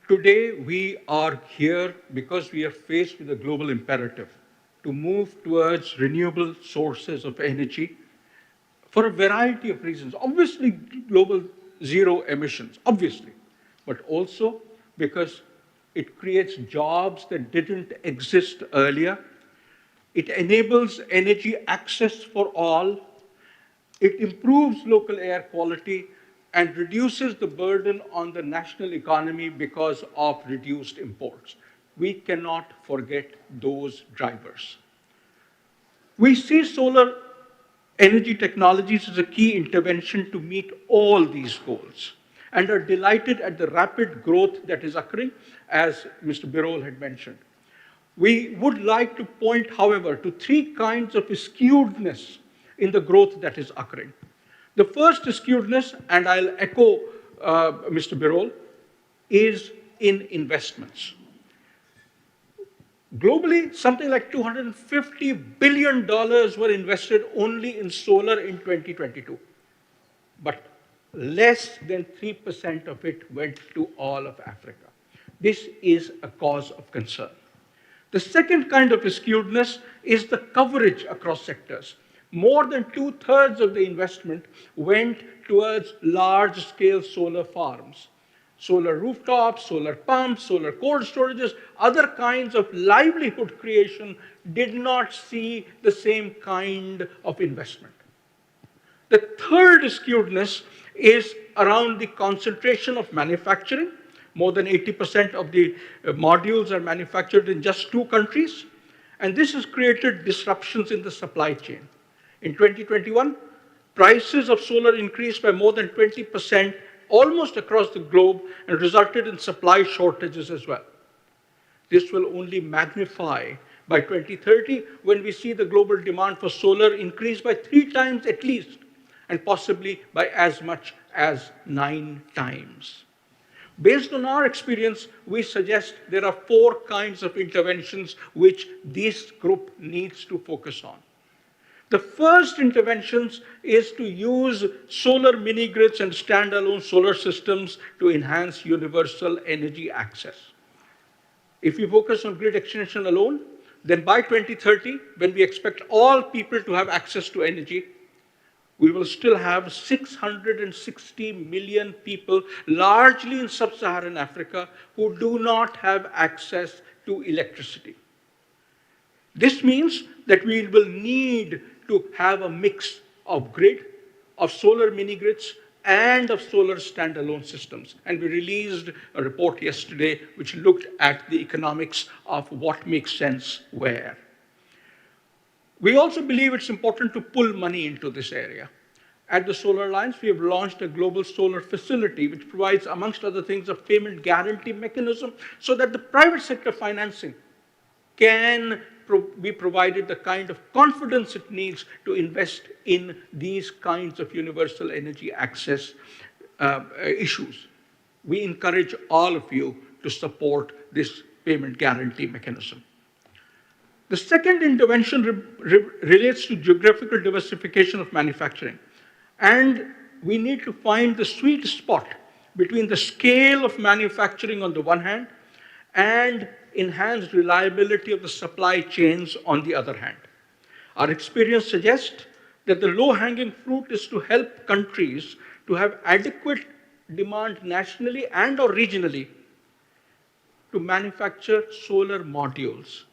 [SPEAKER 8] today we are here because we are faced with a global imperative to move towards renewable sources of energy for a variety of reasons. Obviously, global zero emissions, obviously, but also because it creates jobs that didn't exist earlier. It enables energy access for all. It improves local air quality and reduces the burden on the national economy because of reduced imports. We cannot forget those drivers. We see solar energy technologies as a key intervention to meet all these goals and are delighted at the rapid growth that is occurring, as Mr. Birol had mentioned. We would like to point, however, to three kinds of skewedness in the growth that is occurring. The first skewedness, and I'll echo Mr. Birol, is in investments. Globally, something like $250 billion were invested only in solar in 2022. But less than 3% of it went to all of Africa. This is a cause of concern. The second kind of skewedness is the coverage across sectors. More than 2/3 of the investment went towards large-scale solar farms. Solar rooftops, solar pumps, solar cold storages, other kinds of livelihood creation did not see the same kind of investment. The third skewedness is around the concentration of manufacturing. More than 80% of the modules are manufactured in just 2 countries, and this has created disruptions in the supply chain. In 2021, prices of solar increased by more than 20% almost across the globe and resulted in supply shortages as well. This will only magnify by 2030 when we see the global demand for solar increase by 3 times at least, and possibly by as much as 9 times. Based on our experience, we suggest there are 4 kinds of interventions which this group needs to focus on. The first interventions is to use solar mini-grids and standalone solar systems to enhance universal energy access. If we focus on grid extension alone, then by 2030, when we expect all people to have access to energy, we will still have 660 million people, largely in sub-Saharan Africa, who do not have access to electricity. This means that we will need to have a mix of grid, of solar mini-grids, and of solar standalone systems. And we released a report yesterday which looked at the economics of what makes sense where. We also believe it's important to pull money into this area. At the Solar Alliance, we have launched a global solar facility which provides, amongst other things, a payment guarantee mechanism so that the private sector financing can be provided the kind of confidence it needs to invest in these kinds of universal energy access issues. We encourage all of you to support this payment guarantee mechanism. The second intervention relates to geographical diversification of manufacturing. And we need to find the sweet spot between the scale of manufacturing on the one hand and enhanced reliability of the supply chains on the other hand. Our experience suggests that the low-hanging fruit is to help countries to have adequate demand nationally and or regionally to manufacture solar modules,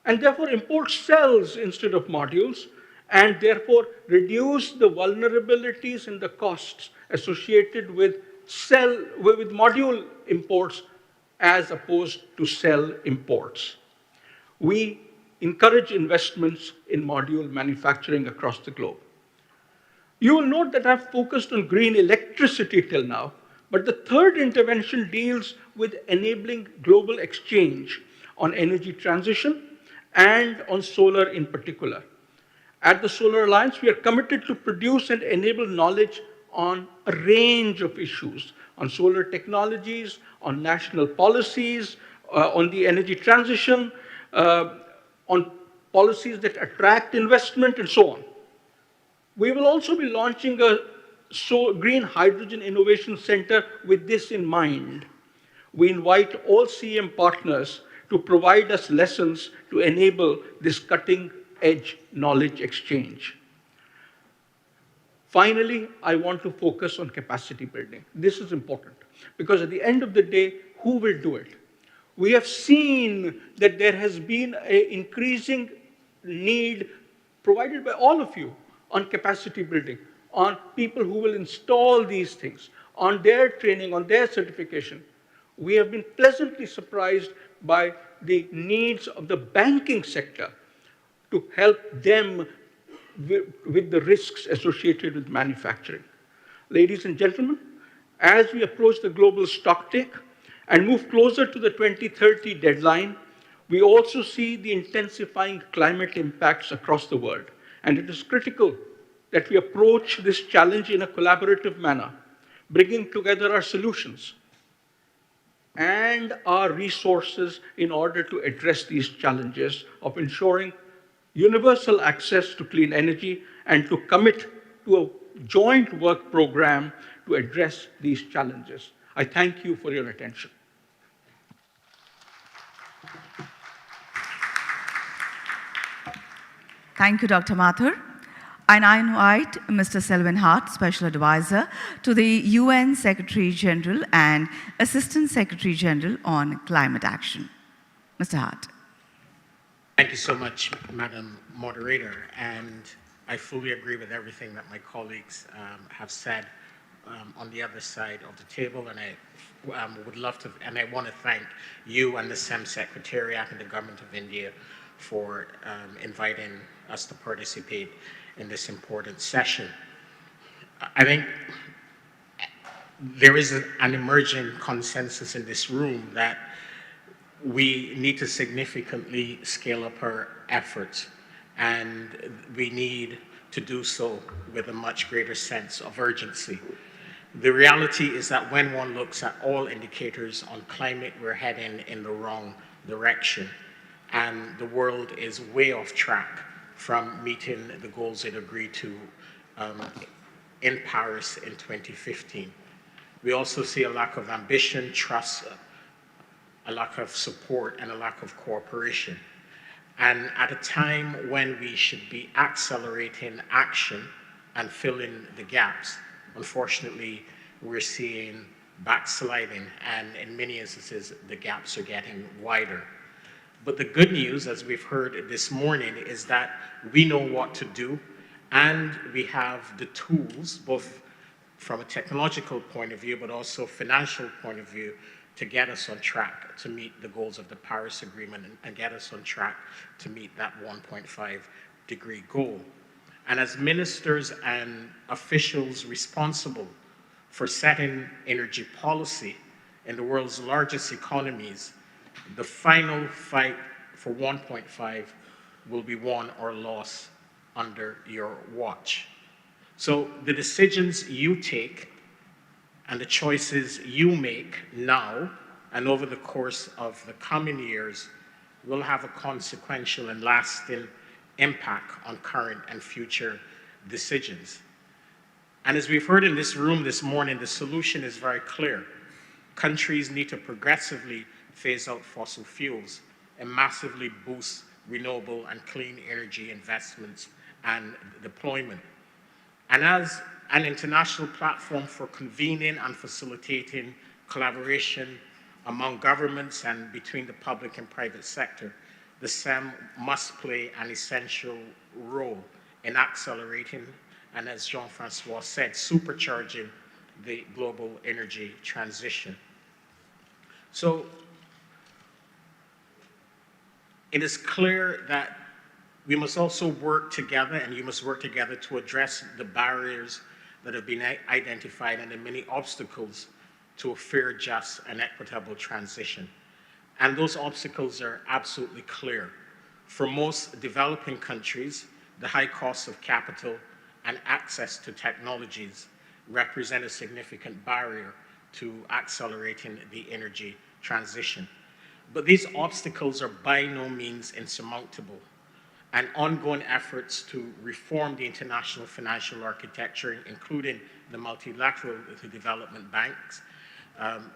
[SPEAKER 8] and therefore import cells instead of modules, and therefore reduce the vulnerabilities and the costs associated with module imports as opposed to cell imports. We encourage investments in module manufacturing across the globe. You will note that I've focused on green electricity till now, but the third intervention deals with enabling global exchange on energy transition and on solar in particular. At the Solar Alliance, we are committed to produce and enable knowledge on a range of issues, on solar technologies, on national policies, on the energy transition, on policies that attract investment, and so on. We will also be launching a Green Hydrogen Innovation Center with this in mind. We invite all CEM partners to provide us lessons to enable this cutting-edge knowledge exchange. Finally, I want to focus on capacity building. This is important because at the end of the day, who will do it? We have seen that there has been an increasing need provided by all of you on capacity building, on people who will install these things, on their training, on their certification. We have been pleasantly surprised by the needs of the banking sector to help them with the risks associated with manufacturing. Ladies and gentlemen, as we approach the global stocktake and move closer to the 2030 deadline, we also see the intensifying climate impacts across the world. And it is critical that we approach this challenge in a collaborative manner, bringing together our solutions and our resources in order to address these challenges of ensuring universal access to clean energy and to commit to a joint work program to address these challenges. I thank you for your attention.
[SPEAKER 1] Thank you, Dr. Mathur. I now invite Mr. Selwyn Hart, Special Advisor to the UN Secretary General and Assistant Secretary General on Climate Action. Mr. Hart.
[SPEAKER 9] Thank you so much, Madam Moderator, and I fully agree with everything that my colleagues have said on the other side of the table, and I would love to, and I want to thank you and the CEM Secretariat and the Government of India for inviting us to participate in this important session. I think there is an emerging consensus in this room that we need to significantly scale up our efforts, and we need to do so with a much greater sense of urgency. The reality is that when one looks at all indicators on climate, we're heading in the wrong direction, and the world is way off track from meeting the goals it agreed to in Paris in 2015. We also see a lack of ambition, trust, a lack of support, and a lack of cooperation. And at a time when we should be accelerating action and filling the gaps, unfortunately, we're seeing backsliding, and in many instances, the gaps are getting wider. But the good news, as we've heard this morning, is that we know what to do, and we have the tools, both from a technological point of view, but also financial point of view, to get us on track to meet the goals of the Paris Agreement and get us on track to meet that 1.5-degree goal. And as ministers and officials responsible for setting energy policy in the world's largest economies, the final fight for 1.5 will be won or lost under your watch. So the decisions you take and the choices you make now and over the course of the coming years will have a consequential and lasting impact on current and future decisions. And as we've heard in this room this morning, the solution is very clear. Countries need to progressively phase out fossil fuels and massively boost renewable and clean energy investments and deployment. And as an international platform for convening and facilitating collaboration among governments and between the public and private sector, the CEM must play an essential role in accelerating and, as Jean-Francois said, supercharging the global energy transition. So it is clear that we must also work together, and you must work together to address the barriers that have been identified and the many obstacles to a fair, just, and equitable transition. And those obstacles are absolutely clear. For most developing countries, the high cost of capital and access to technologies represent a significant barrier to accelerating the energy transition. But these obstacles are by no means insurmountable, and ongoing efforts to reform the international financial architecture, including the multilateral development banks,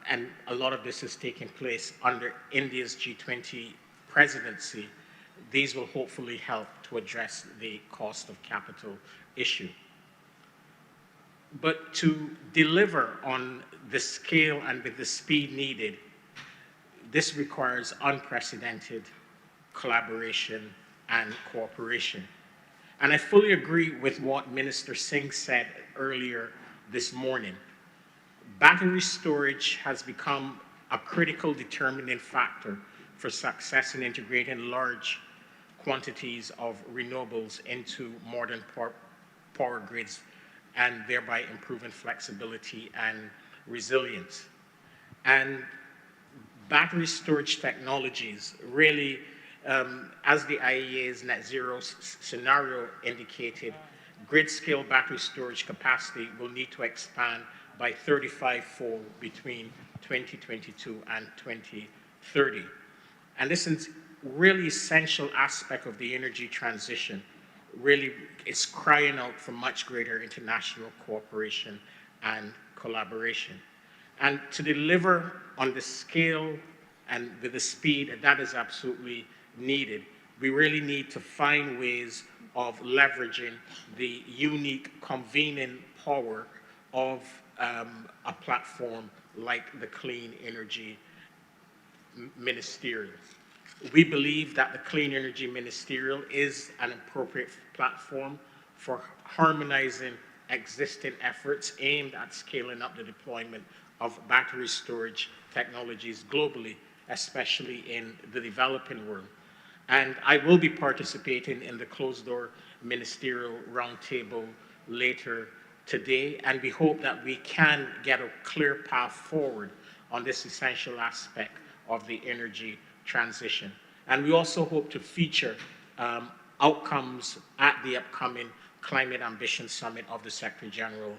[SPEAKER 9] and a lot of this is taking place under India's G20 presidency. These will hopefully help to address the cost of capital issue. But to deliver on the scale and with the speed needed, this requires unprecedented collaboration and cooperation. And I fully agree with what Minister Singh said earlier this morning. Battery storage has become a critical determining factor for success in integrating large quantities of renewables into modern power grids and thereby improving flexibility and resilience. And battery storage technologies really, as the IEA's net zero scenario indicated, grid-scale battery storage capacity will need to expand by 35-fold between 2022 and 2030. And this is really essential aspect of the energy transition. Really, it's crying out for much greater international cooperation and collaboration. And to deliver on the scale and with the speed that is absolutely needed, we really need to find ways of leveraging the unique convening power of a platform like the Clean Energy Ministerial. We believe that the Clean Energy Ministerial is an appropriate platform for harmonizing existing efforts aimed at scaling up the deployment of battery storage technologies globally, especially in the developing world. And I will be participating in the closed-door ministerial roundtable later today, and we hope that we can get a clear path forward on this essential aspect of the energy transition. And we also hope to feature outcomes at the upcoming Climate Ambition Summit of the Secretary General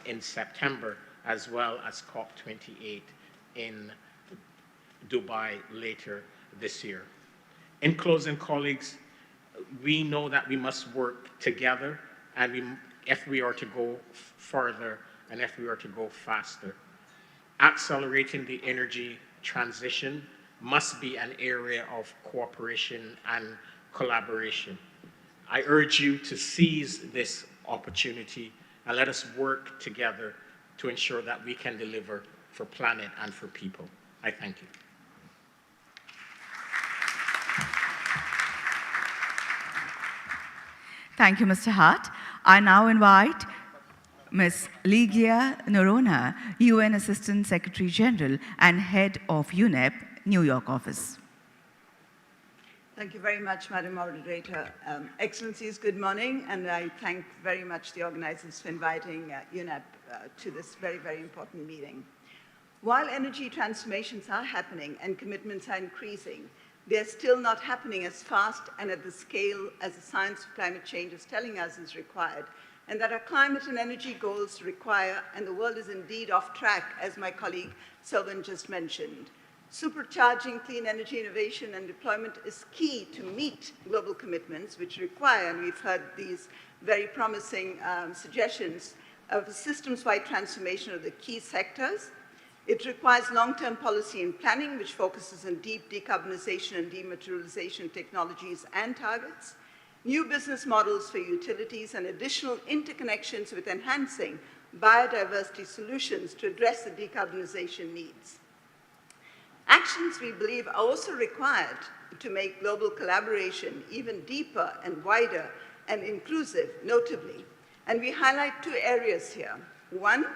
[SPEAKER 9] in September, as well as COP28 in Dubai later this year. In closing, colleagues, we know that we must work together, and if we are to go further and if we are to go faster. Accelerating the energy transition must be an area of cooperation and collaboration. I urge you to seize this opportunity and let us work together to ensure that we can deliver for planet and for people. I thank you.
[SPEAKER 1] Thank you, Mr. Hart. I now invite Ms. Ligia Noronha, UN Assistant Secretary General and Head of UNEP, New York office.
[SPEAKER 10] Thank you very much, Madam Moderator. Excellencies, good morning, and I thank very much the organizers for inviting UNEP to this very, very important meeting. While energy transformations are happening and commitments are increasing, they're still not happening as fast and at the scale as the science of climate change is telling us is required, and that our climate and energy goals require, and the world is indeed off track, as my colleague Sylvan just mentioned. Supercharging clean energy innovation and deployment is key to meet global commitments, which require, and we've heard these very promising suggestions, of a systems-wide transformation of the key sectors. It requires long-term policy and planning, which focuses on deep decarbonization and dematerialization technologies and targets, new business models for utilities, and additional interconnections with enhancing biodiversity solutions to address the decarbonization needs. Actions, we believe, are also required to make global collaboration even deeper and wider and inclusive, notably. And we highlight two areas here. One,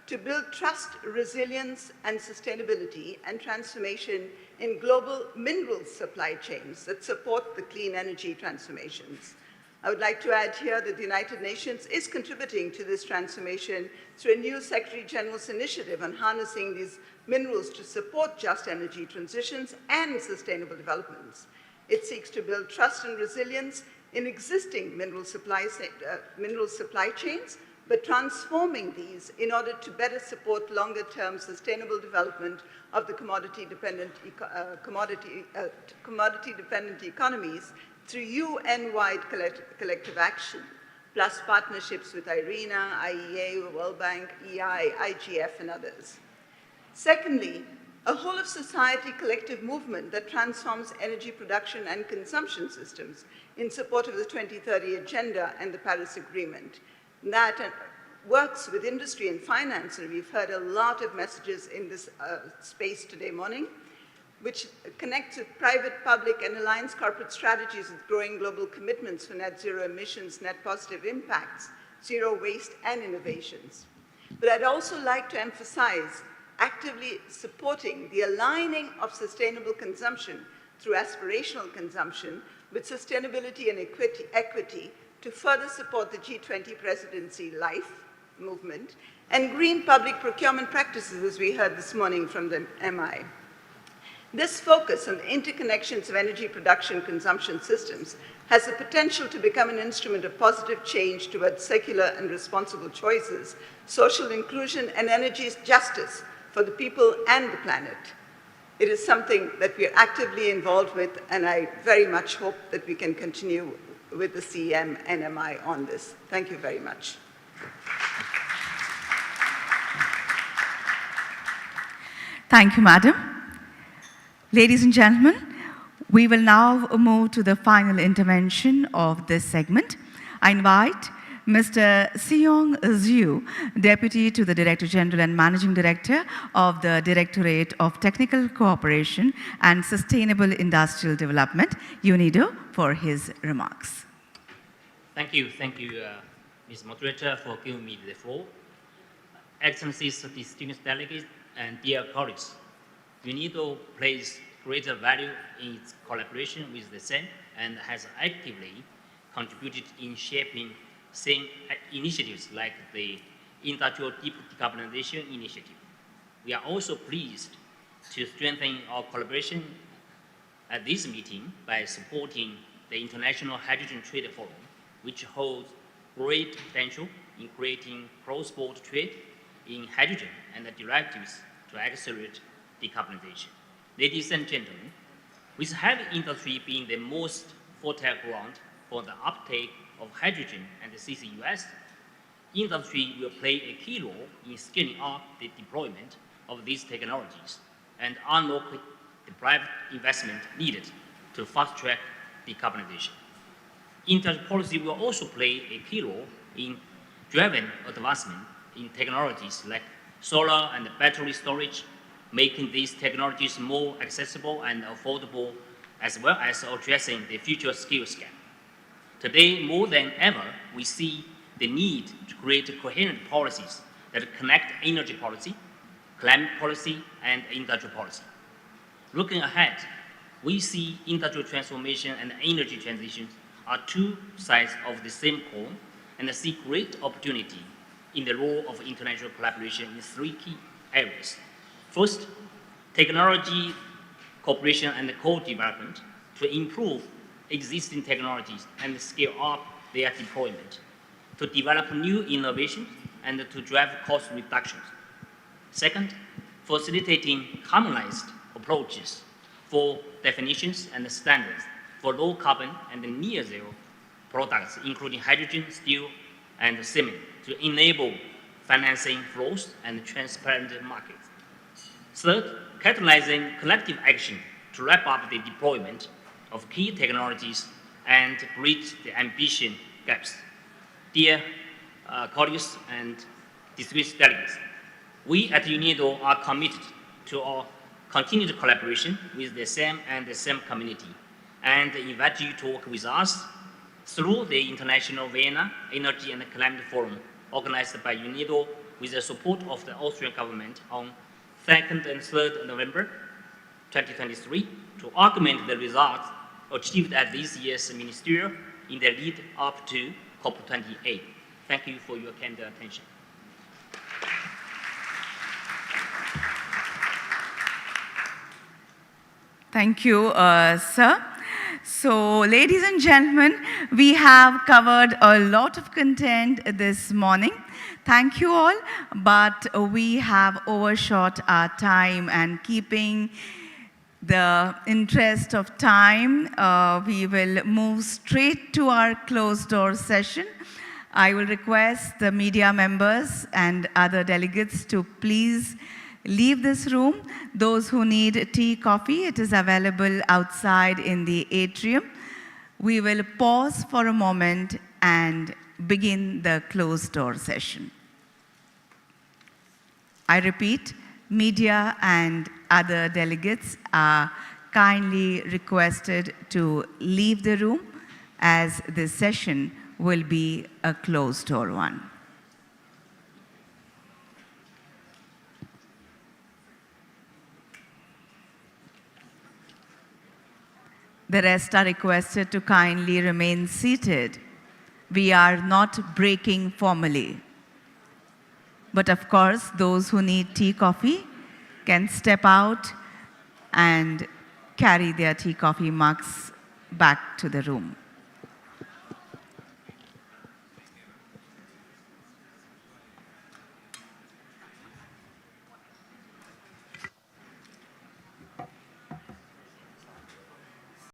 [SPEAKER 10] to build trust, resilience, and sustainability and transformation in global minerals supply chains that support the clean energy transformations. I would like to add here that the United Nations is contributing to this transformation through a new Secretary General's initiative on harnessing these minerals to support just energy transitions and sustainable developments. It seeks to build trust and resilience in existing mineral supply chains, but transforming these in order to better support longer-term sustainable development of the commodity-dependent economies through UN-wide collective action, plus partnerships with IRENA, IEA, World Bank, EI, IGF, and others. Secondly, a whole-of-society collective movement that transforms energy production and consumption systems in support of the 2030 Agenda and the Paris Agreement. That works with industry and finance, and we've heard a lot of messages in this space today morning, which connects with private, public, and alliance corporate strategies with growing global commitments for net zero emissions, net positive impacts, zero waste, and innovations. But I'd also like to emphasize actively supporting the aligning of sustainable consumption through aspirational consumption with sustainability and equity to further support the G20 presidency life movement and green public procurement practices, as we heard this morning from the MI. This focus on the interconnections of energy production consumption systems has the potential to become an instrument of positive change towards secular and responsible choices, social inclusion, and energy justice for the people and the planet. It is something that we are actively involved with, and I very much hope that we can continue with the CEM and MI on this. Thank you very much.
[SPEAKER 1] Thank you, Madam. Ladies and gentlemen, we will now move to the final intervention of this segment. I invite Mr. Seong Zhu, Deputy to the Director General and Managing Director of the Directorate of Technical Cooperation and Sustainable Industrial Development, UNIDO, for his remarks.
[SPEAKER 11] Thank you, Ms. Moderator, for giving me the floor. Excellencies, distinguished delegates, and dear colleagues, UNIDO places greater value in its collaboration with the CEM and has actively contributed in shaping CEM initiatives like the Industrial Decarbonization Initiative. We are also pleased to strengthen our collaboration at this meeting by supporting the International Hydrogen Trade Forum, which holds great potential in creating cross-border trade in hydrogen and the derivatives to accelerate decarbonization. Ladies and gentlemen, with heavy industry being the most fertile ground for the uptake of hydrogen and the CCUS, industry will play a key role in scaling up the deployment of these technologies and unlock the private investment needed to fast-track decarbonization. Industry policy will also play a key role in driving advancement in technologies like solar and battery storage, making these technologies more accessible and affordable, as well as addressing the future skills gap. Today, more than ever, we see the need to create coherent policies that connect energy policy, climate policy, and industrial policy. Looking ahead, we see industrial transformation and energy transition are two sides of the same coin and see great opportunity in the role of international collaboration in three key areas. First, technology cooperation and co-development to improve existing technologies and scale up their deployment, to develop new innovations and to drive cost reductions. Second, facilitating harmonized approaches for definitions and standards for low carbon and near zero products, including hydrogen, steel, and cement, to enable financing flows and transparent markets. Third, catalyzing collective action to wrap up the deployment of key technologies and bridge the ambition gaps. Dear colleagues and distinguished delegates, we at UNIDO are committed to our continued collaboration with the CEM and the CEM community and invite you to work with us through the International Vienna Energy and Climate Forum organized by UNIDO with the support of the Austrian government on 2nd and 3rd November 2023 to augment the results achieved at this year's ministerial in the lead up to COP28. Thank you for your kind attention.
[SPEAKER 1] Thank you, sir. So, ladies and gentlemen, we have covered a lot of content this morning. Thank you all, but we have overshot our time, and keeping the interest of time, we will move straight to our closed door session. I will request the media members and other delegates to please leave this room. Those who need tea, coffee, it is available outside in the atrium. We will pause for a moment and begin the closed door session. I repeat, media and other delegates are kindly requested to leave the room, as this session will be a closed door one. The rest are requested to kindly remain seated. We are not breaking formally. But of course, those who need tea, coffee can step out and carry their tea, coffee mugs back to the room.